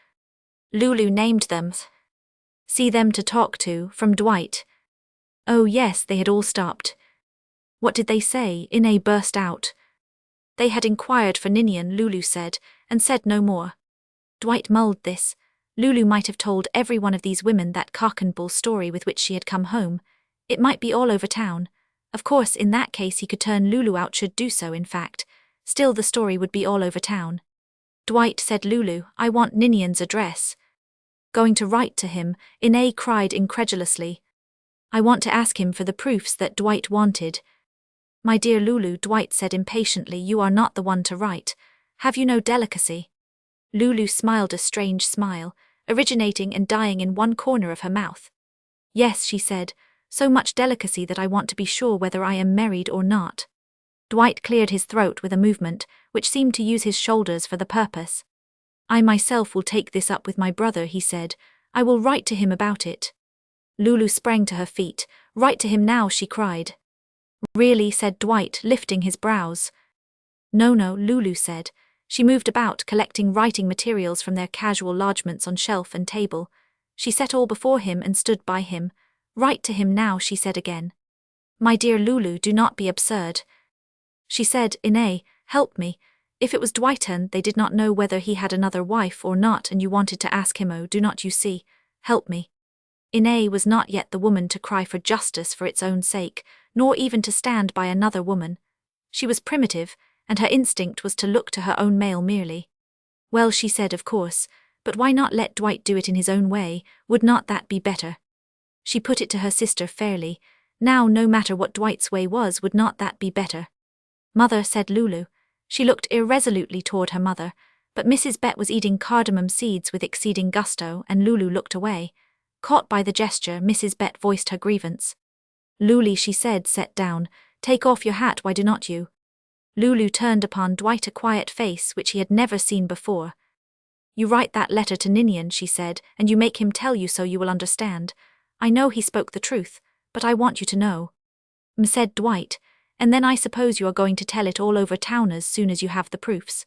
Lulu named them. See them to talk to, from Dwight. Oh yes, they had all stopped. What did they say? Inez burst out. They had inquired for Ninian, Lulu said, and said no more. Dwight mulled this. Lulu might have told every one of these women that cock and bull story with which she had come home. It might be all over town. Of course, in that case he could turn Lulu out, should do so in fact. Still the story would be all over town. Dwight, said Lulu, I want Ninian's address. Going to write to him? Inez cried incredulously. I want to ask him for the proofs that Dwight wanted. My dear Lulu, Dwight said impatiently, you are not the one to write. Have you no delicacy? Lulu smiled a strange smile, originating and dying in one corner of her mouth. Yes, she said, so much delicacy that I want to be sure whether I am married or not. Dwight cleared his throat with a movement, which seemed to use his shoulders for the purpose. I myself will take this up with my brother, he said. I will write to him about it. Lulu sprang to her feet. Write to him now, she cried. Really, said Dwight, lifting his brows. No, Lulu said. She moved about, collecting writing materials from their casual lodgements on shelf and table. She set all before him and stood by him. Write to him now, she said again. My dear Lulu, do not be absurd. She said, Inez, help me. If it was Dwight and they did not know whether he had another wife or not, and you wanted to ask him, oh, do not you see? Help me. Inez was not yet the woman to cry for justice for its own sake, nor even to stand by another woman. She was primitive, and her instinct was to look to her own male merely. Well, she said, of course, but why not let Dwight do it in his own way? Would not that be better? She put it to her sister fairly. Now, no matter what Dwight's way was, would not that be better? Mother, said Lulu. She looked irresolutely toward her mother, but Mrs. Bett was eating cardamom seeds with exceeding gusto, and Lulu looked away. Caught by the gesture, Mrs. Bett voiced her grievance. Lulu, she said, sit down. Take off your hat, why do not you? Lulu turned upon Dwight a quiet face which he had never seen before. You write that letter to Ninian, she said, and you make him tell you so you will understand. I know he spoke the truth, but I want you to know. Said Dwight, and then I suppose you are going to tell it all over town as soon as you have the proofs.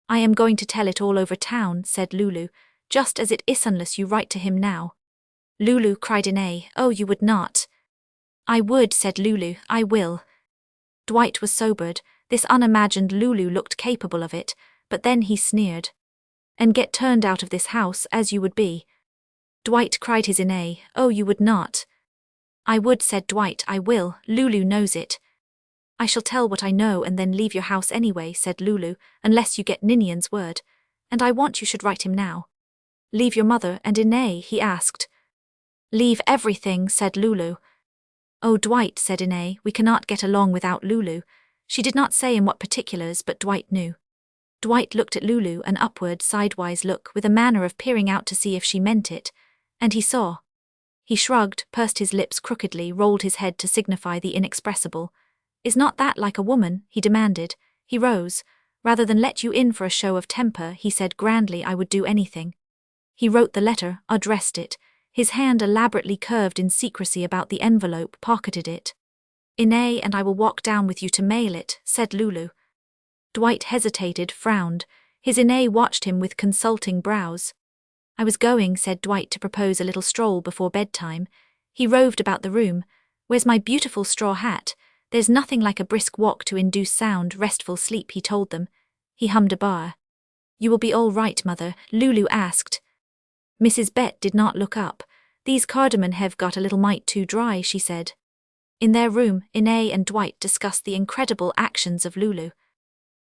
I am going to tell it all over town, said Lulu, just as it is unless you write to him now. Lulu, cried Inez, oh, you would not. I would, said Lulu, I will. Dwight was sobered. This unimagined Lulu looked capable of it, but then he sneered. And get turned out of this house as you would be. Dwight, cried his Inez, oh, you would not. I would, said Dwight, I will, Lulu knows it. I shall tell what I know and then leave your house anyway, said Lulu, unless you get Ninian's word, and I want you should write him now. Leave your mother and Inez, he asked. Leave everything, said Lulu. Oh, Dwight, said Inez, we cannot get along without Lulu. She did not say in what particulars, but Dwight knew. Dwight looked at Lulu, an upward, sidewise look with a manner of peering out to see if she meant it, and he saw. He shrugged, pursed his lips crookedly, rolled his head to signify the inexpressible. Is not that like a woman? He demanded. He rose. Rather than let you in for a show of temper, he said grandly, I would do anything. He wrote the letter, addressed it. His hand elaborately curved in secrecy about the envelope, pocketed it. Inez and I will walk down with you to mail it, said Lulu. Dwight hesitated, frowned. His Inez watched him with consulting brows. I was going, said Dwight, to propose a little stroll before bedtime. He roved about the room. Where's my beautiful straw hat? There's nothing like a brisk walk to induce sound, restful sleep, he told them. He hummed a bar. You will be all right, mother? Lulu asked. Mrs. Bett did not look up. These cardamom have got a little mite too dry, she said. In their room, Inez and Dwight discussed the incredible actions of Lulu.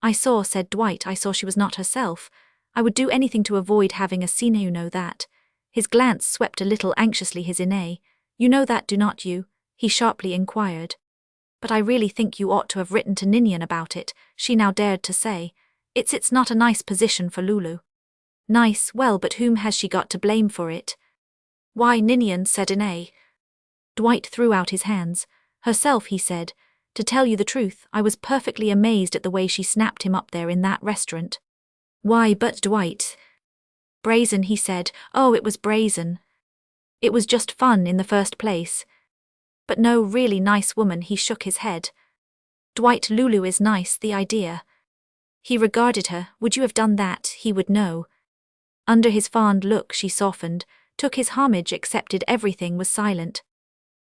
I saw, said Dwight, I saw she was not herself. I would do anything to avoid having a scene, you know that. His glance swept a little anxiously his Inez. You know that, do not you? He sharply inquired. But I really think you ought to have written to Ninian about it, she now dared to say. It's not a nice position for Lulu. Nice, well, but whom has she got to blame for it? Why, Ninian, said Inez. Dwight threw out his hands. Herself, he said. To tell you the truth, I was perfectly amazed at the way she snapped him up there in that restaurant. Why, but Dwight. Brazen, he said. Oh, it was brazen. It was just fun in the first place. But no really nice woman, he shook his head. Dwight, Lulu is nice, the idea. He regarded her. Would you have done that? He would know. Under his fond look she softened, took his homage, accepted everything, was silent.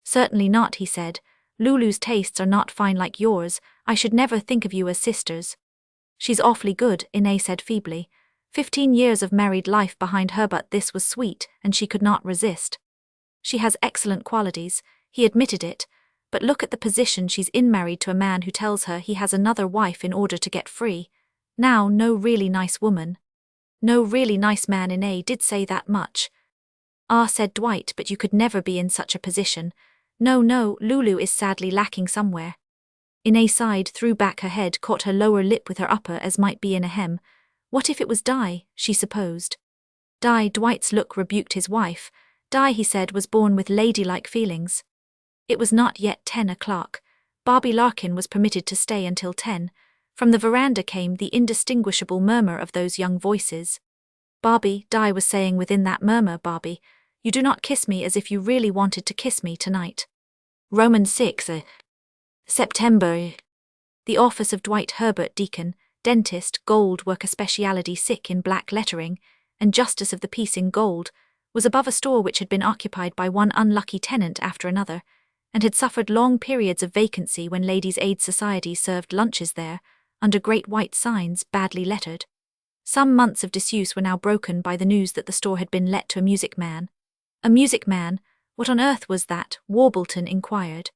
Certainly not, he said. Lulu's tastes are not fine like yours. I should never think of you as sisters. She's awfully good, Inez said feebly. 15 years of married life behind her, but this was sweet, and she could not resist. She has excellent qualities, he admitted it, but look at the position she's in, married to a man who tells her he has another wife in order to get free. Now, no really nice woman. No really nice man, Inez did say that much. Ah, said Dwight, but you could never be in such a position. No, Lulu is sadly lacking somewhere. Inez sighed, threw back her head, caught her lower lip with her upper as might be in a hem. What if it was Di, she supposed. Di, Dwight's look rebuked his wife. Di, he said, was born with ladylike feelings. It was not yet 10 o'clock. Barbie Larkin was permitted to stay until 10. From the veranda came the indistinguishable murmur of those young voices. Barbie, Di was saying within that murmur, Barbie, you do not kiss me as if you really wanted to kiss me tonight. Romans 6, September. The office of Dwight Herbert Deacon, dentist, gold worker speciality, sick in black lettering, and justice of the peace in gold, was above a store which had been occupied by one unlucky tenant after another, and had suffered long periods of vacancy when Ladies' Aid Society served lunches there, under great white signs, badly lettered. Some months of disuse were now broken by the news that the store had been let to a music man. A music man? What on earth was that? Warbleton inquired.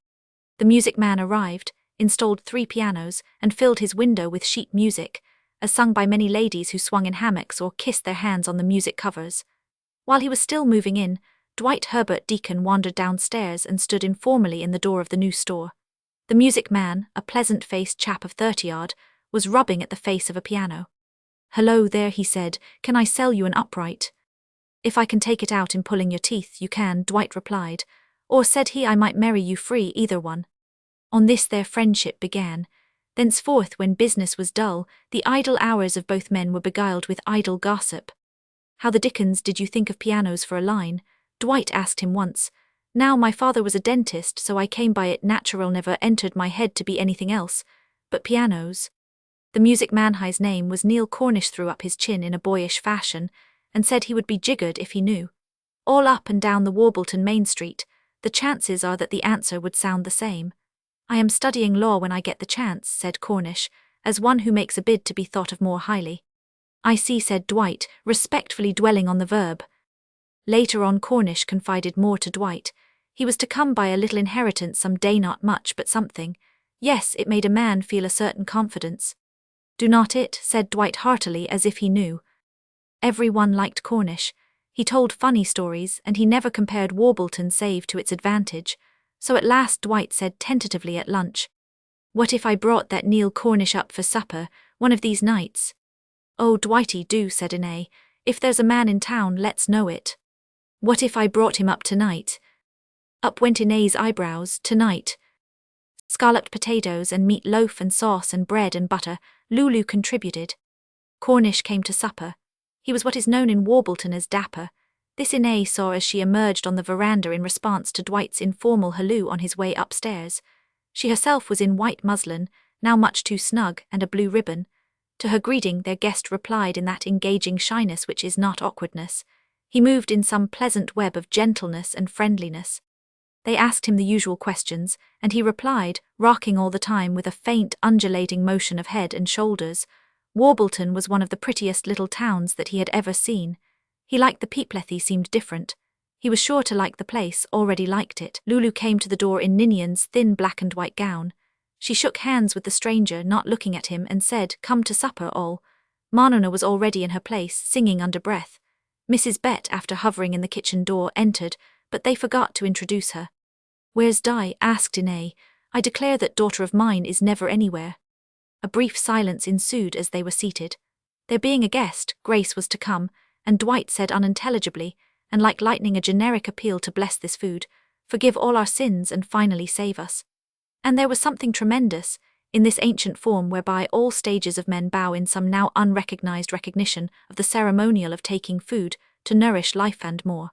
The music man arrived, installed 3 pianos, and filled his window with sheet music, as sung by many ladies who swung in hammocks or kissed their hands on the music covers. While he was still moving in, Dwight Herbert Deacon wandered downstairs and stood informally in the door of the new store. The music man, a pleasant-faced chap of 30-odd, was rubbing at the face of a piano. Hello there, he said, can I sell you an upright? If I can take it out in pulling your teeth, you can, Dwight replied. Or, said he, I might marry you free, either one. On this their friendship began. Thenceforth, when business was dull, the idle hours of both men were beguiled with idle gossip. How the dickens did you think of pianos for a line? Dwight asked him once. Now, my father was a dentist, so I came by it natural, never entered my head to be anything else. But pianos. The music man's name was Neil. Cornish threw up his chin in a boyish fashion, and said he would be jiggered if he knew. All up and down the Warbleton Main Street, the chances are that the answer would sound the same. I am studying law when I get the chance, said Cornish, as one who makes a bid to be thought of more highly. I see, said Dwight, respectfully dwelling on the verb. Later on, Cornish confided more to Dwight. He was to come by a little inheritance some day, not much, but something. Yes, it made a man feel a certain confidence. Do not it, said Dwight heartily, as if he knew. Everyone liked Cornish. He told funny stories, and he never compared Warbleton save to its advantage. So at last Dwight said tentatively at lunch, what if I brought that Neil Cornish up for supper, one of these nights? Oh, Dwighty, do, said Inez. If there's a man in town, let's know it. What if I brought him up tonight? Up went Inez's eyebrows. Tonight. Scalloped potatoes and meat loaf and sauce and bread and butter, Lulu contributed. Cornish came to supper. He was what is known in Warbleton as dapper. This Inez saw as she emerged on the veranda in response to Dwight's informal halloo on his way upstairs. She herself was in white muslin, now much too snug, and a blue ribbon. To her greeting their guest replied in that engaging shyness which is not awkwardness. He moved in some pleasant web of gentleness and friendliness. They asked him the usual questions, and he replied, rocking all the time with a faint, undulating motion of head and shoulders. Warbleton was one of the prettiest little towns that he had ever seen. He liked the Peeplethy, seemed different. He was sure to like the place, already liked it. Lulu came to the door in Ninian's thin black and white gown. She shook hands with the stranger, not looking at him, and said, come to supper, all. Marnona was already in her place, singing under breath. Mrs. Bett, after hovering in the kitchen door, entered, but they forgot to introduce her. Where's Di? Asked Inez. I declare that daughter of mine is never anywhere. A brief silence ensued as they were seated. There being a guest, Grace was to come, and Dwight said unintelligibly, and like lightning a generic appeal to bless this food, forgive all our sins and finally save us. And there was something tremendous in this ancient form whereby all stages of men bow in some now unrecognized recognition of the ceremonial of taking food to nourish life and more.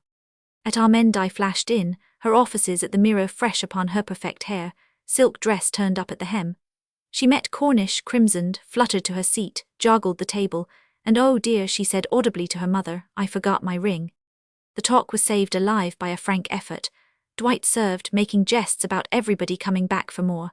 At Amen Di flashed in, her offices at the mirror fresh upon her perfect hair, silk dress turned up at the hem. She met Cornish, crimsoned, fluttered to her seat, joggled the table, and "Oh dear," she said audibly to her mother, "I forgot my ring." The talk was saved alive by a frank effort. Dwight served, making jests about everybody coming back for more.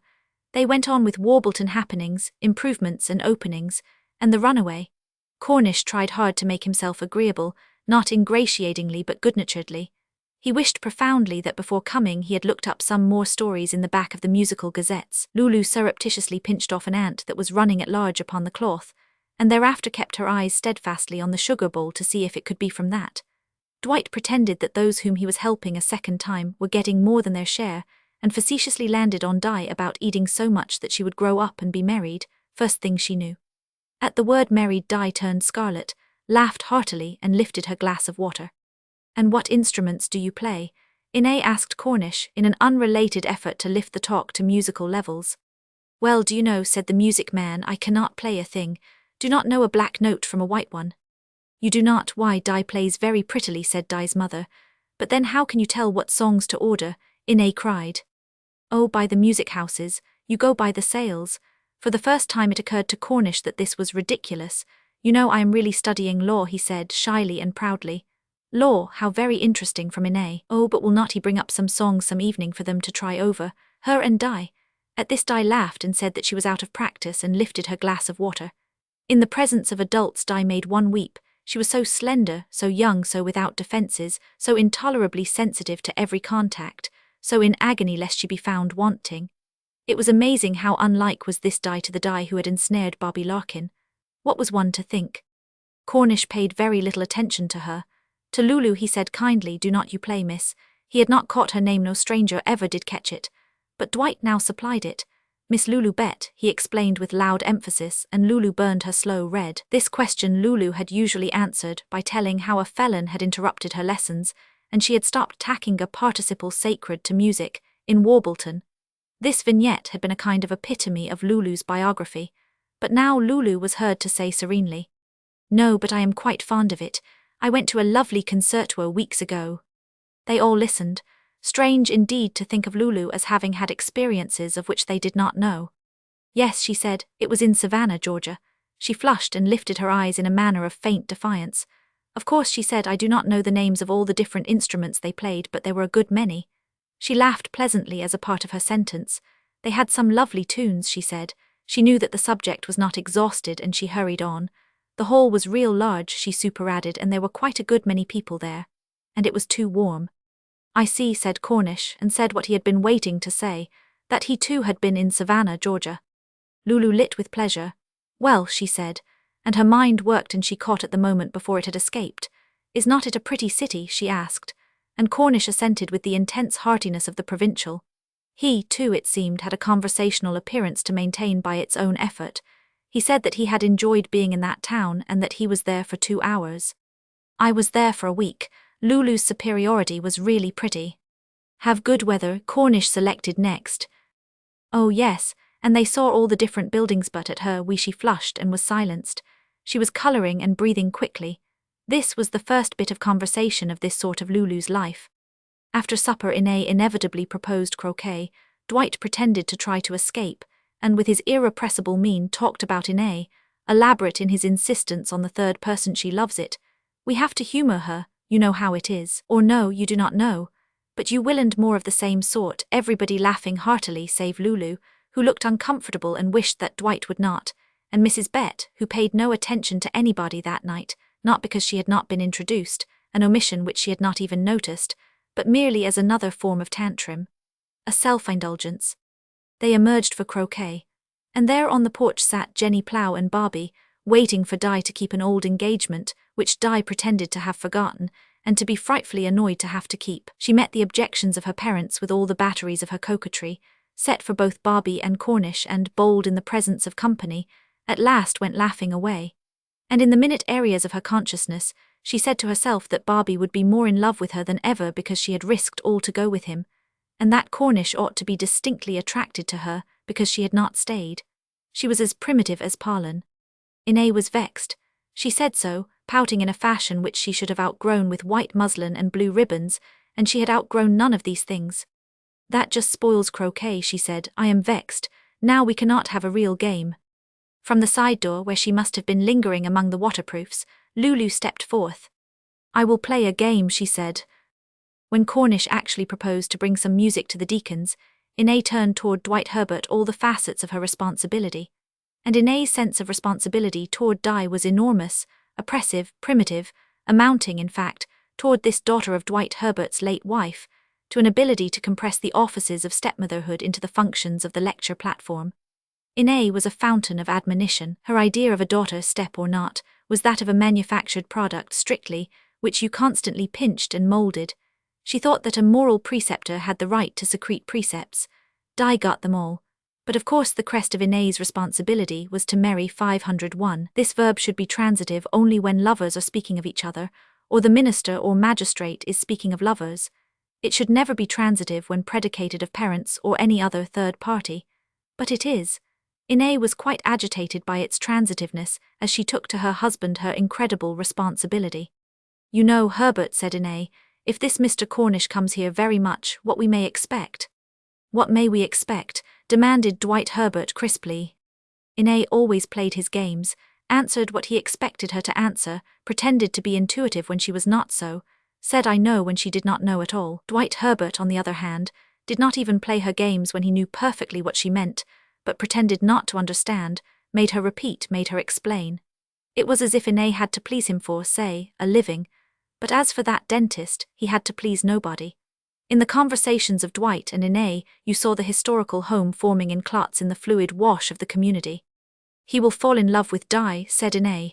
They went on with Warbleton happenings, improvements and openings, and the runaway. Cornish tried hard to make himself agreeable, not ingratiatingly but good-naturedly. He wished profoundly that before coming he had looked up some more stories in the back of the musical gazettes. Lulu surreptitiously pinched off an ant that was running at large upon the cloth, and thereafter kept her eyes steadfastly on the sugar bowl to see if it could be from that. Dwight pretended that those whom he was helping a second time were getting more than their share, and facetiously landed on Di about eating so much that she would grow up and be married, first thing she knew. At the word married, Di turned scarlet, laughed heartily, and lifted her glass of water. "And what instruments do you play?" Inez asked Cornish, in an unrelated effort to lift the talk to musical levels. "Well, do you know," said the music man, "I cannot play a thing. Do not know a black note from a white one." "You do not? Why, Di plays very prettily," said Di's mother. "But then how can you tell what songs to order?" Inez cried. "Oh, by the music houses, you go by the sales." For the first time it occurred to Cornish that this was ridiculous. "You know I am really studying law," he said, shyly and proudly. "Law, how very interesting," from Inez. "Oh, but will not he bring up some songs some evening for them to try over, her and Di?" At this Di laughed and said that she was out of practice and lifted her glass of water. In the presence of adults Di made one weep. She was so slender, so young, so without defenses, so intolerably sensitive to every contact, so in agony lest she be found wanting. It was amazing how unlike was this Di to the Di who had ensnared Bobby Larkin. What was one to think? Cornish paid very little attention to her. To Lulu he said kindly, "Do not you play, miss." He had not caught her name, no stranger ever did catch it. But Dwight now supplied it. "Miss Lulu Bett," he explained with loud emphasis, and Lulu burned her slow red. This question Lulu had usually answered by telling how a felon had interrupted her lessons, and she had stopped tacking a participle sacred to music, in Warbleton. This vignette had been a kind of epitome of Lulu's biography, but now Lulu was heard to say serenely, "No, but I am quite fond of it. I went to a lovely concerto weeks ago." They all listened. Strange indeed to think of Lulu as having had experiences of which they did not know. "Yes," she said, "it was in Savannah, Georgia." She flushed and lifted her eyes in a manner of faint defiance. "Of course," she said, "I do not know the names of all the different instruments they played, but there were a good many." She laughed pleasantly as a part of her sentence. "They had some lovely tunes," she said. She knew that the subject was not exhausted and she hurried on. "The hall was real large," she superadded, "and there were quite a good many people there. And it was too warm." "I see," said Cornish, and said what he had been waiting to say, that he too had been in Savannah, Georgia. Lulu lit with pleasure. "Well," she said, and her mind worked and she caught at the moment before it had escaped. "Is not it a pretty city?" she asked, and Cornish assented with the intense heartiness of the provincial. He, too, it seemed, had a conversational appearance to maintain by its own effort. He said that he had enjoyed being in that town and that he was there for 2 hours. "I was there for a week. Lulu's superiority was really pretty." "Have good weather?" Cornish selected next. "Oh yes, and they saw all the different buildings, but at her she flushed and was silenced. She was colouring and breathing quickly. This was the first bit of conversation of this sort of Lulu's life. After supper Inez inevitably proposed croquet. Dwight pretended to try to escape, and with his irrepressible mien talked about Inez, elaborate in his insistence on the third person "she loves it. We have to humour her, you know how it is." Or no, you do not know. But you will, and more of the same sort, everybody laughing heartily save Lulu, who looked uncomfortable and wished that Dwight would not, and Mrs. Bett, who paid no attention to anybody that night, not because she had not been introduced, an omission which she had not even noticed, but merely as another form of tantrum. A self-indulgence. They emerged for croquet, and there on the porch sat Jenny Plow and Barbie, waiting for Di to keep an old engagement, which Di pretended to have forgotten, and to be frightfully annoyed to have to keep. She met the objections of her parents with all the batteries of her coquetry, set for both Barbie and Cornish, and, bold in the presence of company, at last went laughing away. And in the minute areas of her consciousness, she said to herself that Barbie would be more in love with her than ever because she had risked all to go with him, and that Cornish ought to be distinctly attracted to her because she had not stayed. She was as primitive as Parlin. Inez was vexed. She said so, pouting in a fashion which she should have outgrown with white muslin and blue ribbons, and she had outgrown none of these things. That just spoils croquet, she said. I am vexed. Now we cannot have a real game. From the side door, where she must have been lingering among the waterproofs, Lulu stepped forth. I will play a game, she said. When Cornish actually proposed to bring some music to the deacons, Inez turned toward Dwight Herbert all the facets of her responsibility. And Inez's sense of responsibility toward Di was enormous, oppressive, primitive, amounting, in fact, toward this daughter of Dwight Herbert's late wife, to an ability to compress the offices of stepmotherhood into the functions of the lecture platform. Inez was a fountain of admonition. Her idea of a daughter, step or not, was that of a manufactured product strictly, which you constantly pinched and molded. She thought that a moral preceptor had the right to secrete precepts. Di got them all. But of course the crest of Inez's responsibility was to marry 501. This verb should be transitive only when lovers are speaking of each other, or the minister or magistrate is speaking of lovers. It should never be transitive when predicated of parents or any other third party. But it is. Inez was quite agitated by its transitiveness as she took to her husband her incredible responsibility. You know, Herbert, said Inez, if this Mr. Cornish comes here very much, what we may expect. What may we expect? Demanded Dwight Herbert crisply. Inez always played his games, answered what he expected her to answer, pretended to be intuitive when she was not so, said I know when she did not know at all. Dwight Herbert, on the other hand, did not even play her games when he knew perfectly what she meant, but pretended not to understand, made her repeat, made her explain. It was as if Inez had to please him for, say, a living, but as for that dentist, he had to please nobody. In the conversations of Dwight and Inez, you saw the historical home forming in clots in the fluid wash of the community. He will fall in love with Di, said Inez.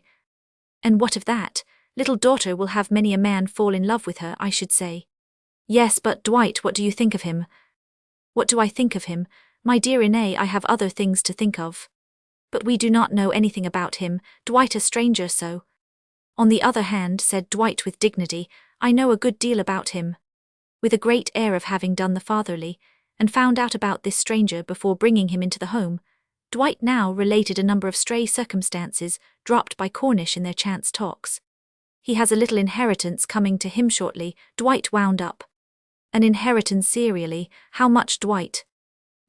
And what of that? Little daughter will have many a man fall in love with her, I should say. Yes, but Dwight, what do you think of him? What do I think of him? My dear Inez, I have other things to think of. But we do not know anything about him, Dwight a stranger so. On the other hand, said Dwight with dignity, I know a good deal about him. With a great air of having done the fatherly, and found out about this stranger before bringing him into the home, Dwight now related a number of stray circumstances dropped by Cornish in their chance talks. He has a little inheritance coming to him shortly, Dwight wound up. An inheritance serially, how much, Dwight?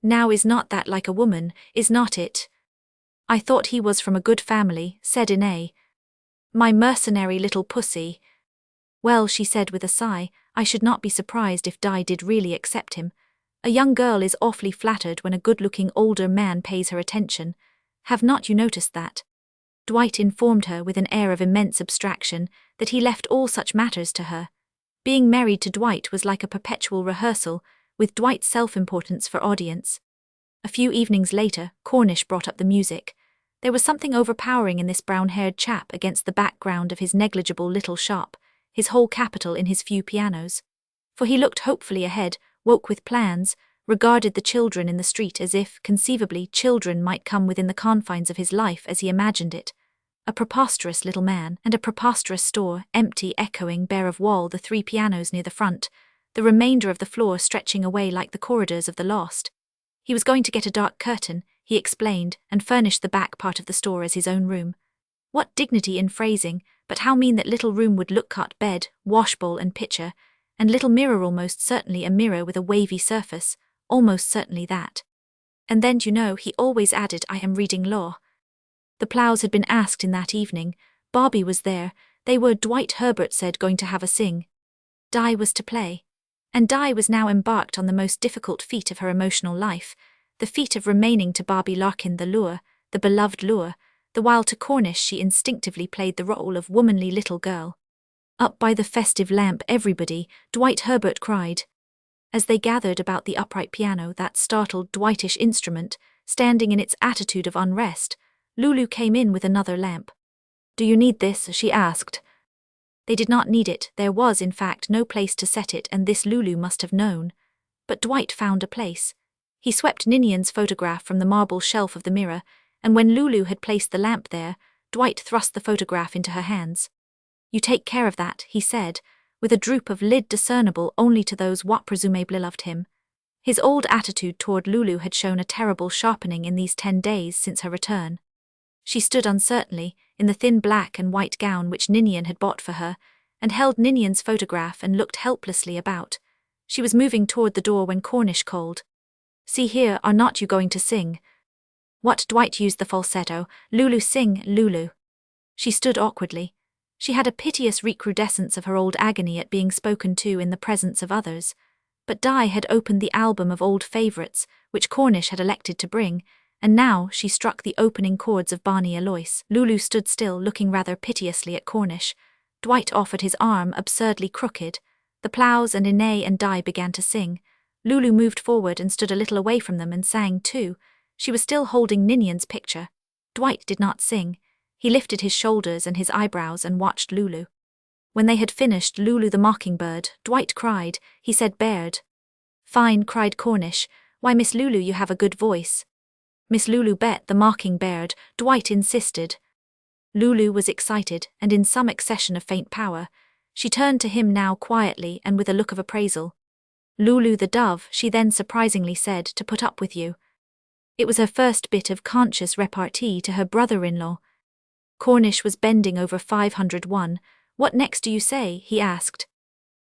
Now is not that like a woman, is not it? I thought he was from a good family, said Inez. My mercenary little pussy. Well, she said with a sigh, I should not be surprised if Di did really accept him. A young girl is awfully flattered when a good-looking older man pays her attention. Have not you noticed that? Dwight informed her with an air of immense abstraction that he left all such matters to her. Being married to Dwight was like a perpetual rehearsal, with Dwight's self-importance for audience. A few evenings later, Cornish brought up the music. There was something overpowering in this brown-haired chap against the background of his negligible little shop, his whole capital in his few pianos. For he looked hopefully ahead, woke with plans, regarded the children in the street as if, conceivably, children might come within the confines of his life as he imagined it. A preposterous little man, and a preposterous store, empty, echoing, bare of wall, the 3 pianos near the front, the remainder of the floor stretching away like the corridors of the lost. He was going to get a dark curtain, he explained, and furnish the back part of the store as his own room. What dignity in phrasing, but how mean that little room would look: cot bed, washbowl and pitcher, and little mirror, almost certainly a mirror with a wavy surface, almost certainly that. And then, you know, he always added, I am reading law. The Plows had been asked in that evening. Bobby was there. They were, Dwight Herbert said, going to have a sing. Di was to play. And Di was now embarked on the most difficult feat of her emotional life, the feat of remaining to Bobby Larkin the lure, the beloved lure, the while to Cornish she instinctively played the role of womanly little girl. Up by the festive lamp, everybody, Dwight Herbert cried. As they gathered about the upright piano, that startled Dwightish instrument, standing in its attitude of unrest, Lulu came in with another lamp. Do you need this? She asked. They did not need it. There was, in fact, no place to set it, and this Lulu must have known. But Dwight found a place. He swept Ninian's photograph from the marble shelf of the mirror, and when Lulu had placed the lamp there, Dwight thrust the photograph into her hands. You take care of that, he said, with a droop of lid discernible only to those what presumably loved him. His old attitude toward Lulu had shown a terrible sharpening in these 10 days since her return. She stood uncertainly, in the thin black and white gown which Ninian had bought for her, and held Ninian's photograph and looked helplessly about. She was moving toward the door when Cornish called. "See here, are not you going to sing?" "What?" Dwight used the falsetto. "Lulu, sing, Lulu." She stood awkwardly. She had a piteous recrudescence of her old agony at being spoken to in the presence of others. But Di had opened the album of old favourites, which Cornish had elected to bring, and now she struck the opening chords of Barney Alois. Lulu stood still, looking rather piteously at Cornish. Dwight offered his arm, absurdly crooked. The Plows and Inez and Di began to sing. Lulu moved forward and stood a little away from them and sang too. She was still holding Ninian's picture. Dwight did not sing. He lifted his shoulders and his eyebrows and watched Lulu. When they had finished Lulu the Mockingbird, Dwight cried. He said Baird. "Fine," cried Cornish. "Why, Miss Lulu, you have a good voice." "Miss Lulu Bett the Mockingbird," Dwight insisted. Lulu was excited and in some accession of faint power. She turned to him now quietly and with a look of appraisal. "Lulu the Dove," she then surprisingly said, "to put up with you." It was her first bit of conscious repartee to her brother-in-law. Cornish was bending over 501. "What next do you say?" he asked.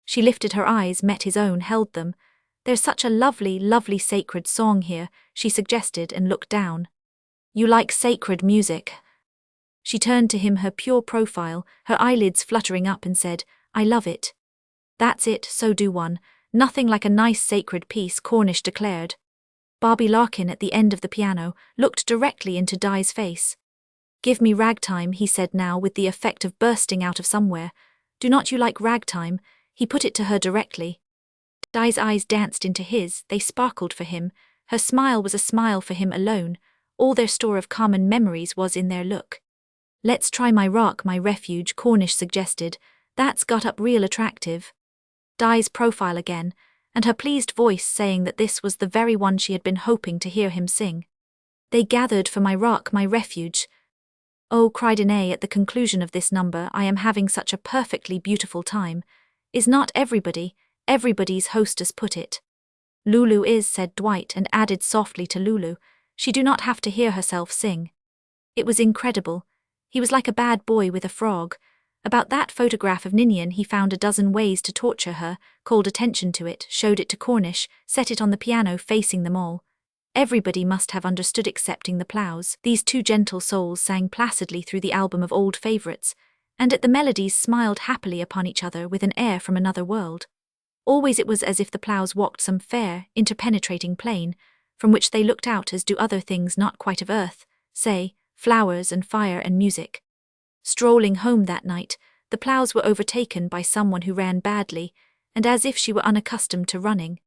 She lifted her eyes, met his own, held them. "There's such a lovely, lovely sacred song here," she suggested and looked down. "You like sacred music?" She turned to him, her pure profile, her eyelids fluttering up, and said, "I love it." "That's it, so do one. Nothing like a nice sacred piece," Cornish declared. Bobby Larkin at the end of the piano looked directly into Di's face. "Give me ragtime," he said now with the effect of bursting out of somewhere. "Do not you like ragtime?" He put it to her directly. Di's eyes danced into his, they sparkled for him. Her smile was a smile for him alone. All their store of common memories was in their look. "Let's try My Rock, My Refuge," Cornish suggested. "That's got up real attractive." Di's profile again, and her pleased voice saying that this was the very one she had been hoping to hear him sing. They gathered for My Rock, My Refuge. "Oh," cried Inez at the conclusion of this number, "I am having such a perfectly beautiful time. Is not everybody's hostess put it?" "Lulu is," said Dwight, and added softly to Lulu, "She do not have to hear herself sing." It was incredible. He was like a bad boy with a frog. About that photograph of Ninian he found a dozen ways to torture her, called attention to it, showed it to Cornish, set it on the piano facing them all. Everybody must have understood excepting the Plows. These two gentle souls sang placidly through the album of old favourites, and at the melodies smiled happily upon each other with an air from another world. Always it was as if the Plows walked some fair, interpenetrating plain, from which they looked out as do other things not quite of earth, say, flowers and fire and music. Strolling home that night, the Plows were overtaken by someone who ran badly, and as if she were unaccustomed to running.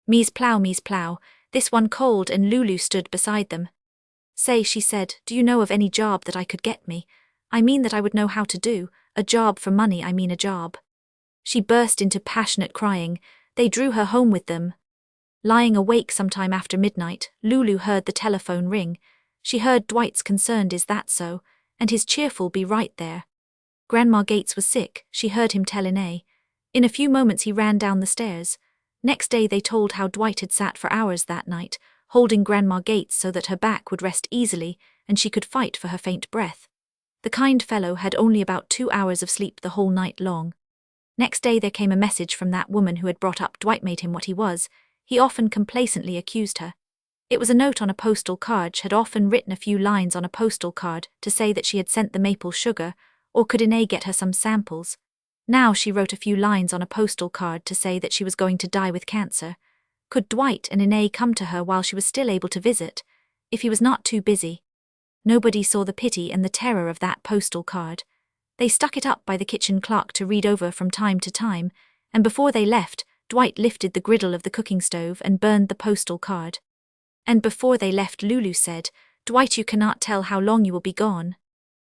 Me's Plow," this one called, and Lulu stood beside them. "Say," she said, "do you know of any job that I could get me? I mean that I would know how to do, a job for money, I mean a job." She burst into passionate crying. They drew her home with them. Lying awake sometime after midnight, Lulu heard the telephone ring. She heard Dwight's concerned "Is that so?" and his cheerful "Be right there." Grandma Gates was sick, she heard him tell Inez. In a few moments he ran down the stairs. Next day they told how Dwight had sat for hours that night, holding Grandma Gates so that her back would rest easily and she could fight for her faint breath. The kind fellow had only about 2 hours of sleep the whole night long. Next day there came a message from that woman who had brought up Dwight, made him what he was. He often complacently accused her. It was a note on a postal card. She had often written a few lines on a postal card to say that she had sent the maple sugar, or could Inez get her some samples. Now she wrote a few lines on a postal card to say that she was going to die with cancer. Could Dwight and Inez come to her while she was still able to visit, if he was not too busy? Nobody saw the pity and the terror of that postal card. They stuck it up by the kitchen clock to read over from time to time, and before they left, Dwight lifted the griddle of the cooking stove and burned the postal card. And before they left, Lulu said, "Dwight, you cannot tell how long you will be gone."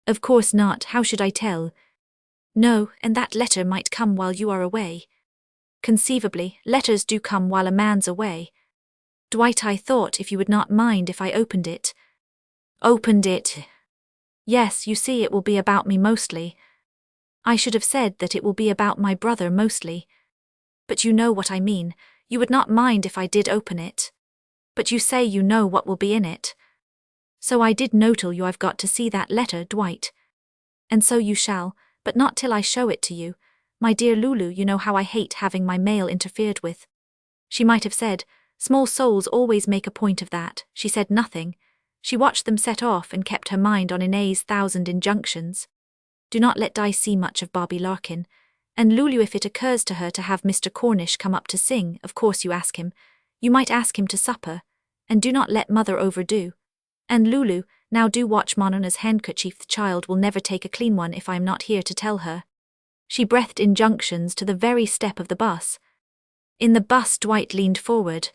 "Of course not, how should I tell?" "No, and that letter might come while you are away." "Conceivably, letters do come while a man's away." "Dwight, I thought if you would not mind if I opened it." "Opened it?" "Yes, you see it will be about me mostly." "I should have said that it will be about my brother mostly." "But you know what I mean, you would not mind if I did open it." "But you say you know what will be in it." "So I did know till you I've got to see that letter, Dwight." "And so you shall, but not till I show it to you. My dear Lulu, you know how I hate having my mail interfered with." She might have said, "Small souls always make a point of that." She said nothing. She watched them set off and kept her mind on Inae's 1,000 injunctions. Do not let Di see much of Bobby Larkin. And Lulu, if it occurs to her to have Mr. Cornish come up to sing, of course you ask him. You might ask him to supper. And do not let Mother overdo. And Lulu, now do watch Monona's handkerchief. The child will never take a clean one if I am not here to tell her. She breathed injunctions to the very step of the bus. In the bus, Dwight leaned forward.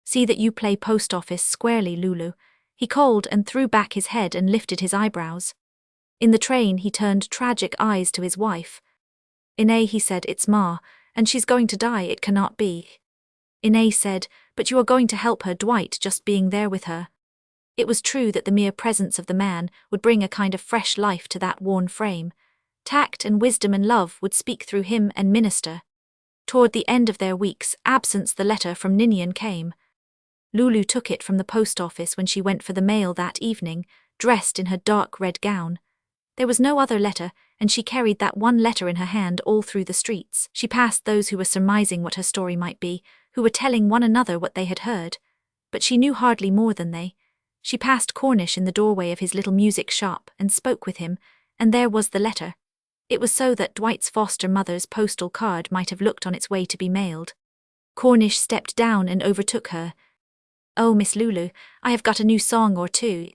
See that you play post office squarely, Lulu, he called, and threw back his head and lifted his eyebrows. In the train, he turned tragic eyes to his wife. Inae, he said, it's Ma, and she's going to die, it cannot be. Inae said, but you are going to help her, Dwight, just being there with her. It was true that the mere presence of the man would bring a kind of fresh life to that worn frame. Tact and wisdom and love would speak through him and minister. Toward the end of their week's absence, the letter from Ninian came. Lulu took it from the post office when she went for the mail that evening, dressed in her dark red gown. There was no other letter, and she carried that one letter in her hand all through the streets. She passed those who were surmising what her story might be, who were telling one another what they had heard. But she knew hardly more than they. She passed Cornish in the doorway of his little music shop and spoke with him, and there was the letter. It was so that Dwight's foster mother's postal card might have looked on its way to be mailed. Cornish stepped down and overtook her. "Oh, Miss Lulu, I have got a new song or two,"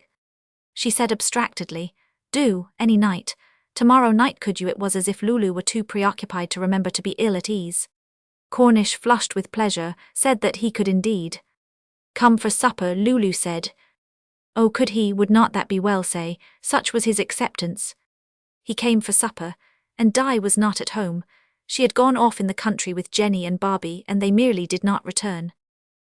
she said abstractedly. "Do, any night. Tomorrow night could you?" It was as if Lulu were too preoccupied to remember to be ill at ease. Cornish, flushed with pleasure, said that he could indeed. "Come for supper," Lulu said. Oh, could he? Would not that be well, say? Such was his acceptance. He came for supper, and Di was not at home. She had gone off in the country with Jenny and Barbie, and they merely did not return.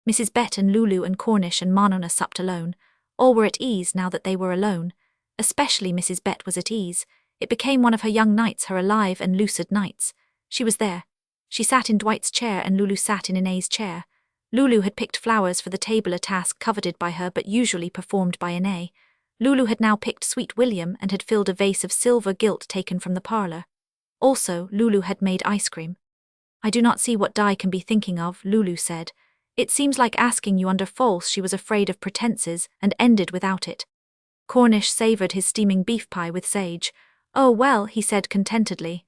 Mrs. Bett and Lulu and Cornish and Monona supped alone. All were at ease now that they were alone. Especially Mrs. Bett was at ease. It became one of her young nights, her alive and lucid nights. She was there. She sat in Dwight's chair and Lulu sat in Inae's chair. Lulu had picked flowers for the table, a task coveted by her but usually performed by Inae. Lulu had now picked Sweet William and had filled a vase of silver gilt taken from the parlor. Also, Lulu had made ice cream. "I do not see what Di can be thinking of," Lulu said. "It seems like asking you under false." She was afraid of pretenses and ended without it. Cornish savored his steaming beef pie with sage. "Oh, well," he said contentedly.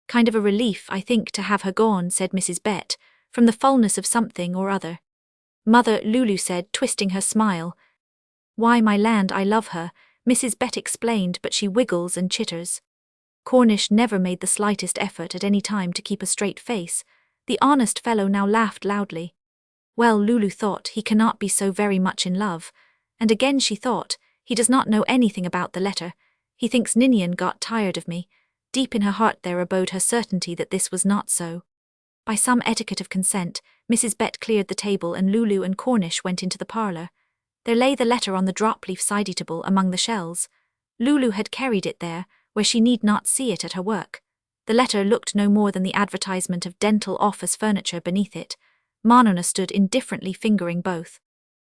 "Kind of a relief, I think, to have her gone," said Mrs. Bett, from the fullness of something or other. "Mother," Lulu said, twisting her smile. "Why, my land, I love her," Mrs. Bett explained, "but she wiggles and chitters." Cornish never made the slightest effort at any time to keep a straight face. The honest fellow now laughed loudly. Well, Lulu thought, he cannot be so very much in love. And again she thought, he does not know anything about the letter. He thinks Ninian got tired of me. Deep in her heart there abode her certainty that this was not so. By some etiquette of consent, Mrs. Bett cleared the table and Lulu and Cornish went into the parlor. There lay the letter on the drop-leaf side eatable among the shells. Lulu had carried it there, where she need not see it at her work. The letter looked no more than the advertisement of dental office furniture beneath it. Monona stood indifferently fingering both.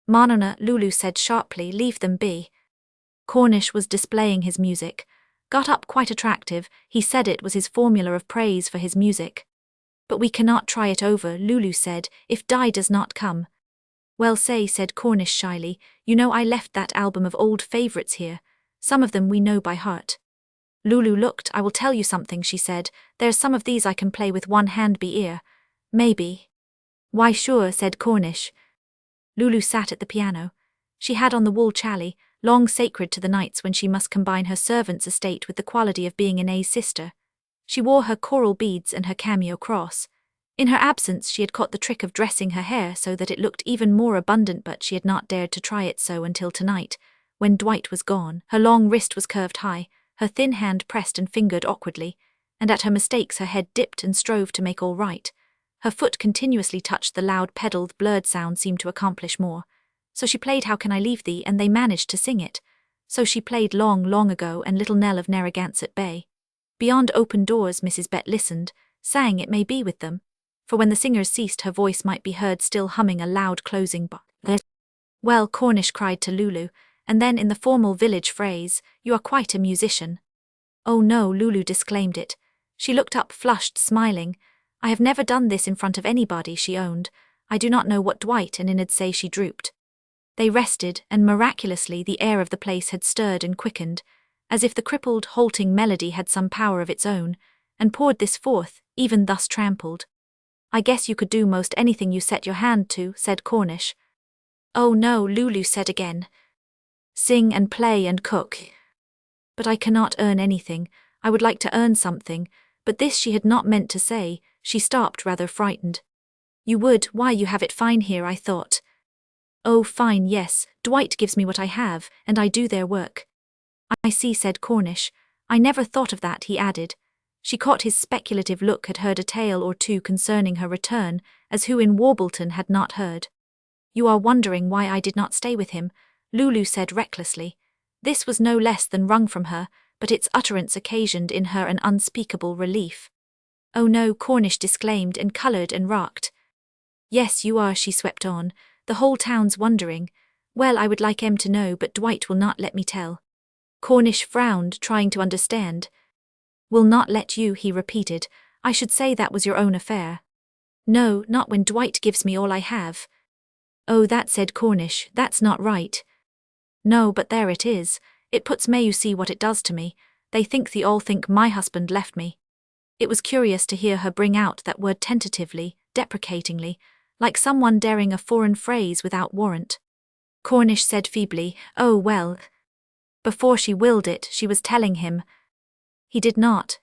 "Monona," Lulu said sharply, "leave them be." Cornish was displaying his music. Got up quite attractive, he said it was his formula of praise for his music. "But we cannot try it over," Lulu said, "if Di does not come." "Well, say," said Cornish shyly, "you know I left that album of old favorites here. Some of them we know by heart." Lulu looked. "I will tell you something," she said. "There's some of these I can play with one hand be ear. Maybe." "Why sure," said Cornish. Lulu sat at the piano. She had on the wool chally, long sacred to the nights when she must combine her servant's estate with the quality of being Inae's sister. She wore her coral beads and her cameo cross. In her absence she had caught the trick of dressing her hair so that it looked even more abundant, but she had not dared to try it so until tonight, when Dwight was gone. Her long wrist was curved high, her thin hand pressed and fingered awkwardly, and at her mistakes her head dipped and strove to make all right. Her foot continuously touched the loud pedal. The blurred sound seemed to accomplish more. So she played How Can I Leave Thee, and they managed to sing it. So she played Long, Long Ago and Little Nell of Narragansett Bay. Beyond open doors Mrs. Bett listened, sang It May Be with them, for when the singers ceased her voice might be heard still humming a loud closing bar. "Well," Cornish cried to Lulu, and then in the formal village phrase, "You are quite a musician." "Oh no," Lulu disclaimed it. She looked up flushed, smiling. "I have never done this in front of anybody," she owned. I do not know what Dwight and Enid say she drooped. They rested, and miraculously the air of the place had stirred and quickened, as if the crippled, halting melody had some power of its own, and poured this forth, even thus trampled. I guess you could do most anything you set your hand to, said Cornish. Oh no, Lulu said again. Sing and play and cook. But I cannot earn anything. I would like to earn something, but this she had not meant to say. She stopped, rather frightened. You would, why you have it fine here, I thought. Oh fine, yes, Dwight gives me what I have, and I do their work. I see, said Cornish. I never thought of that, he added. She caught his speculative look, had heard a tale or two concerning her return, as who in Warbleton had not heard. You are wondering why I did not stay with him, Lulu said recklessly. This was no less than wrung from her, but its utterance occasioned in her an unspeakable relief. Oh no, Cornish disclaimed and coloured and rocked. Yes, you are, she swept on. The whole town's wondering. Well, I would like em to know, but Dwight will not let me tell. Cornish frowned, trying to understand. Will not let you, he repeated. I should say that was your own affair. No, not when Dwight gives me all I have. Oh, that, said Cornish, that's not right. No, but there it is. It puts me, you see what it does to me. They all think my husband left me. It was curious to hear her bring out that word tentatively, deprecatingly, like someone daring a foreign phrase without warrant. Cornish said feebly, oh well. Before she willed it, she was telling him. He did not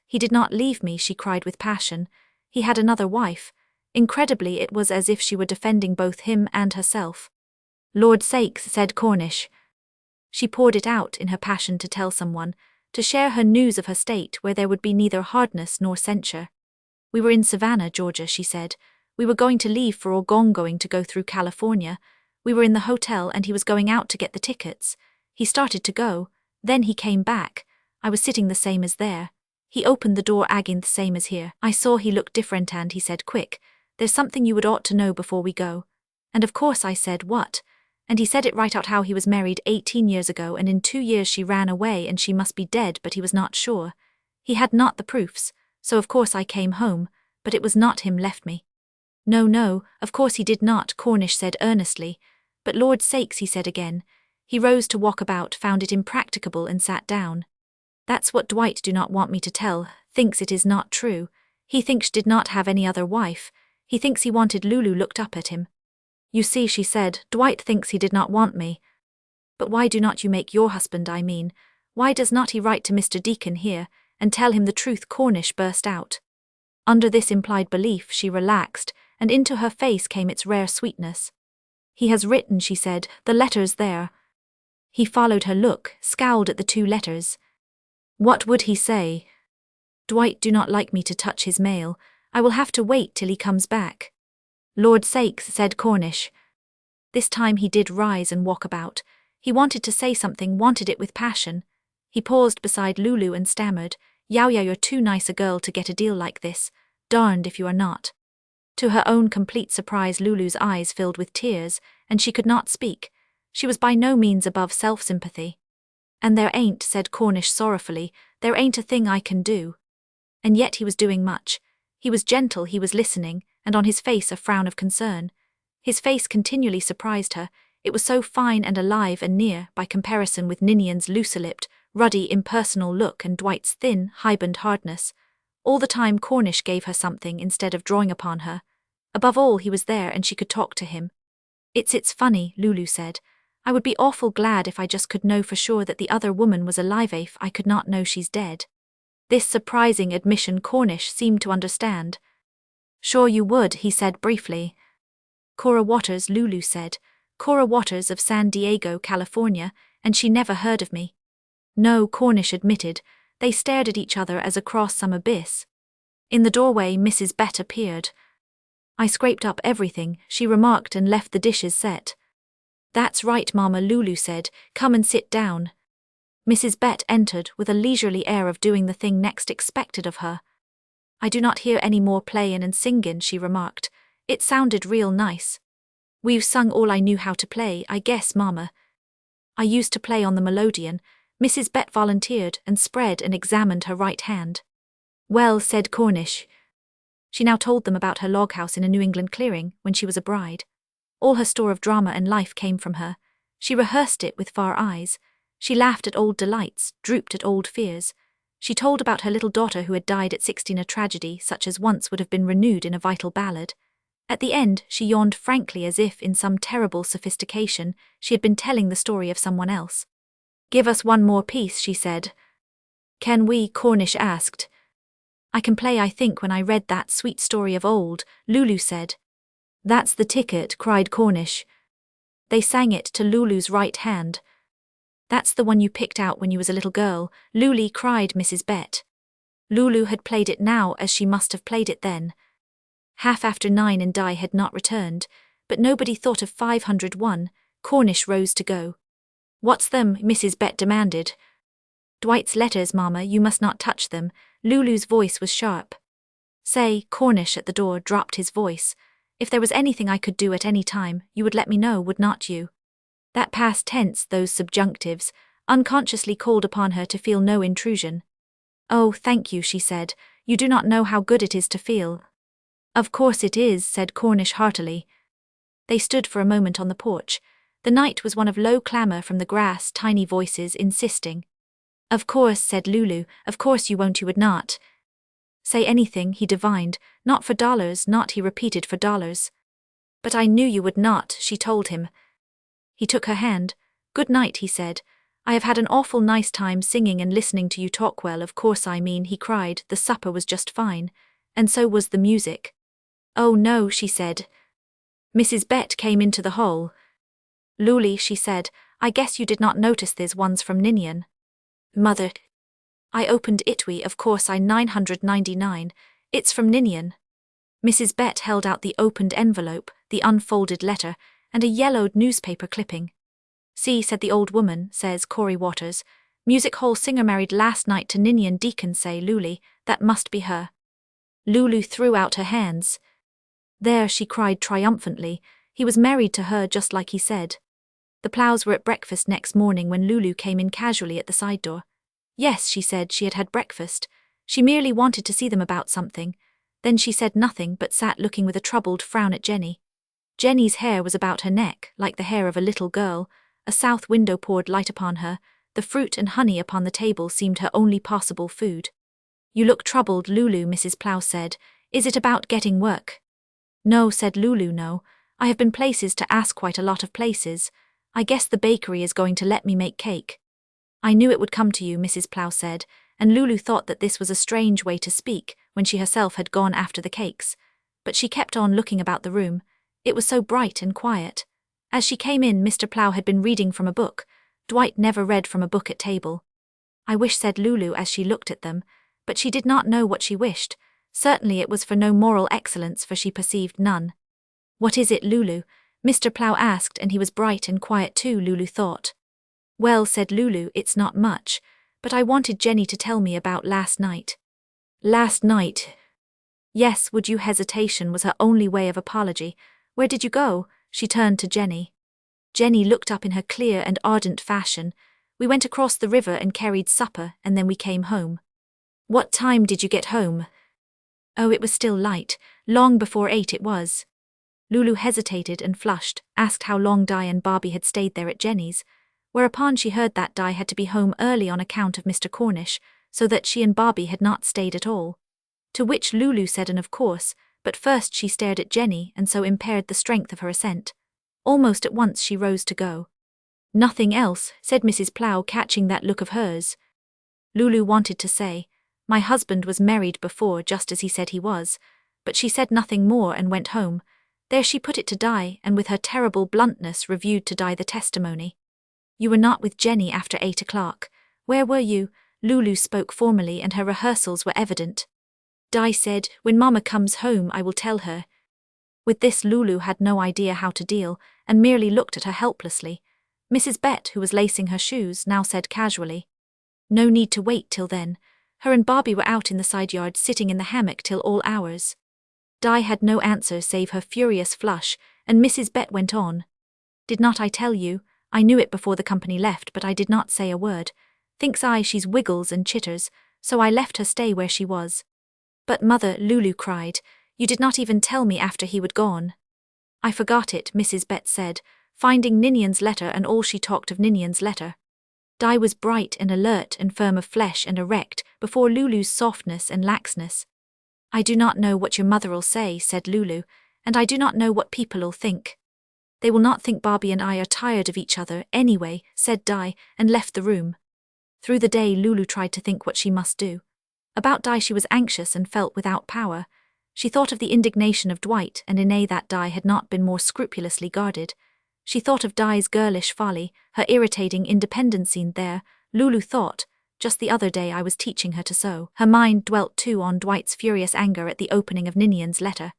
leave me, she cried with passion. He had another wife. Incredibly, it was as if she were defending both him and herself. Lord sakes, said Cornish. She poured it out in her passion to tell someone, to share her news of her state where there would be neither hardness nor censure. We were in Savannah, Georgia, she said. We were going to leave for Oregon to go through California. We were in the hotel and he was going out to get the tickets. He started to go, then he came back. I was sitting the same as there. He opened the door again the same as here. I saw he looked different and he said, quick, there's something you would ought to know before we go. And of course I said, what? And he said it right out, how he was married 18 years ago and in 2 years she ran away and she must be dead, but he was not sure. He had not the proofs, so of course I came home, but it was not him left me. No, of course he did not, Cornish said earnestly. But Lord sakes, he said again. He rose to walk about, found it impracticable and sat down. That's what Dwight do not want me to tell, thinks it is not true. He thinks did not have any other wife. He thinks he wanted Lulu looked up at him. You see, she said, Dwight thinks he did not want me. But why do not you make your husband, I mean? Why does not he write to Mr. Deacon here, and tell him the truth? Cornish burst out. Under this implied belief she relaxed, and into her face came its rare sweetness. He has written, she said, the letter's there. He followed her look, scowled at the 2 letters. What would he say? Dwight do not like me to touch his mail. I will have to wait till he comes back. Lord sakes, said Cornish. This time he did rise and walk about. He wanted to say something, wanted it with passion. He paused beside Lulu and stammered, Yow, you're too nice a girl to get a deal like this. Darned if you are not. To her own complete surprise, Lulu's eyes filled with tears, and she could not speak. She was by no means above self-sympathy. And there ain't, said Cornish sorrowfully, there ain't a thing I can do. And yet he was doing much. He was gentle, he was listening, and on his face a frown of concern. His face continually surprised her. It was so fine and alive and near, by comparison with Ninian's looser-lipped, ruddy, impersonal look and Dwight's thin, hiberned hardness. All the time Cornish gave her something instead of drawing upon her. Above all, he was there and she could talk to him. It's funny, Lulu said. I would be awful glad if I just could know for sure that the other woman was alive if I could not know she's dead. This surprising admission Cornish seemed to understand. Sure you would, he said briefly. Cora Waters, Lulu said. Cora Waters of San Diego, California, and she never heard of me. No, Cornish admitted. They stared at each other as across some abyss. In the doorway Mrs. Bett appeared. I scraped up everything, she remarked, and left the dishes set. That's right, Mama, Lulu said. Come and sit down. Mrs. Bett entered with a leisurely air of doing the thing next expected of her. I do not hear any more playin' and singin', she remarked. It sounded real nice. We've sung all I knew how to play, I guess, Mama. I used to play on the melodeon, Mrs. Bett volunteered and spread and examined her right hand. Well, said Cornish. She now told them about her log house in a New England clearing when she was a bride. All her store of drama and life came from her. She rehearsed it with far eyes. She laughed at old delights, drooped at old fears. She told about her little daughter who had died at 16, a tragedy such as once would have been renewed in a vital ballad. At the end, she yawned frankly as if, in some terrible sophistication, she had been telling the story of someone else. "Give us one more piece," she said. "Can we?" Cornish asked. "I can play, I think, when I read that sweet story of old," Lulu said. "That's the ticket," cried Cornish. They sang it to Lulu's right hand. "That's the one you picked out when you was a little girl," Lulu cried Mrs. Bett. Lulu had played it now as she must have played it then. 9:30 and Di had not returned, but nobody thought of 501. Cornish rose to go. "What's them?" Mrs. Bett demanded. "Dwight's letters, Mama, you must not touch them." Lulu's voice was sharp. "Say," Cornish at the door dropped his voice, "if there was anything I could do at any time, you would let me know, would not you?" That past tense, those subjunctives, unconsciously called upon her to feel no intrusion. "Oh, thank you," she said. "You do not know how good it is to feel." "Of course it is," said Cornish heartily. They stood for a moment on the porch. The night was one of low clamor from the grass, tiny voices insisting. "Of course," said Lulu, "of course you won't, you would not." Say anything, he divined, not for dollars, not, he repeated, for dollars. "But I knew you would not," she told him. He took her hand. "Good night," he said. "I have had an awful nice time singing and listening to you talk. Well, of course I mean," he cried, "the supper was just fine. And so was the music." "Oh no," she said. Mrs. Bett came into the hall. "Lulu," she said, "I guess you did not notice there's ones from Ninian." "Mother." I opened it. Of course I 999. It's from Ninian." Mrs. Bett held out the opened envelope, the unfolded letter, and a yellowed newspaper clipping. "See," said the old woman, says Corey Waters. "Music hall singer married last night to Ninian Deacon, say Lulu. That must be her." Lulu threw out her hands. "There," she cried triumphantly. "He was married to her just like he said." The Plows were at breakfast next morning when Lulu came in casually at the side door. Yes, she said she had had breakfast. She merely wanted to see them about something. Then she said nothing but sat looking with a troubled frown at Jenny. Jenny's hair was about her neck, like the hair of a little girl. A south window poured light upon her. The fruit and honey upon the table seemed her only possible food. "You look troubled, Lulu," Mrs. Plow said. "Is it about getting work?" "No," said Lulu, "no. I have been places to ask, quite a lot of places. I guess the bakery is going to let me make cake." "I knew it would come to you," Mrs. Plow said, and Lulu thought that this was a strange way to speak when she herself had gone after the cakes. But she kept on looking about the room. It was so bright and quiet. As she came in, Mr. Plow had been reading from a book. Dwight never read from a book at table. "I wish," said Lulu as she looked at them, but she did not know what she wished. Certainly it was for no moral excellence, for she perceived none. "What is it, Lulu?" Mr. Plow asked, and he was bright and quiet too, Lulu thought. "Well," said Lulu, "it's not much, but I wanted Jenny to tell me about last night." "Last night?" "Yes," would you hesitation was her only way of apology. "Where did you go?" She turned to Jenny. Jenny looked up in her clear and ardent fashion. "We went across the river and carried supper, and then we came home." "What time did you get home?" "Oh, it was still light. Long before 8 it was." Lulu hesitated and flushed, asked how long Di and Barbie had stayed there at Jenny's, whereupon she heard that Di had to be home early on account of Mr. Cornish, so that she and Barbie had not stayed at all. To which Lulu said an of course, but first she stared at Jenny and so impaired the strength of her assent. Almost at once she rose to go. "Nothing else," said Mrs. Plow, catching that look of hers. Lulu wanted to say, "My husband was married before, just as he said he was," but she said nothing more and went home. There she put it to Di, and with her terrible bluntness reviewed to Di the testimony. "You were not with Jenny after 8 o'clock. Where were you?" Lulu spoke formally, and her rehearsals were evident. Di said, "When Mama comes home I will tell her." With this Lulu had no idea how to deal, and merely looked at her helplessly. Mrs. Bett, who was lacing her shoes, now said casually, "No need to wait till then. Her and Barbie were out in the side yard sitting in the hammock till all hours." Di had no answer save her furious flush, and Mrs. Bett went on. "Did not I tell you? I knew it before the company left, but I did not say a word. Thinks I she's wiggles and chitters, so I left her stay where she was." "But Mother," Lulu cried, You did not even tell me after he would gone." "I forgot it," Mrs. Bett said, finding Ninian's letter and all she talked of Ninian's letter. Di was bright and alert and firm of flesh and erect before Lulu's softness and laxness. "I do not know what your mother'll say," said Lulu, "and I do not know what people'll think." "They will not think Bobby and I are tired of each other, anyway," said Di, and left the room. Through the day Lulu tried to think what she must do. About Di she was anxious and felt without power. She thought of the indignation of Dwight and Inez that Di had not been more scrupulously guarded. She thought of Di's girlish folly, her irritating independency there. Lulu thought, "Just the other day I was teaching her to sew." Her mind dwelt too on Dwight's furious anger at the opening of Ninian's letter.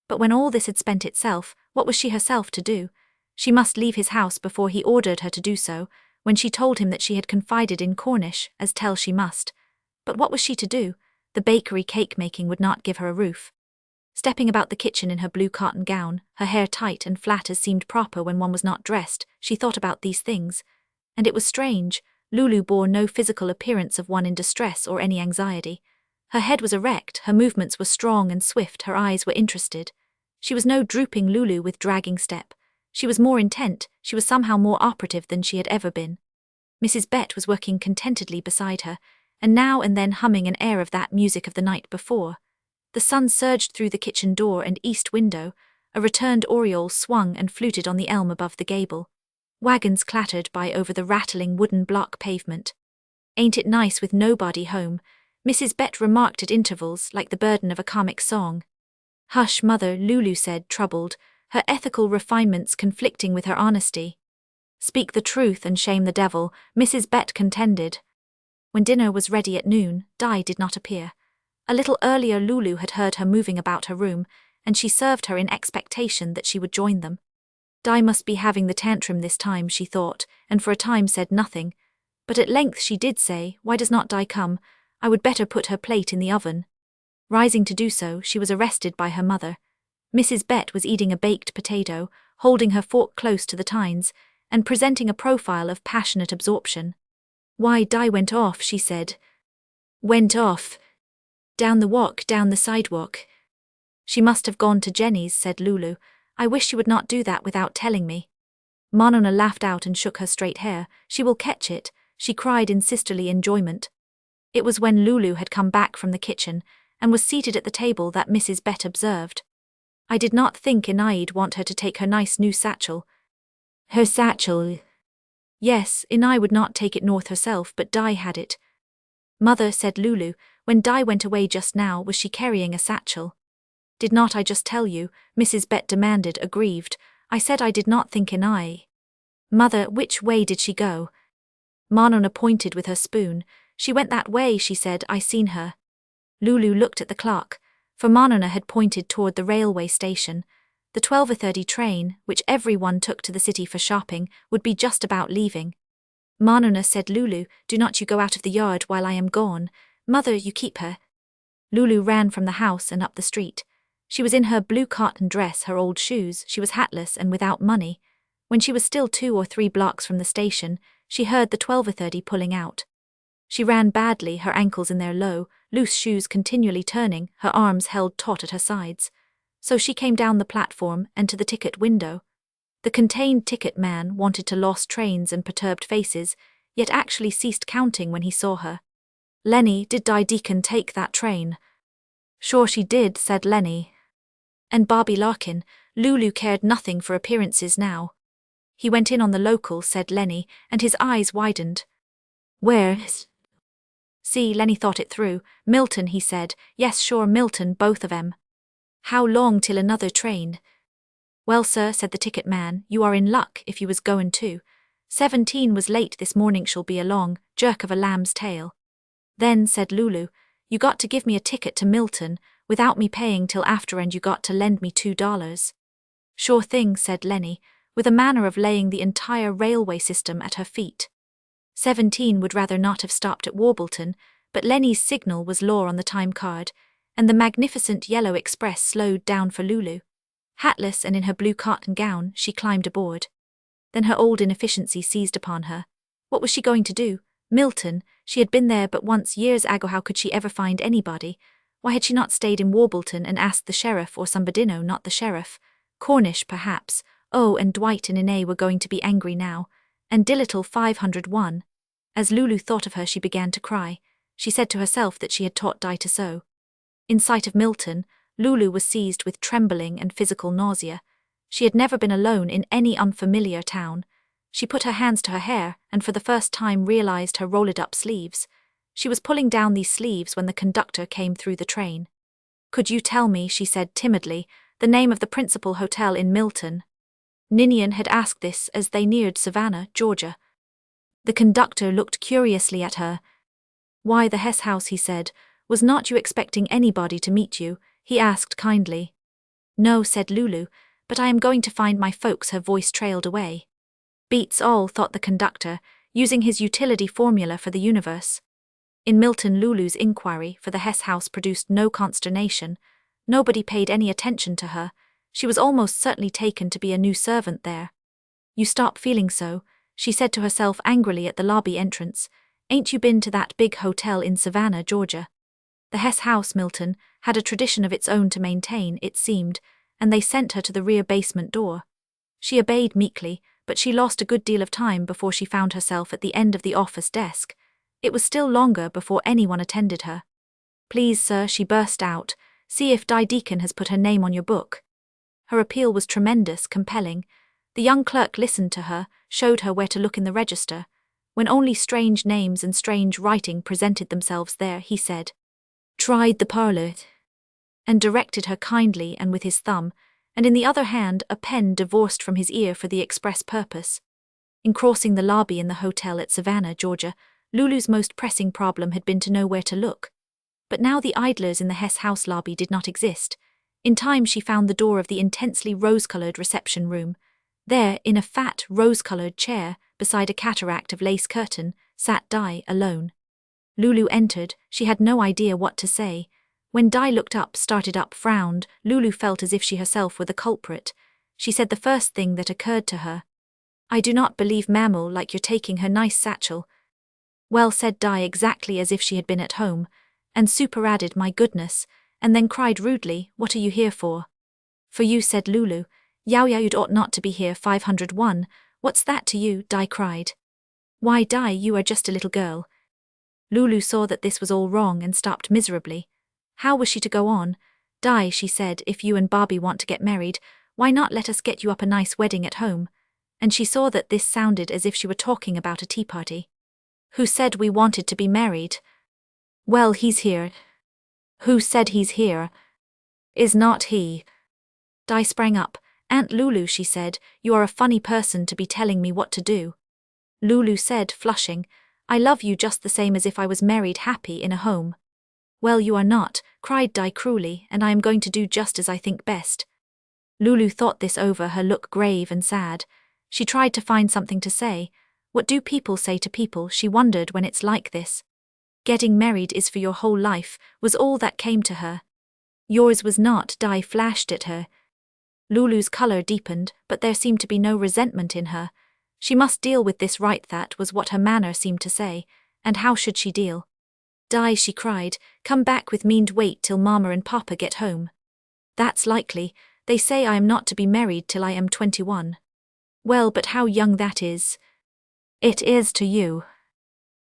But when all this had spent itself, what was she herself to do? She must leave his house before he ordered her to do so, when she told him that she had confided in Cornish, as tell she must. But what was she to do? The bakery cake-making would not give her a roof. Stepping about the kitchen in her blue cotton gown, her hair tight and flat as seemed proper when one was not dressed, she thought about these things. And it was strange, Lulu bore no physical appearance of one in distress or any anxiety. Her head was erect, her movements were strong and swift, her eyes were interested. She was no drooping Lulu with dragging step. She was more intent, she was somehow more operative than she had ever been. Mrs. Bett was working contentedly beside her, and now and then humming an air of that music of the night before. The sun surged through the kitchen door and east window, a returned oriole swung and fluted on the elm above the gable. Wagons clattered by over the rattling wooden block pavement. "Ain't it nice with nobody home?" Mrs. Bett remarked at intervals, like the burden of a comic song. "Hush, mother," Lulu said, troubled, her ethical refinements conflicting with her honesty. "Speak the truth and shame the devil," Mrs. Bett contended. When dinner was ready at noon, Di did not appear. A little earlier Lulu had heard her moving about her room, and she served her in expectation that she would join them. Di must be having the tantrum this time, she thought, and for a time said nothing. But at length she did say, "Why does not Di come? I would better put her plate in the oven." Rising to do so, she was arrested by her mother. Mrs. Bett was eating a baked potato, holding her fork close to the tines, and presenting a profile of passionate absorption. "Why, Di went off," she said. "Went off?" "Down the walk, down the sidewalk." "She must have gone to Jenny's," said Lulu. "I wish you would not do that without telling me." Monona laughed out and shook her straight hair. "She will catch it," she cried in sisterly enjoyment. It was when Lulu had come back from the kitchen and was seated at the table that Mrs. Bett observed, "I did not think Inay'd want her to take her nice new satchel." "Her satchel?" "Yes, Inay would not take it north herself, but Di had it." "Mother," said Lulu, "when Di went away just now, was she carrying a satchel?" "Did not I just tell you?" Mrs. Bett demanded, aggrieved. "I said I did not think Inay." "Mother, which way did she go?" Monona pointed with her spoon. "She went that way," she said. "I seen her." Lulu looked at the clock, for Monona had pointed toward the railway station. The 12:30 train, which everyone took to the city for shopping, would be just about leaving. "Monona," said Lulu, "do not you go out of the yard while I am gone. Mother, you keep her." Lulu ran from the house and up the street. She was in her blue cotton dress, her old shoes, she was hatless and without money. When she was still 2 or 3 blocks from the station, she heard the 12:30 pulling out. She ran badly, her ankles in their low, loose shoes continually turning, her arms held taut at her sides. So she came down the platform and to the ticket window. The contained ticket man wanted to lost trains and perturbed faces, yet actually ceased counting when he saw her. "Lenny, did Di Deacon take that train?" "Sure she did," said Lenny. "And Bobby Larkin?" Lulu cared nothing for appearances now. "He went in on the local," said Lenny, and his eyes widened. "Where?" See, Lenny thought it through. "Milton," he said. "Yes, sure, Milton, both of 'em." "How long till another train?" "Well, sir," said the ticket man, "you are in luck if you was goin' to. 17 was late this morning, she'll be along, jerk of a lamb's tail." "Then," said Lulu, "you got to give me a ticket to Milton, without me paying till after, and you got to lend me $2. "Sure thing," said Lenny, with a manner of laying the entire railway system at her feet. 17 would rather not have stopped at Warbleton, but Lenny's signal was law on the time card, and the magnificent yellow express slowed down for Lulu. Hatless and in her blue cotton gown, she climbed aboard. Then her old inefficiency seized upon her. What was she going to do? Milton, she had been there but once years ago. How could she ever find anybody? Why had she not stayed in Warbleton and asked the sheriff or somebody? No, not the sheriff. Cornish, perhaps. Oh, and Dwight and Inez were going to be angry now. And Dilittle 501. As Lulu thought of her, she began to cry. She said to herself that she had taught Di to sew. In sight of Milton, Lulu was seized with trembling and physical nausea. She had never been alone in any unfamiliar town. She put her hands to her hair and for the first time realized her rolled-up sleeves. She was pulling down these sleeves when the conductor came through the train. "Could you tell me," she said timidly, "the name of the principal hotel in Milton?" Ninian had asked this as they neared Savannah, Georgia. The conductor looked curiously at her. "Why, the Hess House," he said. "Was not you expecting anybody to meet you?" he asked kindly. "No," said Lulu, "but I am going to find my folks." Her voice trailed away. Beats all, thought the conductor, using his utility formula for the universe. In Milton, Lulu's inquiry for the Hess House produced no consternation. Nobody paid any attention to her. She was almost certainly taken to be a new servant there. "You stop feeling so," she said to herself angrily at the lobby entrance. "Ain't you been to that big hotel in Savannah, Georgia?" The Hess House, Milton, had a tradition of its own to maintain, it seemed, and they sent her to the rear basement door. She obeyed meekly, but she lost a good deal of time before she found herself at the end of the office desk. It was still longer before anyone attended her. "Please, sir," she burst out, "see if Di Deacon has put her name on your book." Her appeal was tremendous, compelling. The young clerk listened to her, showed her where to look in the register. When only strange names and strange writing presented themselves there, he said, "Tried the parlour," and directed her kindly and with his thumb, and in the other hand a pen divorced from his ear for the express purpose. In crossing the lobby in the hotel at Savannah, Georgia, Lulu's most pressing problem had been to know where to look. But now the idlers in the Hess House lobby did not exist. In time she found the door of the intensely rose-colored reception room. There, in a fat, rose-colored chair, beside a cataract of lace curtain, sat Di, alone. Lulu entered. She had no idea what to say. When Di looked up, started up, frowned, Lulu felt as if she herself were the culprit. She said the first thing that occurred to her. "I do not believe mammal like you're taking her nice satchel." "Well," said Di, exactly as if she had been at home, and superadded, "My goodness," and then cried rudely, "What are you here for?" "For you," said Lulu. "Yow, you'd ought not to be here." 501. "What's that to you?" Di cried. "Why, Di, you are just a little girl." Lulu saw that this was all wrong and stopped miserably. How was she to go on? "Di," she said, "if you and Barbie want to get married, why not let us get you up a nice wedding at home?" And she saw that this sounded as if she were talking about a tea party. "Who said we wanted to be married?" "Well, he's here." "Who said he's here?" "Is not he?" Di sprang up. "Aunt Lulu," she said, "you are a funny person to be telling me what to do." Lulu said, flushing, "I love you just the same as if I was married happy in a home." "Well, you are not," cried Di cruelly, "and I am going to do just as I think best." Lulu thought this over, her look grave and sad. She tried to find something to say. What do people say to people, she wondered, when it's like this? "Getting married is for your whole life," was all that came to her. "Yours was not," Di flashed at her. Lulu's color deepened, but there seemed to be no resentment in her. She must deal with this right, that was what her manner seemed to say. And how should she deal? "Di," she cried, "come back with me and wait till Mama and Papa get home." "That's likely. They say I am not to be married till I am 21. "Well, but how young that is." "It is to you."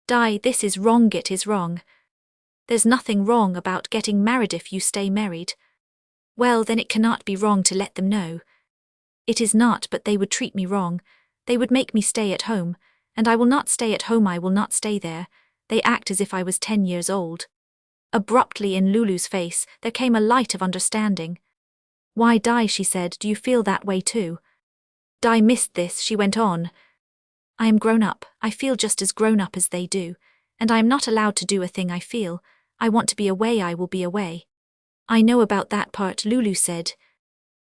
"Di, this is wrong, it is wrong." "There's nothing wrong about getting married if you stay married." "Well, then it cannot be wrong to let them know." "It is not, but they would treat me wrong. They would make me stay at home, and I will not stay at home, I will not stay there. They act as if I was 10 years old." Abruptly in Lulu's face there came a light of understanding. "Why, Di," she said, "do you feel that way too?" Di missed this. She went on. "I am grown up. I feel just as grown up as they do, and I am not allowed to do a thing I feel. I want to be away, I will be away." "I know about that part," Lulu said.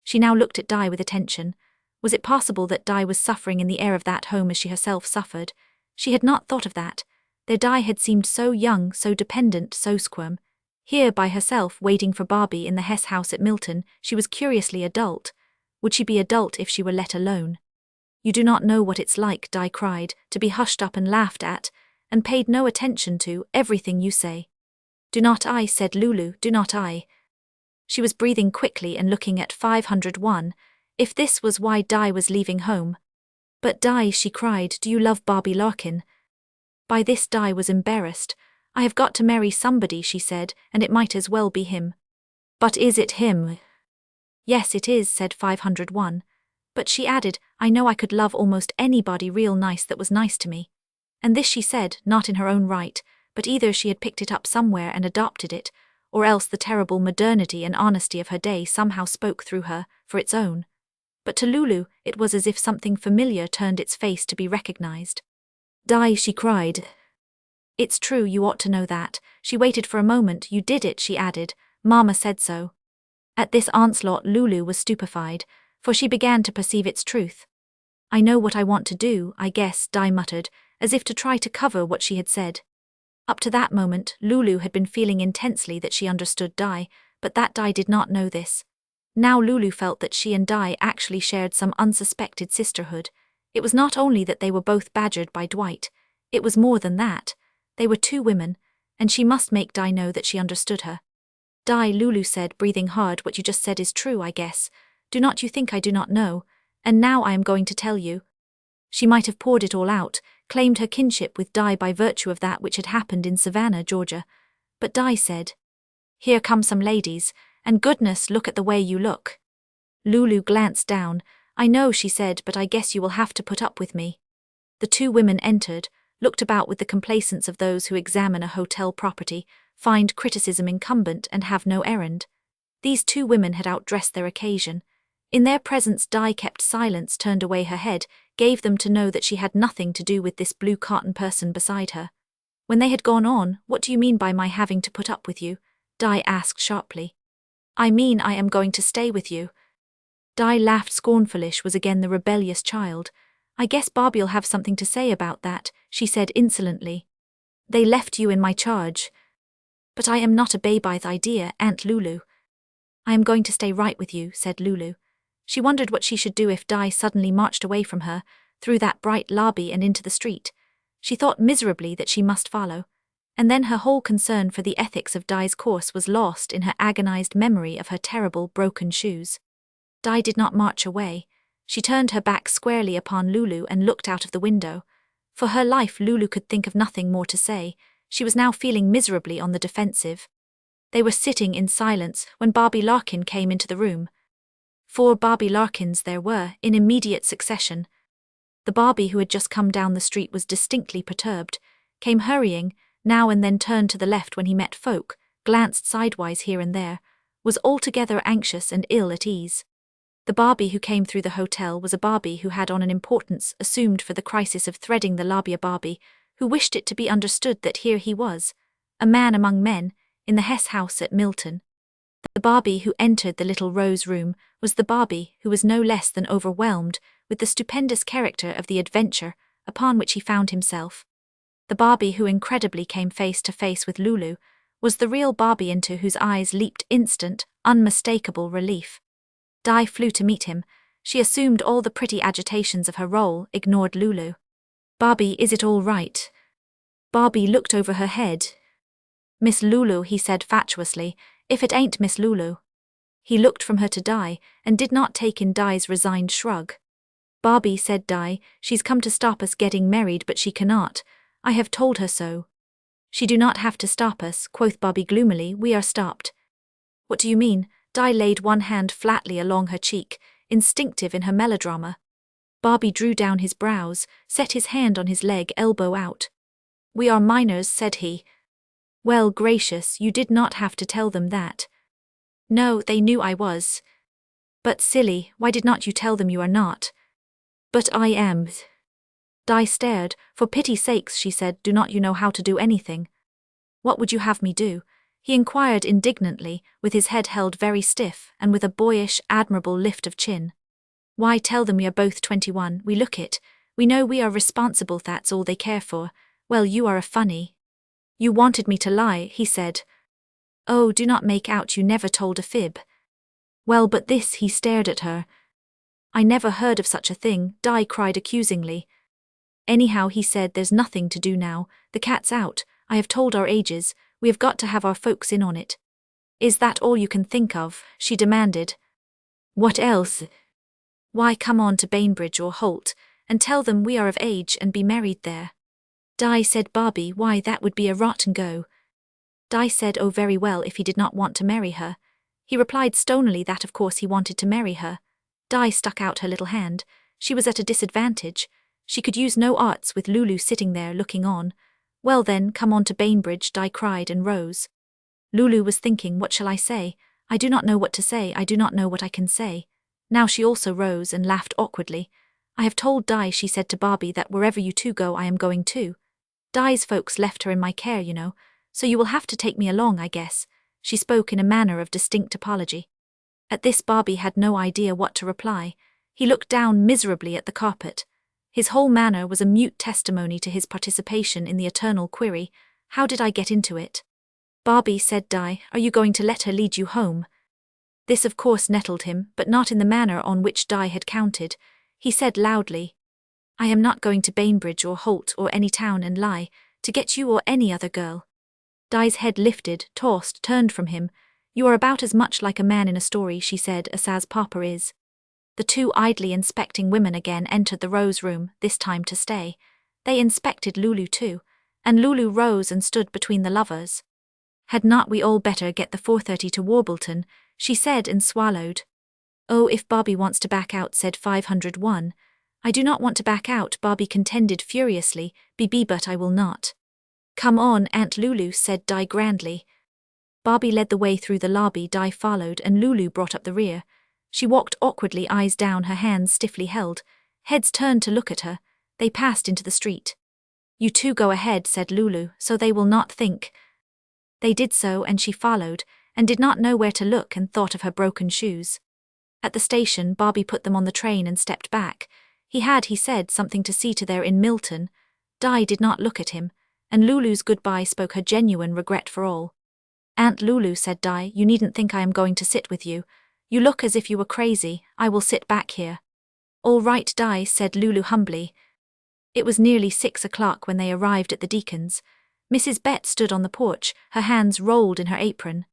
She now looked at Di with attention. Was it possible that Di was suffering in the air of that home as she herself suffered? She had not thought of that. Their Di had seemed so young, so dependent, so squirm. Here by herself, waiting for Barbie in the Hess house at Milton, she was curiously adult. Would she be adult if she were let alone? "You do not know what it's like," Di cried, "to be hushed up and laughed at, and paid no attention to, everything you say." Do not I, said Lulu, do not I. She was breathing quickly and looking at 501, if this was why Di was leaving home. But Di, she cried, do you love Bobby Larkin? By this Di was embarrassed. I have got to marry somebody, she said, and it might as well be him. But is it him? Yes, it is, said 501. But she added, I know I could love almost anybody real nice that was nice to me. And this she said, not in her own right, but either she had picked it up somewhere and adopted it, or else the terrible modernity and honesty of her day somehow spoke through her, for its own. But to Lulu, it was as if something familiar turned its face to be recognized. Di, she cried. It's true, you ought to know that. She waited for a moment. You did it, she added. Mama said so. At this onslaught Lulu was stupefied, for she began to perceive its truth. I know what I want to do, I guess, Di muttered, as if to try to cover what she had said. Up to that moment, Lulu had been feeling intensely that she understood Di, but that Di did not know this. Now Lulu felt that she and Di actually shared some unsuspected sisterhood. It was not only that they were both badgered by Dwight, it was more than that. They were two women, and she must make Di know that she understood her. Di, Lulu said, breathing hard, what you just said is true, I guess. Do not you think I do not know? And now I am going to tell you. She might have poured it all out, claimed her kinship with Di by virtue of that which had happened in Savannah, Georgia. But Di said, Here come some ladies, and goodness, look at the way you look. Lulu glanced down. I know, she said, but I guess you will have to put up with me. The two women entered, looked about with the complacence of those who examine a hotel property, find criticism incumbent and have no errand. These two women had outdressed their occasion. In their presence Di kept silence, turned away her head, gave them to know that she had nothing to do with this blue cotton person beside her. When they had gone on, what do you mean by my having to put up with you? Di asked sharply. I mean I am going to stay with you. Di laughed scornfully, was again the rebellious child. I guess Bobby'll have something to say about that, she said insolently. They left you in my charge. But I am not a baby's idea, Aunt Lulu. I am going to stay right with you, said Lulu. She wondered what she should do if Di suddenly marched away from her, through that bright lobby and into the street. She thought miserably that she must follow. And then her whole concern for the ethics of Di's course was lost in her agonized memory of her terrible broken shoes. Di did not march away. She turned her back squarely upon Lulu and looked out of the window. For her life Lulu could think of nothing more to say. She was now feeling miserably on the defensive. They were sitting in silence when Bobby Larkin came into the room. 4 Bobby Larkins there were, in immediate succession. The Bobby who had just come down the street was distinctly perturbed, came hurrying, now and then turned to the left when he met folk, glanced sidewise here and there, was altogether anxious and ill at ease. The Bobby who came through the hotel was a Bobby who had on an importance assumed for the crisis of threading the lobby, a Bobby who wished it to be understood that here he was, a man among men, in the Hess house at Milton. The Bobby who entered the little rose room was the Bobby who was no less than overwhelmed with the stupendous character of the adventure upon which he found himself. The Bobby who incredibly came face to face with Lulu was the real Bobby into whose eyes leaped instant, unmistakable relief. Di flew to meet him. She assumed all the pretty agitations of her role, ignored Lulu. Bobby, is it all right? Bobby looked over her head. Miss Lulu, he said fatuously, if it ain't Miss Lulu. He looked from her to Di, and did not take in Di's resigned shrug. Bobby, said Di, she's come to stop us getting married, but she cannot. I have told her so. She do not have to stop us, quoth Bobby gloomily, we are stopped. What do you mean? Di laid one hand flatly along her cheek, instinctive in her melodrama. Bobby drew down his brows, set his hand on his leg, elbow out. We are minors, said he. Well, gracious, you did not have to tell them that. No, they knew I was. But silly, why did not you tell them you are not? But I am. Di stared. For pity's sakes, she said, do not you know how to do anything? What would you have me do? He inquired indignantly, with his head held very stiff and with a boyish, admirable lift of chin. Why, tell them we are both 21, we look it. We know we are responsible, that's all they care for. Well, you are a funny. You wanted me to lie, he said. Oh, do not make out you never told a fib. Well, but this, he stared at her. I never heard of such a thing, Di cried accusingly. Anyhow, he said, there's nothing to do now, the cat's out, I have told our ages, We have got to have our folks in on it. Is that all you can think of? She demanded. What else? Why, come on to Bainbridge or Holt, and tell them we are of age and be married there. Di, said Barbie, why, that would be a rotten go. Di said, oh, very well, if he did not want to marry her. He replied stonily that of course he wanted to marry her. Di stuck out her little hand. She was at a disadvantage. She could use no arts with Lulu sitting there looking on. Well then, come on to Bainbridge, Di cried and rose. Lulu was thinking, what shall I say? I do not know what to say, I do not know what I can say. Now she also rose and laughed awkwardly. I have told Di, she said to Barbie, that wherever you two go I am going too. Di's folks left her in my care, you know, so you will have to take me along, I guess. She spoke in a manner of distinct apology. At this Barbie had no idea what to reply. He looked down miserably at the carpet. His whole manner was a mute testimony to his participation in the eternal query, how did I get into it? Barbie, said Di, are you going to let her lead you home? This of course nettled him, but not in the manner on which Di had counted. He said loudly, I am not going to Bainbridge or Holt or any town and lie, to get you or any other girl. Di's head lifted, tossed, turned from him. You are about as much like a man in a story, she said, as Papa is. The two idly inspecting women again entered the Rose room, this time to stay. They inspected Lulu too, and Lulu rose and stood between the lovers. Had not we all better get the 4:30 to Warbleton, she said and swallowed. Oh, if Barbie wants to back out, said 501. I do not want to back out, Barbie contended furiously, but I will not. Come on, Aunt Lulu, said Di grandly. Barbie led the way through the lobby, Di followed, and Lulu brought up the rear. She walked awkwardly, eyes down, her hands stiffly held. Heads turned to look at her. They passed into the street. You two go ahead, said Lulu, so they will not think. They did so, and she followed, and did not know where to look and thought of her broken shoes. At the station, Barbie put them on the train and stepped back. He said, something to see to there in Milton. Di did not look at him, and Lulu's goodbye spoke her genuine regret for all. Aunt Lulu, said Di, you needn't think I am going to sit with you. You look as if you were crazy, I will sit back here. All right, Di, said Lulu humbly. It was nearly 6 o'clock when they arrived at the Deacon's. Mrs. Bett stood on the porch, her hands rolled in her apron.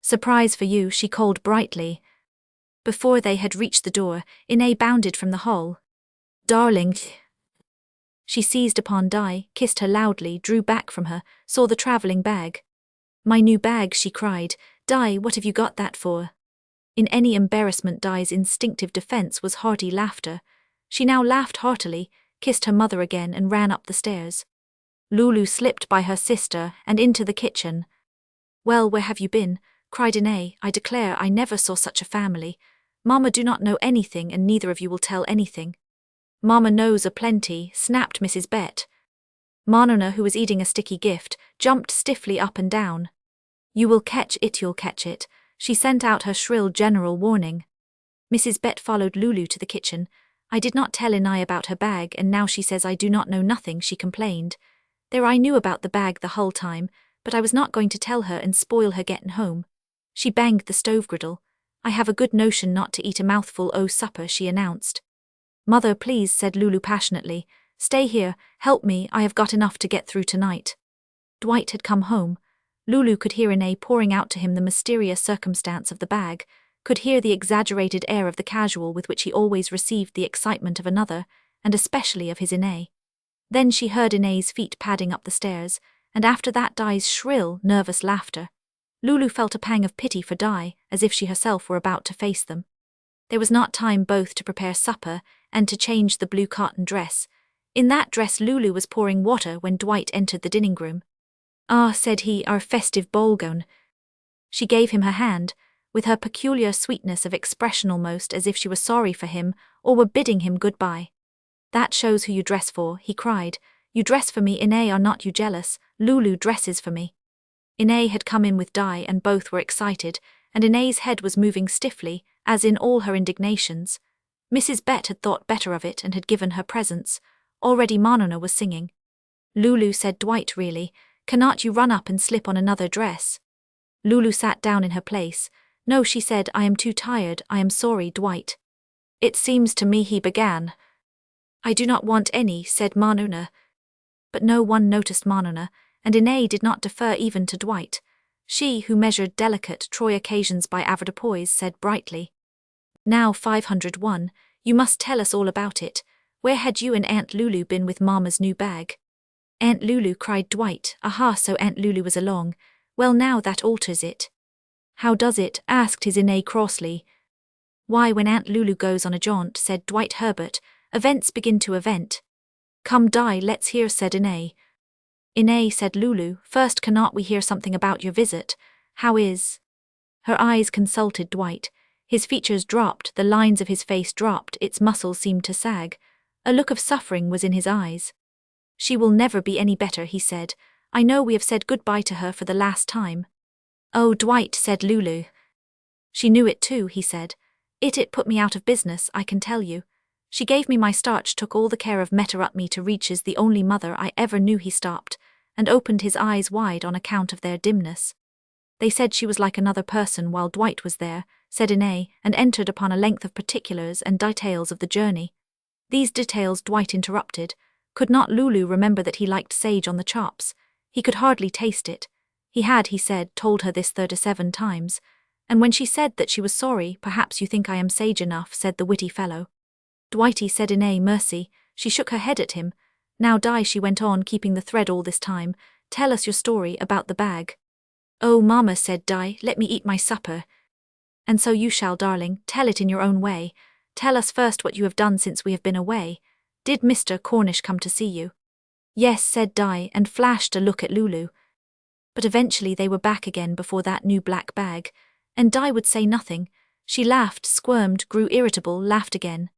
Surprise for you, she called brightly. Before they had reached the door, Inez bounded from the hall. Darling. She seized upon Di, kissed her loudly, drew back from her, saw the travelling bag. My new bag, she cried. Di, what have you got that for? In any embarrassment, Di's instinctive defence was hearty laughter. She now laughed heartily, kissed her mother again and ran up the stairs. Lulu slipped by her sister and into the kitchen. Well, where have you been? Cried Inez. I declare I never saw such a family. Mama do not know anything, and neither of you will tell anything. Mama knows a plenty, snapped Mrs. Bett. Marnona, who was eating a sticky gift, jumped stiffly up and down. You will catch it, you'll catch it. She sent out her shrill general warning. Mrs. Bett followed Lulu to the kitchen. I did not tell Inez about her bag, and now she says I do not know nothing, she complained. There, I knew about the bag the whole time, but I was not going to tell her and spoil her gettin' home. She banged the stove griddle. I have a good notion not to eat a mouthful o' supper, she announced. Mother, please, said Lulu passionately. Stay here, help me, I have got enough to get through tonight. Dwight had come home. Lulu could hear Inez pouring out to him the mysterious circumstance of the bag, could hear the exaggerated air of the casual with which he always received the excitement of another, and especially of his Inez. Then she heard Inez's feet padding up the stairs, and after that Di's shrill, nervous laughter. Lulu felt a pang of pity for Di, as if she herself were about to face them. There was not time both to prepare supper and to change the blue cotton dress. In that dress Lulu was pouring water when Dwight entered the dining room. Ah, said he, our festive ball gown. She gave him her hand, with her peculiar sweetness of expression, almost as if she were sorry for him or were bidding him goodbye. That shows who you dress for, he cried. You dress for me, Inez, are not you jealous? Lulu dresses for me. Inez had come in with Di, and both were excited, and Inez's head was moving stiffly, as in all her indignations. Mrs. Bett had thought better of it and had given her presents. Already Marnona was singing. Lulu, said Dwight, really, cannot you run up and slip on another dress? Lulu sat down in her place. No, she said, I am too tired, I am sorry, Dwight. It seems to me, he began. I do not want any, said Marnona. But no one noticed Marnona, and Inez did not defer even to Dwight. She, who measured delicate Troy occasions by avoirdupois, said brightly, "Now 501, you must tell us all about it. Where had you and Aunt Lulu been with Mama's new bag?" "Aunt Lulu," cried Dwight. "Aha, so Aunt Lulu was along. Well, now that alters it." "How does it?" asked his Inez crossly. "Why, when Aunt Lulu goes on a jaunt," said Dwight Herbert, "events begin to event." "Come, Di, let's hear," said Inez. "Inez," said Lulu, "first cannot we hear something about your visit? How is—" Her eyes consulted Dwight. His features dropped, the lines of his face dropped, its muscles seemed to sag. A look of suffering was in his eyes. "She will never be any better," he said. "I know we have said goodbye to her for the last time." "Oh, Dwight," said Lulu. "She knew it too," he said. It put me out of business, I can tell you. She gave me my starch, took all the care of Meta up me to reaches the only mother I ever knew." He stopped, and opened his eyes wide on account of their dimness. "They said she was like another person while Dwight was there," said Inez, and entered upon a length of particulars and details of the journey. These details Dwight interrupted. Could not Lulu remember that he liked sage on the chops? He could hardly taste it. He had, he said, told her this 37 times. And when she said that she was sorry, "Perhaps you think I am sage enough," said the witty fellow. "Dwighty," said Inez, "mercy." She shook her head at him. "Now, Di," she went on, keeping the thread all this time, "tell us your story about the bag." "Oh, Mama," said Di, "let me eat my supper." "And so you shall, darling, tell it in your own way. Tell us first what you have done since we have been away. Did Mr. Cornish come to see you?" "Yes," said Di, and flashed a look at Lulu. But eventually they were back again before that new black bag, and Di would say nothing. She laughed, squirmed, grew irritable, laughed again.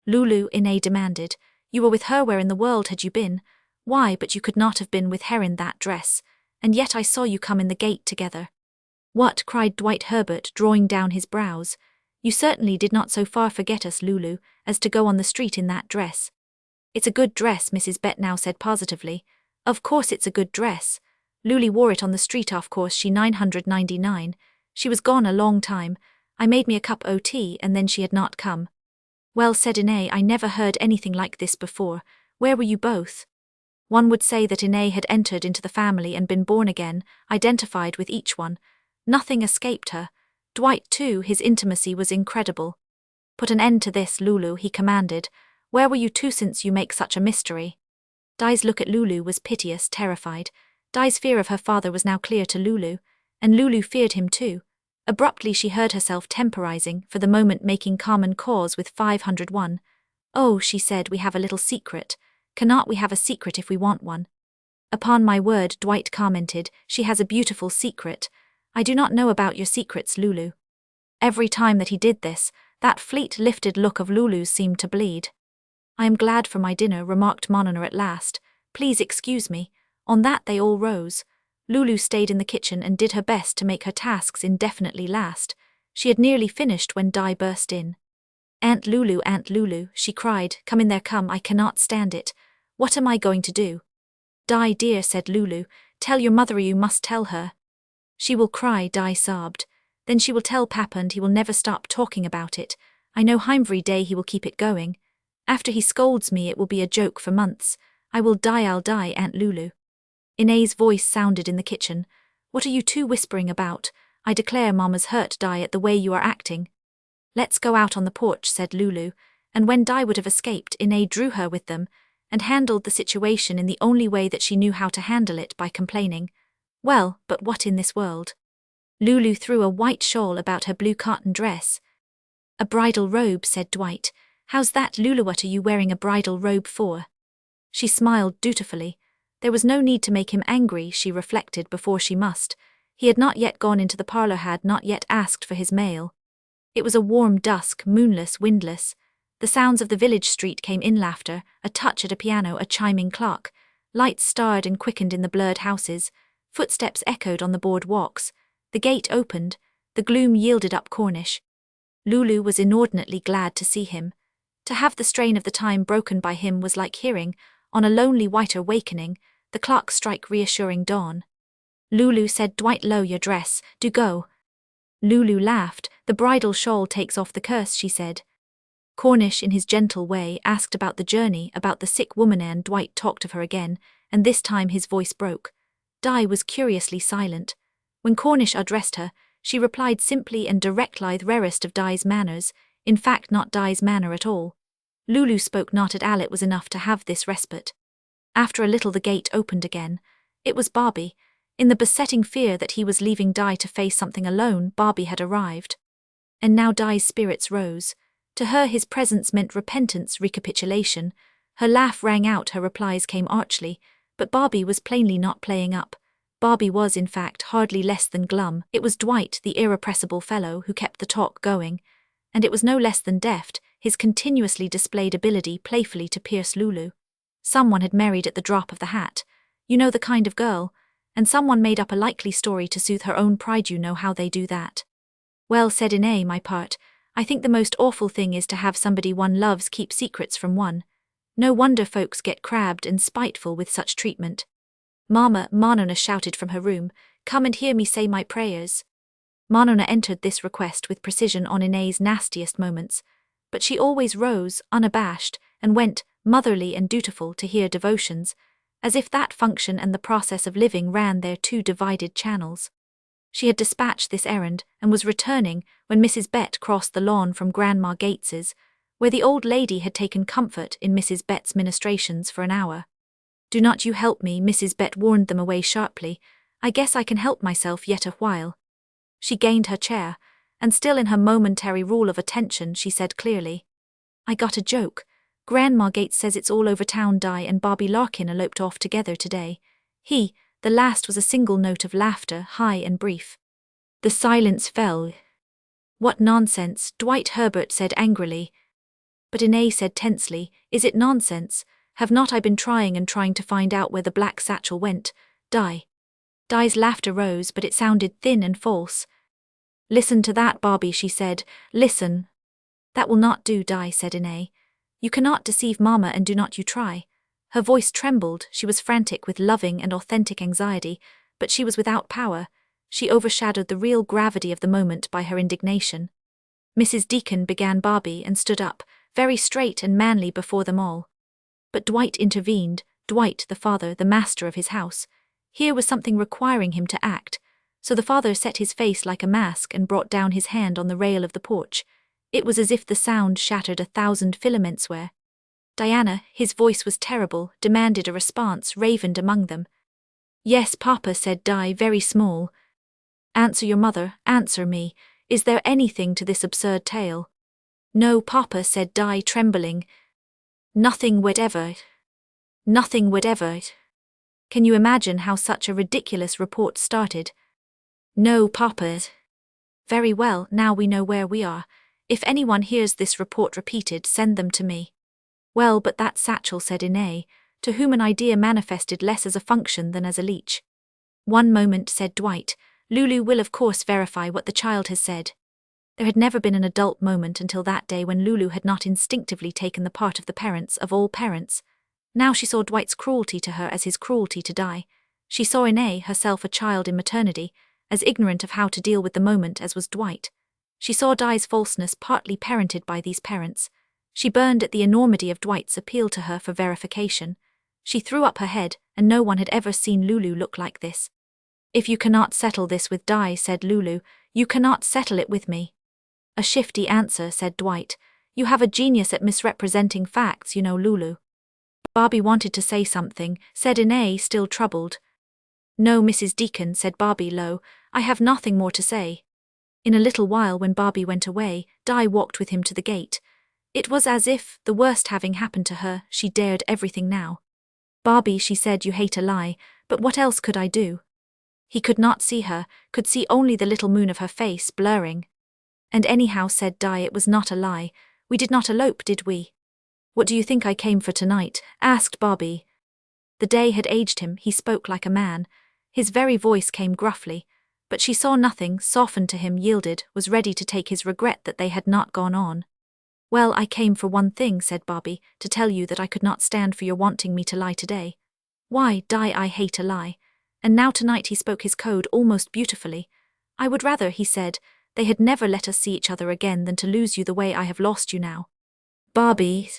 "Lulu," Inez demanded, "you were with her, where in the world had you been? Why, but you could not have been with her in that dress, and yet I saw you come in the gate together." "What?" cried Dwight Herbert, drawing down his brows. "You certainly did not so far forget us, Lulu, as to go on the street in that dress." "It's a good dress," Mrs. Bett now said positively. "Of course it's a good dress. Lulu wore it on the street, of course. She 999. She was gone a long time. I made me a cup o' tea, and then she had not come." "Well," said Inez, "I never heard anything like this before. Where were you both?" One would say that Inez had entered into the family and been born again, identified with each one. Nothing escaped her. Dwight, too, his intimacy was incredible. "Put an end to this, Lulu," he commanded. "Where were you two since you make such a mystery?" Di's look at Lulu was piteous, terrified. Di's fear of her father was now clear to Lulu, and Lulu feared him too. Abruptly she heard herself temporizing, for the moment making common cause with 501. "Oh," she said, "we have a little secret. Cannot we have a secret if we want one?" "Upon my word," Dwight commented, "she has a beautiful secret. I do not know about your secrets, Lulu." Every time that he did this, that fleet lifted look of Lulu's seemed to bleed. "I am glad for my dinner," remarked Monona at last. "Please excuse me." On that they all rose. Lulu stayed in the kitchen and did her best to make her tasks indefinitely last. She had nearly finished when Di burst in. Aunt Lulu," she cried, "come in there, come, I cannot stand it. What am I going to do?" "Di, dear," said Lulu, "tell your mother, you must tell her." "She will cry," Di sobbed. "Then she will tell Papa and he will never stop talking about it. I know every day he will keep it going. After he scolds me it will be a joke for months. I'll die, Aunt Lulu." Inez's voice sounded in the kitchen. "What are you two whispering about? I declare Mama's hurt, Di, at the way you are acting." "Let's go out on the porch," said Lulu, and when Di would have escaped, Inez drew her with them, and handled the situation in the only way that she knew how to handle it, by complaining, "Well, but what in this world?" Lulu threw a white shawl about her blue cotton dress. "A bridal robe," said Dwight. "How's that, Lulu? What are you wearing a bridal robe for?" She smiled dutifully. There was no need to make him angry, she reflected, before she must. He had not yet gone into the parlor, had not yet asked for his mail. It was a warm dusk, moonless, windless. The sounds of the village street came in, laughter, a touch at a piano, a chiming clock. Lights starred and quickened in the blurred houses. Footsteps echoed on the board walks. The gate opened. The gloom yielded up Cornish. Lulu was inordinately glad to see him. To have the strain of the time broken by him was like hearing, on a lonely white awakening, the clock strike reassuring dawn. "Lulu," said Dwight, "lower your dress, do go." Lulu laughed. "The bridal shawl takes off the curse," she said. Cornish, in his gentle way, asked about the journey, about the sick woman, and Dwight talked of her again, and this time his voice broke. Di was curiously silent. When Cornish addressed her, she replied simply and directly, the rarest of Di's manners, in fact not Di's manner at all. Lulu spoke not at all, it was enough to have this respite. After a little the gate opened again. It was Barbie. In the besetting fear that he was leaving Di to face something alone, Barbie had arrived. And now Di's spirits rose. To her his presence meant repentance, recapitulation. Her laugh rang out, her replies came archly, but Barbie was plainly not playing up. Barbie was, in fact, hardly less than glum. It was Dwight, the irrepressible fellow, who kept the talk going. And it was no less than deft, his continuously displayed ability playfully to pierce Lulu. Someone had married at the drop of the hat. You know the kind of girl. And someone made up a likely story to soothe her own pride, you know how they do that. Well, said Inez, my part, I think the most awful thing is to have somebody one loves keep secrets from one. No wonder folks get crabbed and spiteful with such treatment. Mama, Manona shouted from her room, come and hear me say my prayers. Manona entered this request with precision on Inez's nastiest moments, but she always rose, unabashed, and went, motherly and dutiful, to hear devotions, as if that function and the process of living ran their two divided channels. She had dispatched this errand, and was returning, when Mrs. Bett crossed the lawn from Grandma Gates's, where the old lady had taken comfort in Mrs. Bett's ministrations for an hour. Do not you help me, Mrs. Bett warned them away sharply. I guess I can help myself yet a while. She gained her chair, and still in her momentary rule of attention she said clearly, I got a joke. Grandma Gates says it's all over town Di and Bobby Larkin eloped off together today. The last was a single note of laughter, high and brief. The silence fell. What nonsense, Dwight Herbert said angrily. But Inez said tensely, is it nonsense? Have not I been trying to find out where the black satchel went, Di? Di's laughter rose, but it sounded thin and false. Listen to that, Barbie, she said. Listen. That will not do, Di, said Inez. You cannot deceive Mama, and do not you try. Her voice trembled, she was frantic with loving and authentic anxiety, but she was without power. She overshadowed the real gravity of the moment by her indignation. Mrs. Deacon, began Barbie, and stood up, very straight and manly before them all. But Dwight intervened, Dwight, the father, the master of his house. Here was something requiring him to act, so the father set his face like a mask and brought down his hand on the rail of the porch. It was as if the sound shattered 1,000 filaments where Diana, his voice was terrible, demanded a response, ravened among them. Yes, Papa, said Di, very small. Answer your mother, answer me. Is there anything to this absurd tale? No, Papa, said Di, trembling. Nothing whatever. Nothing whatever. Can you imagine how such a ridiculous report started? No, Papa. Very well, now we know where we are. If anyone hears this report repeated, send them to me. Well, but that satchel, said Inez, to whom an idea manifested less as a function than as a leech. One moment, said Dwight. Lulu will of course verify what the child has said. There had never been an adult moment until that day when Lulu had not instinctively taken the part of the parents of all parents. Now she saw Dwight's cruelty to her as his cruelty to Di. She saw Inez, herself a child in maternity, as ignorant of how to deal with the moment as was Dwight. She saw Di's falseness partly parented by these parents. She burned at the enormity of Dwight's appeal to her for verification. She threw up her head, and no one had ever seen Lulu look like this. If you cannot settle this with Di, said Lulu, you cannot settle it with me. A shifty answer, said Dwight. You have a genius at misrepresenting facts, you know, Lulu. Barbie wanted to say something, said Inez, still troubled. No, Mrs. Deacon, said Barbie low, I have nothing more to say. In a little while, when Barbie went away, Di walked with him to the gate. It was as if, the worst having happened to her, she dared everything now. Barbie, she said, you hate a lie, but what else could I do? He could not see her, could see only the little moon of her face, blurring. And anyhow, said Di, it was not a lie. We did not elope, did we? What do you think I came for tonight? Asked Barbie. The day had aged him, he spoke like a man. His very voice came gruffly, but she saw nothing, softened to him, yielded, was ready to take his regret that they had not gone on. Well, I came for one thing, said Barbie, to tell you that I could not stand for your wanting me to lie today. Why, Di, I hate a lie. And now tonight he spoke his code almost beautifully. I would rather, he said, they had never let us see each other again than to lose you the way I have lost you now. Barbie.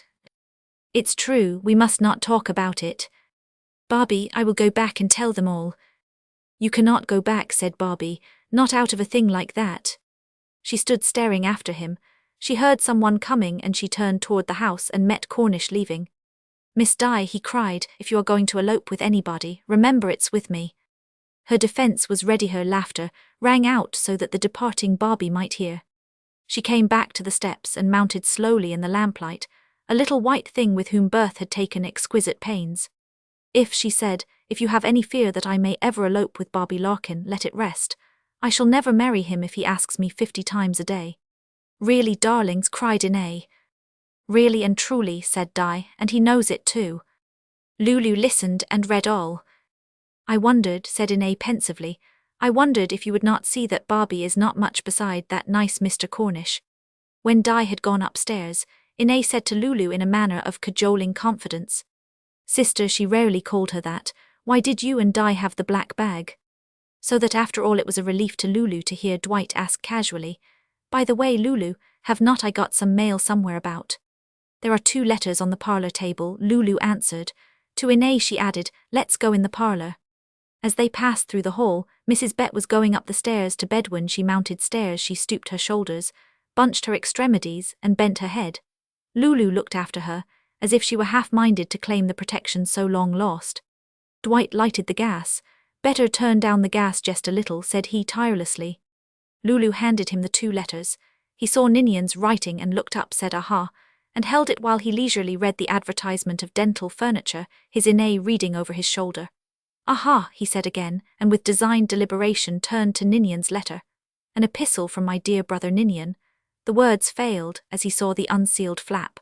It's true, we must not talk about it. Barbie, I will go back and tell them all. You cannot go back, said Barbie, not out of a thing like that. She stood staring after him. She heard someone coming and she turned toward the house and met Cornish leaving. Miss Di, he cried, if you are going to elope with anybody, remember it's with me. Her defense was ready, her laughter rang out so that the departing Barbie might hear. She came back to the steps and mounted slowly in the lamplight, a little white thing with whom birth had taken exquisite pains. If, she said, if you have any fear that I may ever elope with Barbie Larkin, let it rest. I shall never marry him if he asks me 50 times a day. Really, darlings, cried Inez. Really and truly, said Di, and he knows it too. Lulu listened and read all. I wondered, said Inez pensively, I wondered if you would not see that Barbie is not much beside that nice Mr. Cornish. When Di had gone upstairs, Inez said to Lulu in a manner of cajoling confidence. Sister, she rarely called her that, why did you and Di have the black bag? So that after all it was a relief to Lulu to hear Dwight ask casually, by the way, Lulu, have not I got some mail somewhere about? There are 2 letters on the parlour table, Lulu answered. To Inez she added, let's go in the parlour. As they passed through the hall, Mrs. Bett was going up the stairs to bed. When she mounted stairs she stooped her shoulders, bunched her extremities, and bent her head. Lulu looked after her, as if she were half-minded to claim the protection so long lost. Dwight lighted the gas. Better turn down the gas just a little, said he tirelessly. Lulu handed him the 2 letters. He saw Ninian's writing and looked up, said aha, and held it while he leisurely read the advertisement of dental furniture, his Inez reading over his shoulder. Aha, he said again, and with designed deliberation turned to Ninian's letter. An epistle from my dear brother Ninian. The words failed as he saw the unsealed flap.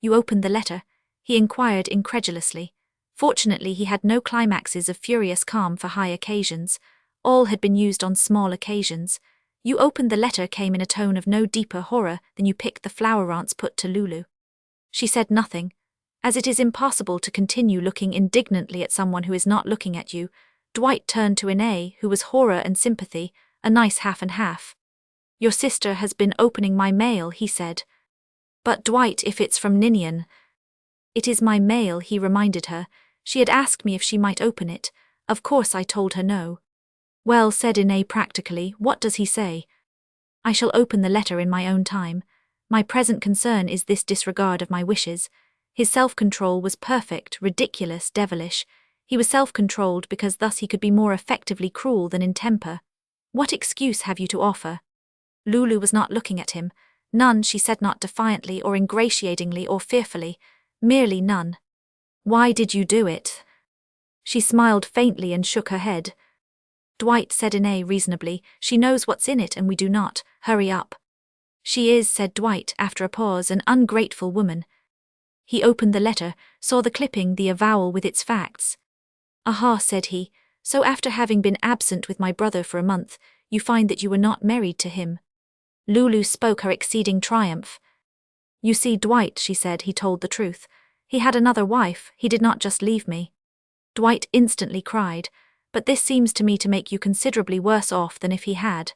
You opened the letter? He inquired incredulously. Fortunately he had no climaxes of furious calm for high occasions. All had been used on small occasions. You opened the letter came in a tone of no deeper horror than you picked the flower Rance put to Lulu. She said nothing. As it is impossible to continue looking indignantly at someone who is not looking at you, Dwight turned to Inez, who was horror and sympathy, a nice half and half. Your sister has been opening my mail, he said. But Dwight, if it's from Ninian. It is my mail, he reminded her. She had asked me if she might open it. Of course I told her no. Well, said Inez practically, what does he say? I shall open the letter in my own time. My present concern is this disregard of my wishes. His self-control was perfect, ridiculous, devilish. He was self-controlled because thus he could be more effectively cruel than in temper. What excuse have you to offer? Lulu was not looking at him. None, she said, not defiantly or ingratiatingly or fearfully. Merely none. Why did you do it? She smiled faintly and shook her head. Dwight, said Inez reasonably, she knows what's in it and we do not. Hurry up. She is, said Dwight, after a pause, an ungrateful woman. He opened the letter, saw the clipping, the avowal with its facts. Aha, said he, so after having been absent with my brother for a month, you find that you were not married to him. Lulu spoke her exceeding triumph. You see, Dwight, she said, he told the truth. He had another wife, he did not just leave me. Dwight instantly cried, but this seems to me to make you considerably worse off than if he had.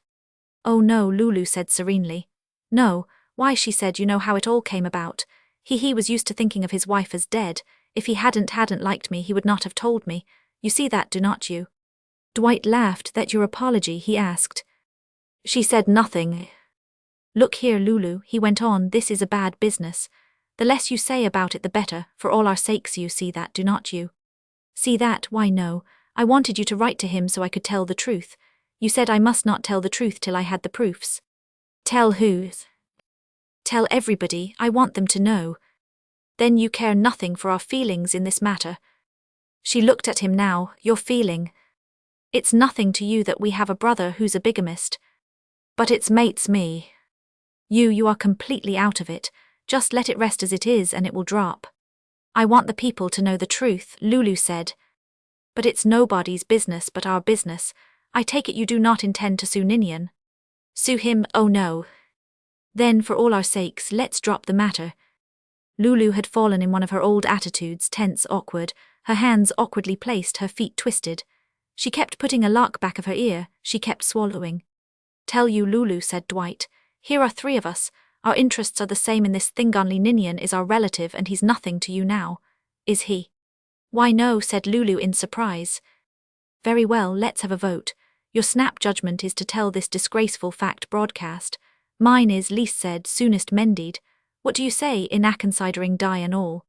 Oh no, Lulu said serenely. No, why, she said, you know how it all came about. He was used to thinking of his wife as dead. If he hadn't liked me he would not have told me. You see that, do not you? Dwight laughed. That your apology, he asked. She said nothing. Look here, Lulu, he went on, this is a bad business. The less you say about it the better, for all our sakes. You see that, do not you? See that? Why no, I wanted you to write to him so I could tell the truth. You said I must not tell the truth till I had the proofs. Tell who? Tell everybody, I want them to know. Then you care nothing for our feelings in this matter. She looked at him now. Your feeling. It's nothing to you that we have a brother who's a bigamist. But it's mates me. You are completely out of it. Just let it rest as it is and it will drop. I want the people to know the truth, Lulu said. But it's nobody's business but our business. I take it you do not intend to sue Ninian. Sue him? Oh no. Then for all our sakes let's drop the matter. Lulu had fallen in one of her old attitudes, tense, awkward, her hands awkwardly placed, her feet twisted. She kept putting a lock back of her ear, she kept swallowing. Tell you, Lulu, said Dwight. Here are 3 of us. Our interests are the same in this thing. Only Ninian is our relative and he's nothing to you now. Is he? Why no, said Lulu in surprise. Very well, let's have a vote. Your snap judgment is to tell this disgraceful fact broadcast. Mine is, least said, soonest mended. What do you say, Ina, considering die and all?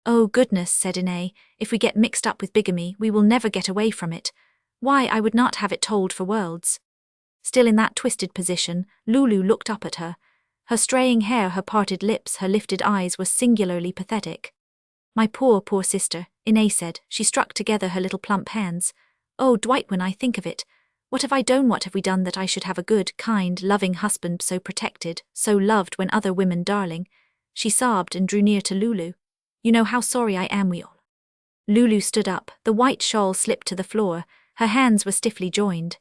Oh goodness, said Ina, if we get mixed up with bigamy, we will never get away from it. Why, I would not have it told for worlds. Still in that twisted position, Lulu looked up at her. Her straying hair, her parted lips, her lifted eyes were singularly pathetic. My poor, poor sister, Ina said. She struck together her little plump hands. Oh, Dwight, when I think of it, what have I done, what have we done that I should have a good, kind, loving husband so protected, so loved when other women darling? She sobbed and drew near to Lulu. You know how sorry I am, we all. Lulu stood up, the white shawl slipped to the floor, her hands were stiffly joined.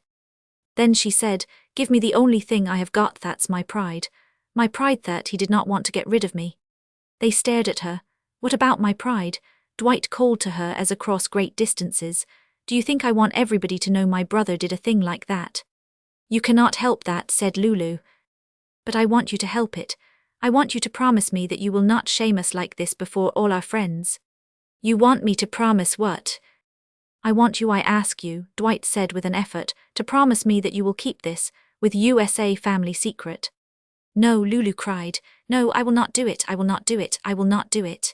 Then she said, give me the only thing I have got, that's my pride. My pride that he did not want to get rid of me. They stared at her. What about my pride? Dwight called to her as across great distances. Do you think I want everybody to know my brother did a thing like that? You cannot help that, said Lulu. But I want you to help it. I want you to promise me that you will not shame us like this before all our friends. You want me to promise what? I want you, I ask you, Dwight said with an effort, to promise me that you will keep this, with USA family secret. No, Lulu cried. No, I will not do it, I will not do it, I will not do it.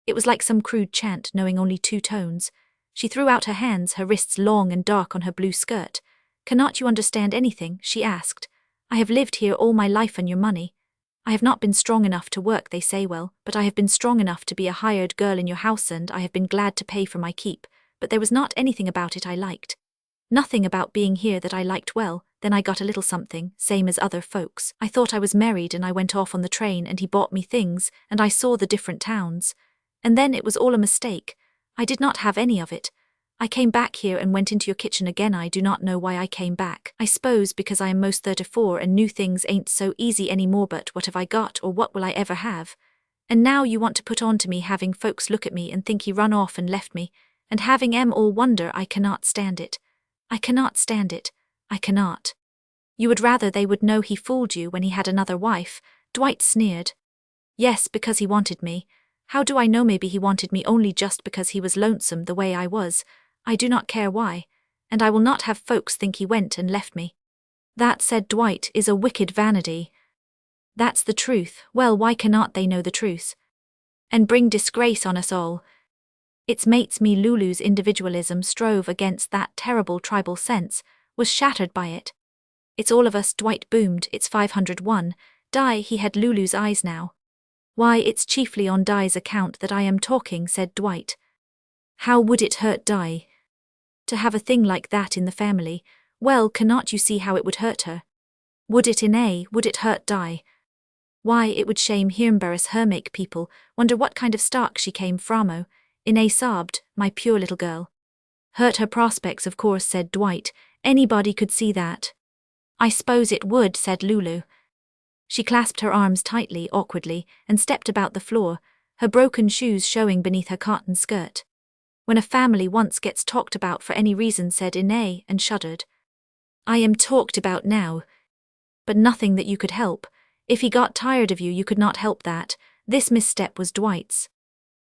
It was like some crude chant, knowing only two tones. She threw out her hands, her wrists long and dark on her blue skirt. Cannot you understand anything? She asked. I have lived here all my life on your money. I have not been strong enough to work, they say, well, but I have been strong enough to be a hired girl in your house, and I have been glad to pay for my keep, but there was not anything about it I liked. Nothing about being here that I liked. Well, then I got a little something, same as other folks. I thought I was married and I went off on the train and he bought me things and I saw the different towns. And then it was all a mistake. I did not have any of it. I came back here and went into your kitchen again. I do not know why I came back. I suppose because I am most 34 and new things ain't so easy anymore, but what have I got, or what will I ever have? And now you want to put on to me having folks look at me and think he run off and left me, and having 'em all wonder. I cannot stand it. I cannot stand it. I cannot. You would rather they would know he fooled you when he had another wife, Dwight sneered. Yes, because he wanted me. How do I know? Maybe he wanted me only just because he was lonesome the way I was. I do not care why, and I will not have folks think he went and left me. That, said Dwight, is a wicked vanity. That's the truth. Well, why cannot they know the truth? And bring disgrace on us all. Its mates me. Lulu's individualism strove against that terrible tribal sense, was shattered by it. It's all of us, Dwight boomed. It's 501. Di, he had Lulu's eyes now. Why, it's chiefly on Di's account that I am talking, said Dwight. How would it hurt Di? To have a thing like that in the family, well, cannot you see how it would hurt her? Would it, Ina? Would it hurt Di? Why, it would shame her, embarrass her, make people wonder what kind of stock she came from. Ina sobbed, my pure little girl. Hurt her prospects, of course, said Dwight. Anybody could see that. I suppose it would, said Lulu. She clasped her arms tightly, awkwardly, and stepped about the floor, her broken shoes showing beneath her cotton skirt. When a family once gets talked about for any reason, said Ina, and shuddered. I am talked about now. But nothing that you could help. If he got tired of you, you could not help that. This misstep was Dwight's.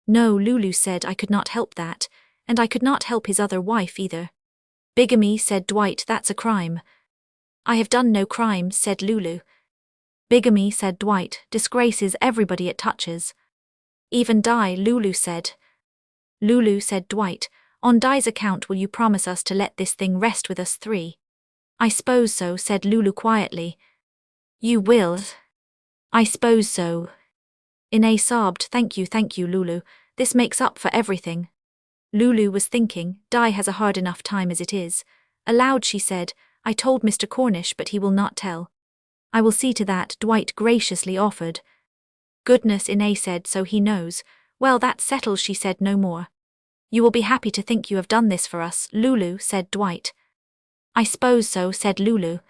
No, Lulu said, I could not help that, and I could not help his other wife either. Bigamy, said Dwight, that's a crime. I have done no crime, said Lulu. Bigamy, said Dwight, disgraces everybody it touches. Even Di, Lulu said. Lulu, said Dwight, on Di's account will you promise us to let this thing rest with us three? I suppose so, said Lulu quietly. You will? I suppose so. Ina sobbed, thank you, Lulu, this makes up for everything. Lulu was thinking, Di has a hard enough time as it is. Aloud she said, I told Mr. Cornish, but he will not tell. I will see to that, Dwight graciously offered. Goodness, Ina said, so he knows. Well, that settles, she said no more. You will be happy to think you have done this for us, Lulu, said Dwight. I suppose so, said Lulu.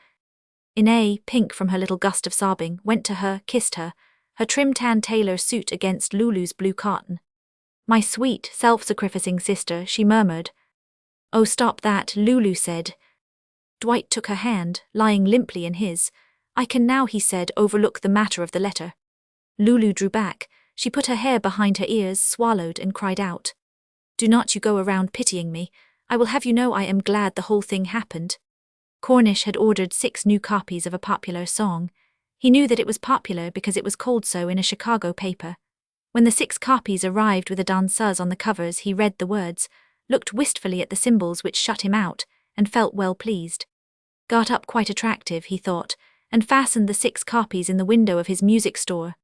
Ina, pink from her little gust of sobbing, went to her, kissed her, her trim tan tailor suit against Lulu's blue cotton. My sweet, self-sacrificing sister, she murmured. Oh, stop that, Lulu said. Dwight took her hand, lying limply in his. I can now, he said, overlook the matter of the letter. Lulu drew back. She put her hair behind her ears, swallowed, and cried out. Do not you go around pitying me. I will have you know I am glad the whole thing happened. Cornish had ordered 6 new copies of a popular song. He knew that it was popular because it was called so in a Chicago paper. When the 6 copies arrived with a danseuse on the covers, he read the words, looked wistfully at the symbols which shut him out, and felt well pleased. Got up quite attractive, he thought, and fastened the 6 copies in the window of his music store.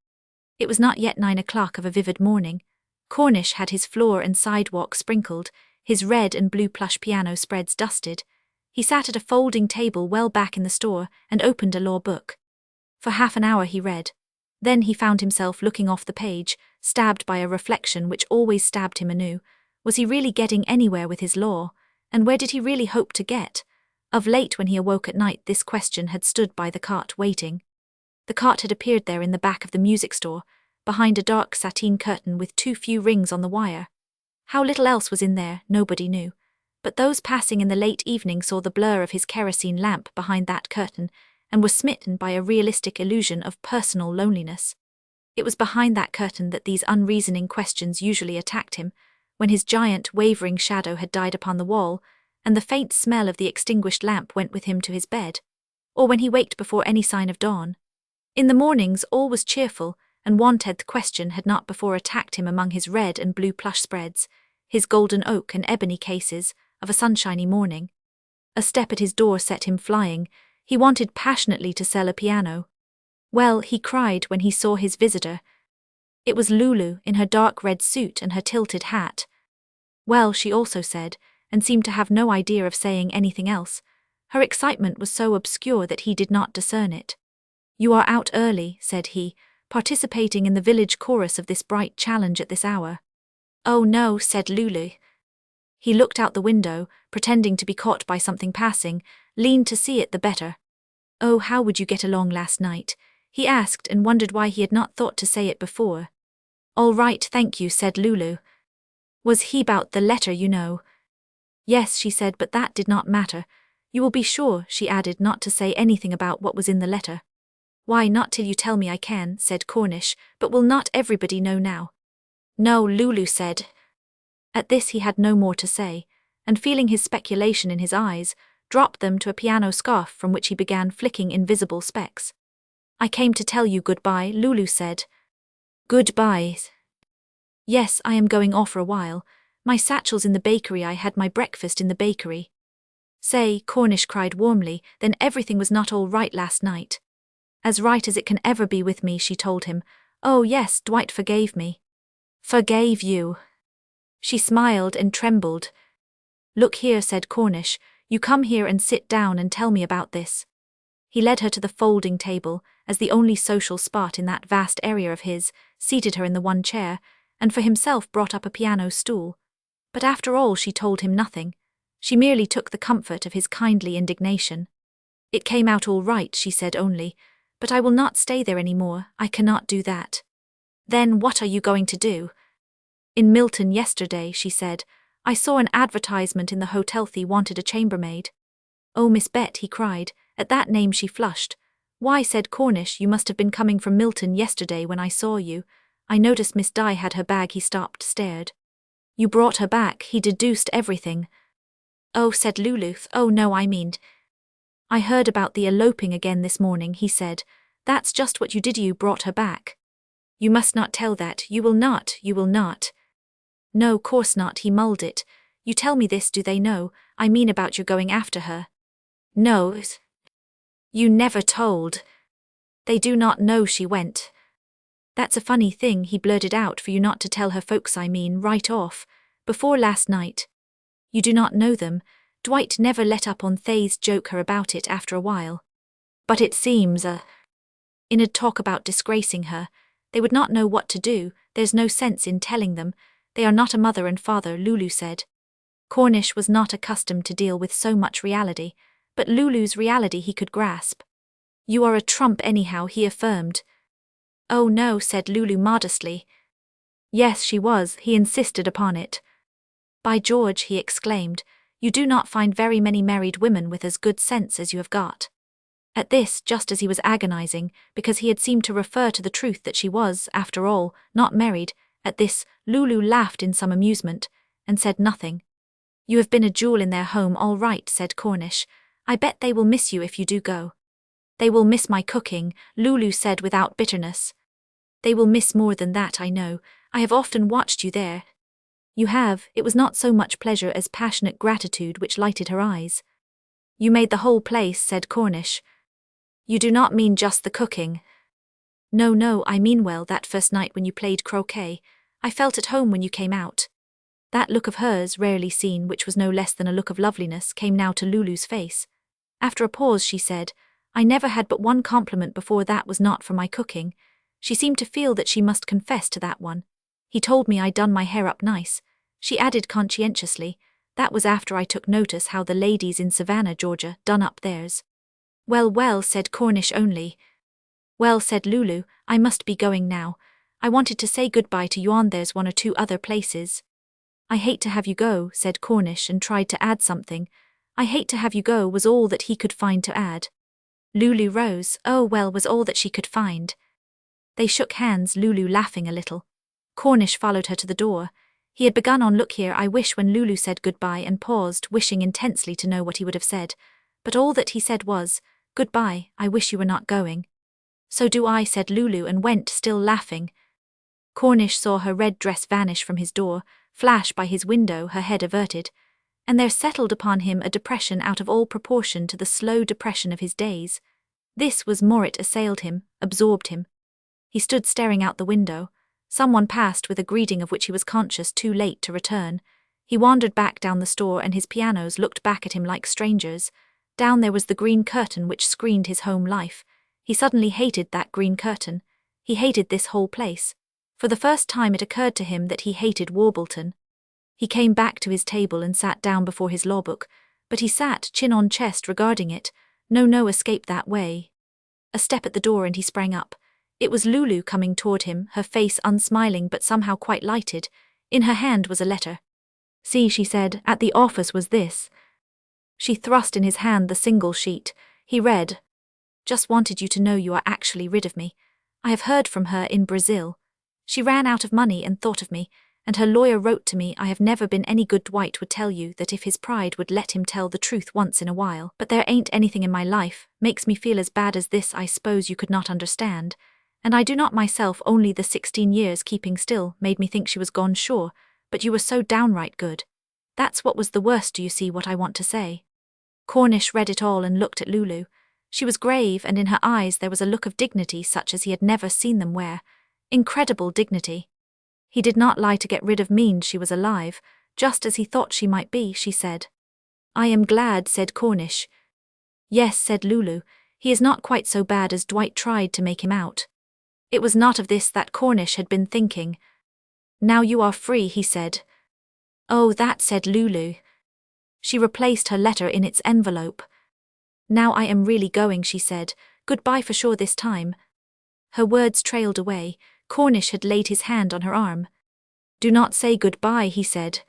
It was not yet 9 o'clock of a vivid morning. Cornish had his floor and sidewalk sprinkled, his red and blue plush piano spreads dusted. He sat at a folding table well back in the store and opened a law book. For half an hour he read. Then he found himself looking off the page, stabbed by a reflection which always stabbed him anew. Was he really getting anywhere with his law? And where did he really hope to get? Of late when he awoke at night, this question had stood by the cart waiting. The cart had appeared there in the back of the music store, behind a dark sateen curtain with too few rings on the wire. How little else was in there, nobody knew. But those passing in the late evening saw the blur of his kerosene lamp behind that curtain, and were smitten by a realistic illusion of personal loneliness. It was behind that curtain that these unreasoning questions usually attacked him, when his giant, wavering shadow had died upon the wall, and the faint smell of the extinguished lamp went with him to his bed, or when he waked before any sign of dawn. In the mornings all was cheerful, and one tenth question had not before attacked him among his red and blue plush spreads, his golden oak and ebony cases, of a sunshiny morning. A step at his door set him flying. He wanted passionately to sell a piano. Well, he cried when he saw his visitor. It was Lulu, in her dark red suit and her tilted hat. Well, she also said, and seemed to have no idea of saying anything else. Her excitement was so obscure that he did not discern it. You are out early, said he, participating in the village chorus of this bright challenge at this hour. Oh no, said Lulu. He looked out the window, pretending to be caught by something passing, leaned to see it the better. Oh, how would you get along last night? He asked, and wondered why he had not thought to say it before. All right, thank you, said Lulu. Was he about the letter, you know? Yes, she said, but that did not matter. You will be sure, she added, not to say anything about what was in the letter. Why, not till you tell me I can, said Cornish, but will not everybody know now? No, Lulu said. At this he had no more to say, and feeling his speculation in his eyes, dropped them to a piano scarf from which he began flicking invisible specks. I came to tell you goodbye, Lulu said. Goodbye. Yes, I am going off for a while. My satchel's in the bakery. I had my breakfast in the bakery. Say, Cornish cried warmly, then everything was not all right last night. As right as it can ever be with me, she told him. Oh yes, Dwight forgave me. Forgave you. She smiled and trembled. Look here, said Cornish, you come here and sit down and tell me about this. He led her to the folding table, as the only social spot in that vast area of his, seated her in the one chair, and for himself brought up a piano stool. But after all she told him nothing. She merely took the comfort of his kindly indignation. It came out all right, she said only, but I will not stay there any more. I cannot do that. Then what are you going to do? In Milton yesterday, she said, I saw an advertisement in the hotel. They wanted a chambermaid. Oh, Miss Bett, he cried. At that name she flushed. Why, said Cornish, you must have been coming from Milton yesterday when I saw you. I noticed Miss Di had her bag. He stopped, stared. You brought her back. He deduced everything. Oh, said Lulu. Oh no, I mean. I heard about the eloping again this morning, he said. That's just what you did, you brought her back. You must not tell that, you will not, you will not. No, course not, he mulled it. You tell me this, do they know, I mean about your going after her? No. You never told. They do not know she went. That's a funny thing, he blurted out, for you not to tell her folks, I mean, right off, before last night. You do not know them. Dwight never let up on Thay's joke her about it after a while. But it seems in a talk about disgracing her, they would not know what to do, there's no sense in telling them, they are not a mother and father, Lulu said. Cornish was not accustomed to deal with so much reality, but Lulu's reality he could grasp. You are a trump anyhow, he affirmed. Oh no, said Lulu modestly. Yes, she was, he insisted upon it. By George, he exclaimed, you do not find very many married women with as good sense as you have got. At this, just as he was agonizing, because he had seemed to refer to the truth that she was, after all, not married, at this, Lulu laughed in some amusement, and said nothing. You have been a jewel in their home, all right, said Cornish. I bet they will miss you if you do go. They will miss my cooking, Lulu said without bitterness. They will miss more than that, I know. I have often watched you there. You have. It was not so much pleasure as passionate gratitude which lighted her eyes. You made the whole place, said Cornish. You do not mean just the cooking. No, I mean well, that first night when you played croquet. I felt at home when you came out. That look of hers, rarely seen, which was no less than a look of loveliness, came now to Lulu's face. After a pause she said, I never had but one compliment before, that was not for my cooking. She seemed to feel that she must confess to that one. He told me I'd done my hair up nice. She added conscientiously, that was after I took notice how the ladies in Savannah, Georgia, done up theirs. Well, said Cornish only. Well, said Lulu, I must be going now. I wanted to say goodbye to you, on there's one or two other places. I hate to have you go, said Cornish, and tried to add something. I hate to have you go was all that he could find to add. Lulu rose. Oh well, was all that she could find. They shook hands, Lulu laughing a little. Cornish followed her to the door. He had begun on look here, I wish, when Lulu said goodbye, and paused, wishing intensely to know what he would have said. But all that he said was, goodbye, I wish you were not going. So do I, said Lulu, and went, still laughing. Cornish saw her red dress vanish from his door, flash by his window, her head averted, and there settled upon him a depression out of all proportion to the slow depression of his days. This was more, it assailed him, absorbed him. He stood staring out the window. Someone passed with a greeting of which he was conscious too late to return. He wandered back down the store, and his pianos looked back at him like strangers. Down there was the green curtain which screened his home life. He suddenly hated that green curtain. He hated this whole place. For the first time it occurred to him that he hated Warbleton. He came back to his table and sat down before his law book, but he sat chin on chest regarding it. No escape that way. A step at the door and he sprang up. It was Lulu coming toward him, her face unsmiling but somehow quite lighted. In her hand was a letter. See, she said, at the office was this. She thrust in his hand the single sheet. He read, just wanted you to know you are actually rid of me. I have heard from her in Brazil. She ran out of money and thought of me, and her lawyer wrote to me. I have never been any good. Dwight would tell you that if his pride would let him tell the truth once in a while, but there ain't anything in my life makes me feel as bad as this. I suppose you could not understand. And I do not myself. Only the 16 years keeping still made me think she was gone, sure, but you were so downright good. That's what was the worst. Do you see what I want to say? Cornish read it all and looked at Lulu. She was grave, and in her eyes there was a look of dignity such as he had never seen them wear. Incredible dignity. He did not lie to get rid of means. She was alive, just as he thought she might be, she said. I am glad, said Cornish. Yes, said Lulu, he is not quite so bad as Dwight tried to make him out. It was not of this that Cornish had been thinking. Now you are free, he said. Oh, that, said Lulu. She replaced her letter in its envelope. Now I am really going, she said. Goodbye for sure this time. Her words trailed away. Cornish had laid his hand on her arm. Do not say goodbye, he said.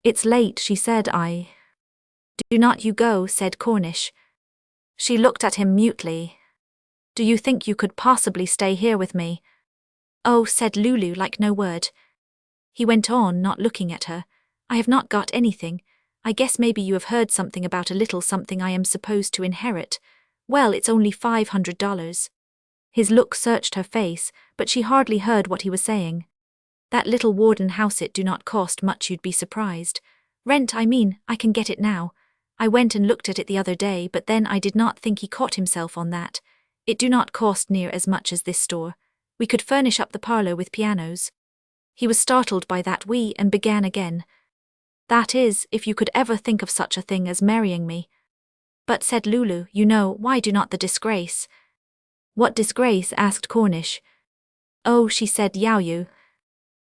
It's late, she said. Do not you go, said Cornish. She looked at him mutely. Do you think you could possibly stay here with me? Oh, said Lulu, like no word. He went on, not looking at her. I have not got anything. I guess maybe you have heard something about a little something I am supposed to inherit. Well, it's only $500. His look searched her face, but she hardly heard what he was saying. That little Warden house, it do not cost much, you'd be surprised. Rent, I mean, I can get it now. I went and looked at it the other day, but then I did not think. He caught himself on that. It do not cost near as much as this store. We could furnish up the parlor with pianos. He was startled by that we and began again. That is, if you could ever think of such a thing as marrying me. But, said Lulu, you know, why do not the disgrace? What disgrace? Asked Cornish. Oh, she said, you.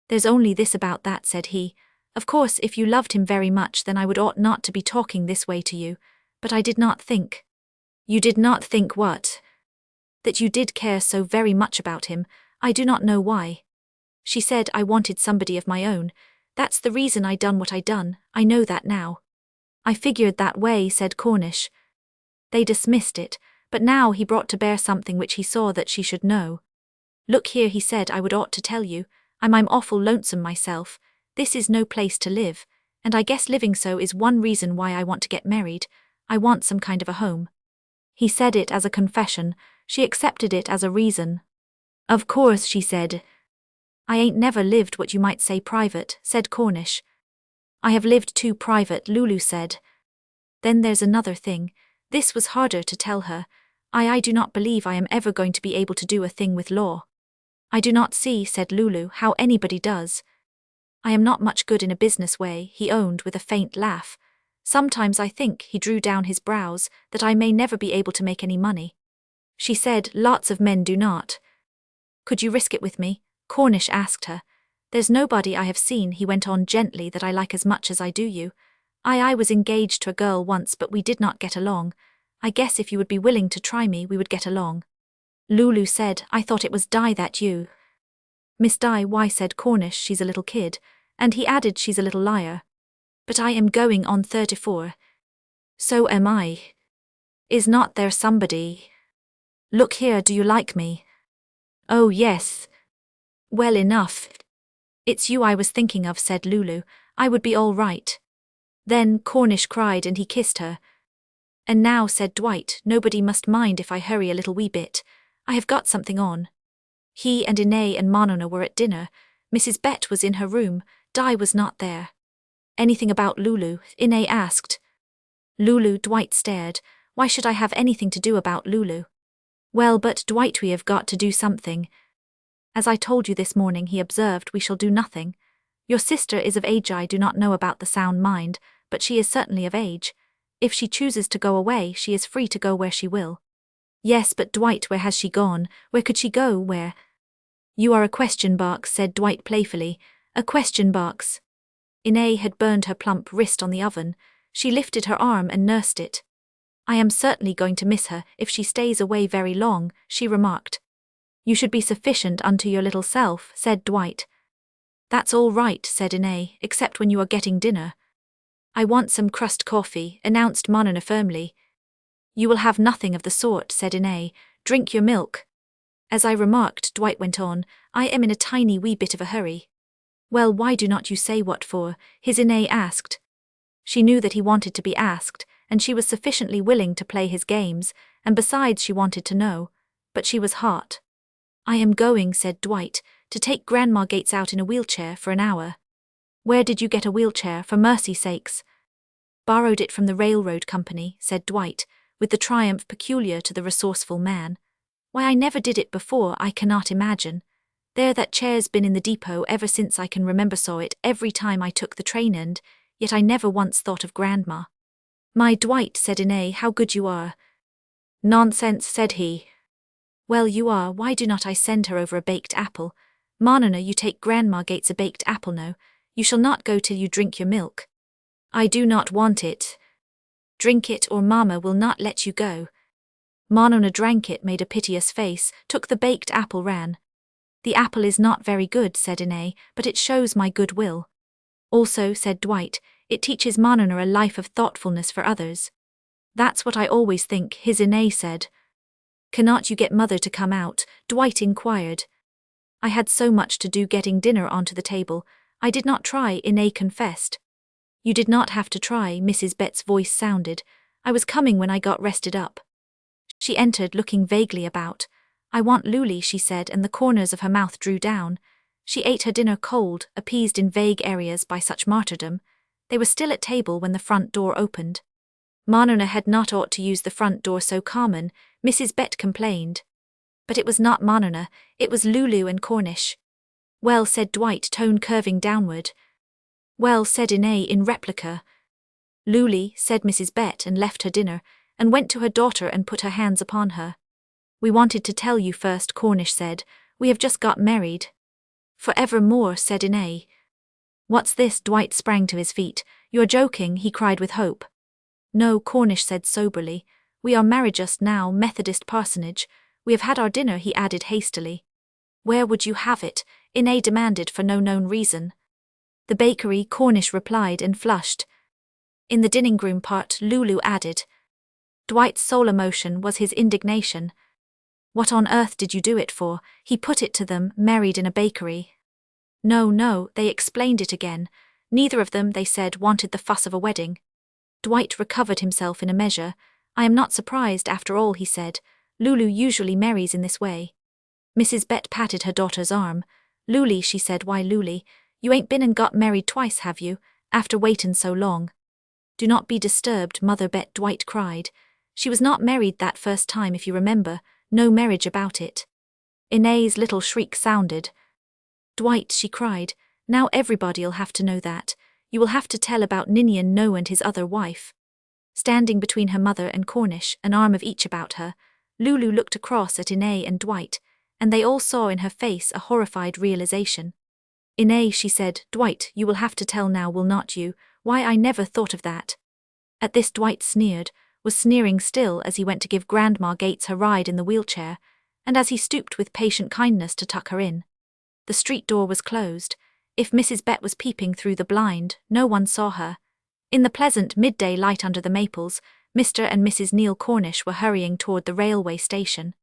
There's only this about that, said he. Of course, if you loved him very much, then I would ought not to be talking this way to you. But I did not think. You did not think what? That you did care so very much about him. I do not know why. She said I wanted somebody of my own. That's the reason I done what I done. I know that now. I figured that way, said Cornish. They dismissed it, but now he brought to bear something which he saw that she should know. Look here, he said, I would ought to tell you. I'm awful lonesome myself. This is no place to live. And I guess living so is one reason why I want to get married. I want some kind of a home. He said it as a confession. She accepted it as a reason. Of course, she said. I ain't never lived what you might say private, said Cornish. I have lived too private, Lulu said. Then there's another thing. This was harder to tell her. I do not believe I am ever going to be able to do a thing with law. I do not see, said Lulu, how anybody does. I am not much good in a business way, he owned with a faint laugh. Sometimes I think, he drew down his brows, that I may never be able to make any money. She said, lots of men do not. Could you risk it with me? Cornish asked her. There's nobody I have seen, he went on gently, that I like as much as I do you. I was engaged to a girl once, but we did not get along. I guess if you would be willing to try me, we would get along. Lulu said, I thought it was Di that you. Miss Di, why, said Cornish, she's a little kid. And he added, she's a little liar. But I am going on 34. So am I. Is not there somebody? Look here, do you like me? Oh yes. Well enough. It's you I was thinking of, said Lulu. I would be all right. Then Cornish cried and he kissed her. And now, said Dwight, nobody must mind if I hurry a little wee bit. I have got something on. He and Inez and Monona were at dinner. Mrs. Bett was in her room. Di was not there. Anything about Lulu? Inez asked. Lulu, Dwight stared. Why should I have anything to do about Lulu? Well, but Dwight, we have got to do something. As I told you this morning, he observed, we shall do nothing. Your sister is of age. I do not know about the sound mind, but she is certainly of age. If she chooses to go away, she is free to go where she will. Yes, but Dwight, where has she gone? Where could she go? Where? You are a question box, said Dwight playfully. A question box. Inez had burned her plump wrist on the oven. She lifted her arm and nursed it. I am certainly going to miss her if she stays away very long, she remarked. You should be sufficient unto your little self, said Dwight. That's all right, said Inez, except when you are getting dinner. I want some crust coffee, announced Monona firmly. You will have nothing of the sort, said Inez. Drink your milk. As I remarked, Dwight went on, I am in a tiny wee bit of a hurry. Well, why do not you say what for? His Inez asked. She knew that he wanted to be asked, and she was sufficiently willing to play his games, and besides she wanted to know. But she was hot. I am going, said Dwight, to take Grandma Gates out in a wheelchair for an hour. Where did you get a wheelchair, for mercy sakes? Borrowed it from the railroad company, said Dwight, with the triumph peculiar to the resourceful man. Why, I never did it before, I cannot imagine. There, that chair's been in the depot ever since I can remember, saw it every time I took the train, and yet I never once thought of Grandma. My Dwight, said Inez, how good you are. Nonsense, said he. Well, you are. Why do not I send her over a baked apple? Monona, you take Grandma Gates a baked apple, no. You shall not go till you drink your milk. I do not want it. Drink it or Mama will not let you go. Monona drank it, made a piteous face, took the baked apple, ran. The apple is not very good, said Inez, but it shows my good will. Also, said Dwight, it teaches Monona a life of thoughtfulness for others. That's what I always think, his Inez said. Cannot you get Mother to come out? Dwight inquired. I had so much to do getting dinner onto the table. I did not try, Inez confessed. You did not have to try, Mrs. Bett's voice sounded. I was coming when I got rested up. She entered, looking vaguely about. I want Lulu, she said, and the corners of her mouth drew down. She ate her dinner cold, appeased in vague areas by such martyrdom. They were still at table when the front door opened. Monona had not ought to use the front door so common, Mrs. Bett complained. But it was not Monona, it was Lulu and Cornish. Well, said Dwight, tone curving downward. Well, said Inez in replica. Lulu, said Mrs. Bett, and left her dinner, and went to her daughter and put her hands upon her. We wanted to tell you first, Cornish said. We have just got married. For evermore, said Inez. What's this? Dwight sprang to his feet. You're joking, he cried with hope. No, Cornish said soberly. We are married just now, Methodist parsonage. We have had our dinner, he added hastily. Where would you have it? Inez demanded for no known reason. The bakery, Cornish replied and flushed. In the dining room part, Lulu added. Dwight's sole emotion was his indignation. What on earth did you do it for? He put it to them, married in a bakery. No, they explained it again. Neither of them, they said, wanted the fuss of a wedding. Dwight recovered himself in a measure. I am not surprised, after all, he said. Lulu usually marries in this way. Mrs. Bett patted her daughter's arm. Lulu, she said, why Lulu, you ain't been and got married twice, have you, after waitin' so long? Do not be disturbed, Mother Bett, Dwight cried. She was not married that first time, if you remember, no marriage about it. Inae's little shriek sounded. Dwight, she cried, now everybody'll have to know that. You will have to tell about Ninian No and his other wife. Standing between her mother and Cornish, an arm of each about her, Lulu looked across at Inae and Dwight, and they all saw in her face a horrified realization. Inae, she said, Dwight, you will have to tell now, will not you? Why, I never thought of that. At this Dwight sneered, was sneering still as he went to give Grandma Gates her ride in the wheelchair, and as he stooped with patient kindness to tuck her in. The street door was closed. If Mrs. Bett was peeping through the blind, no one saw her. In the pleasant midday light under the maples, Mr. and Mrs. Neil Cornish were hurrying toward the railway station.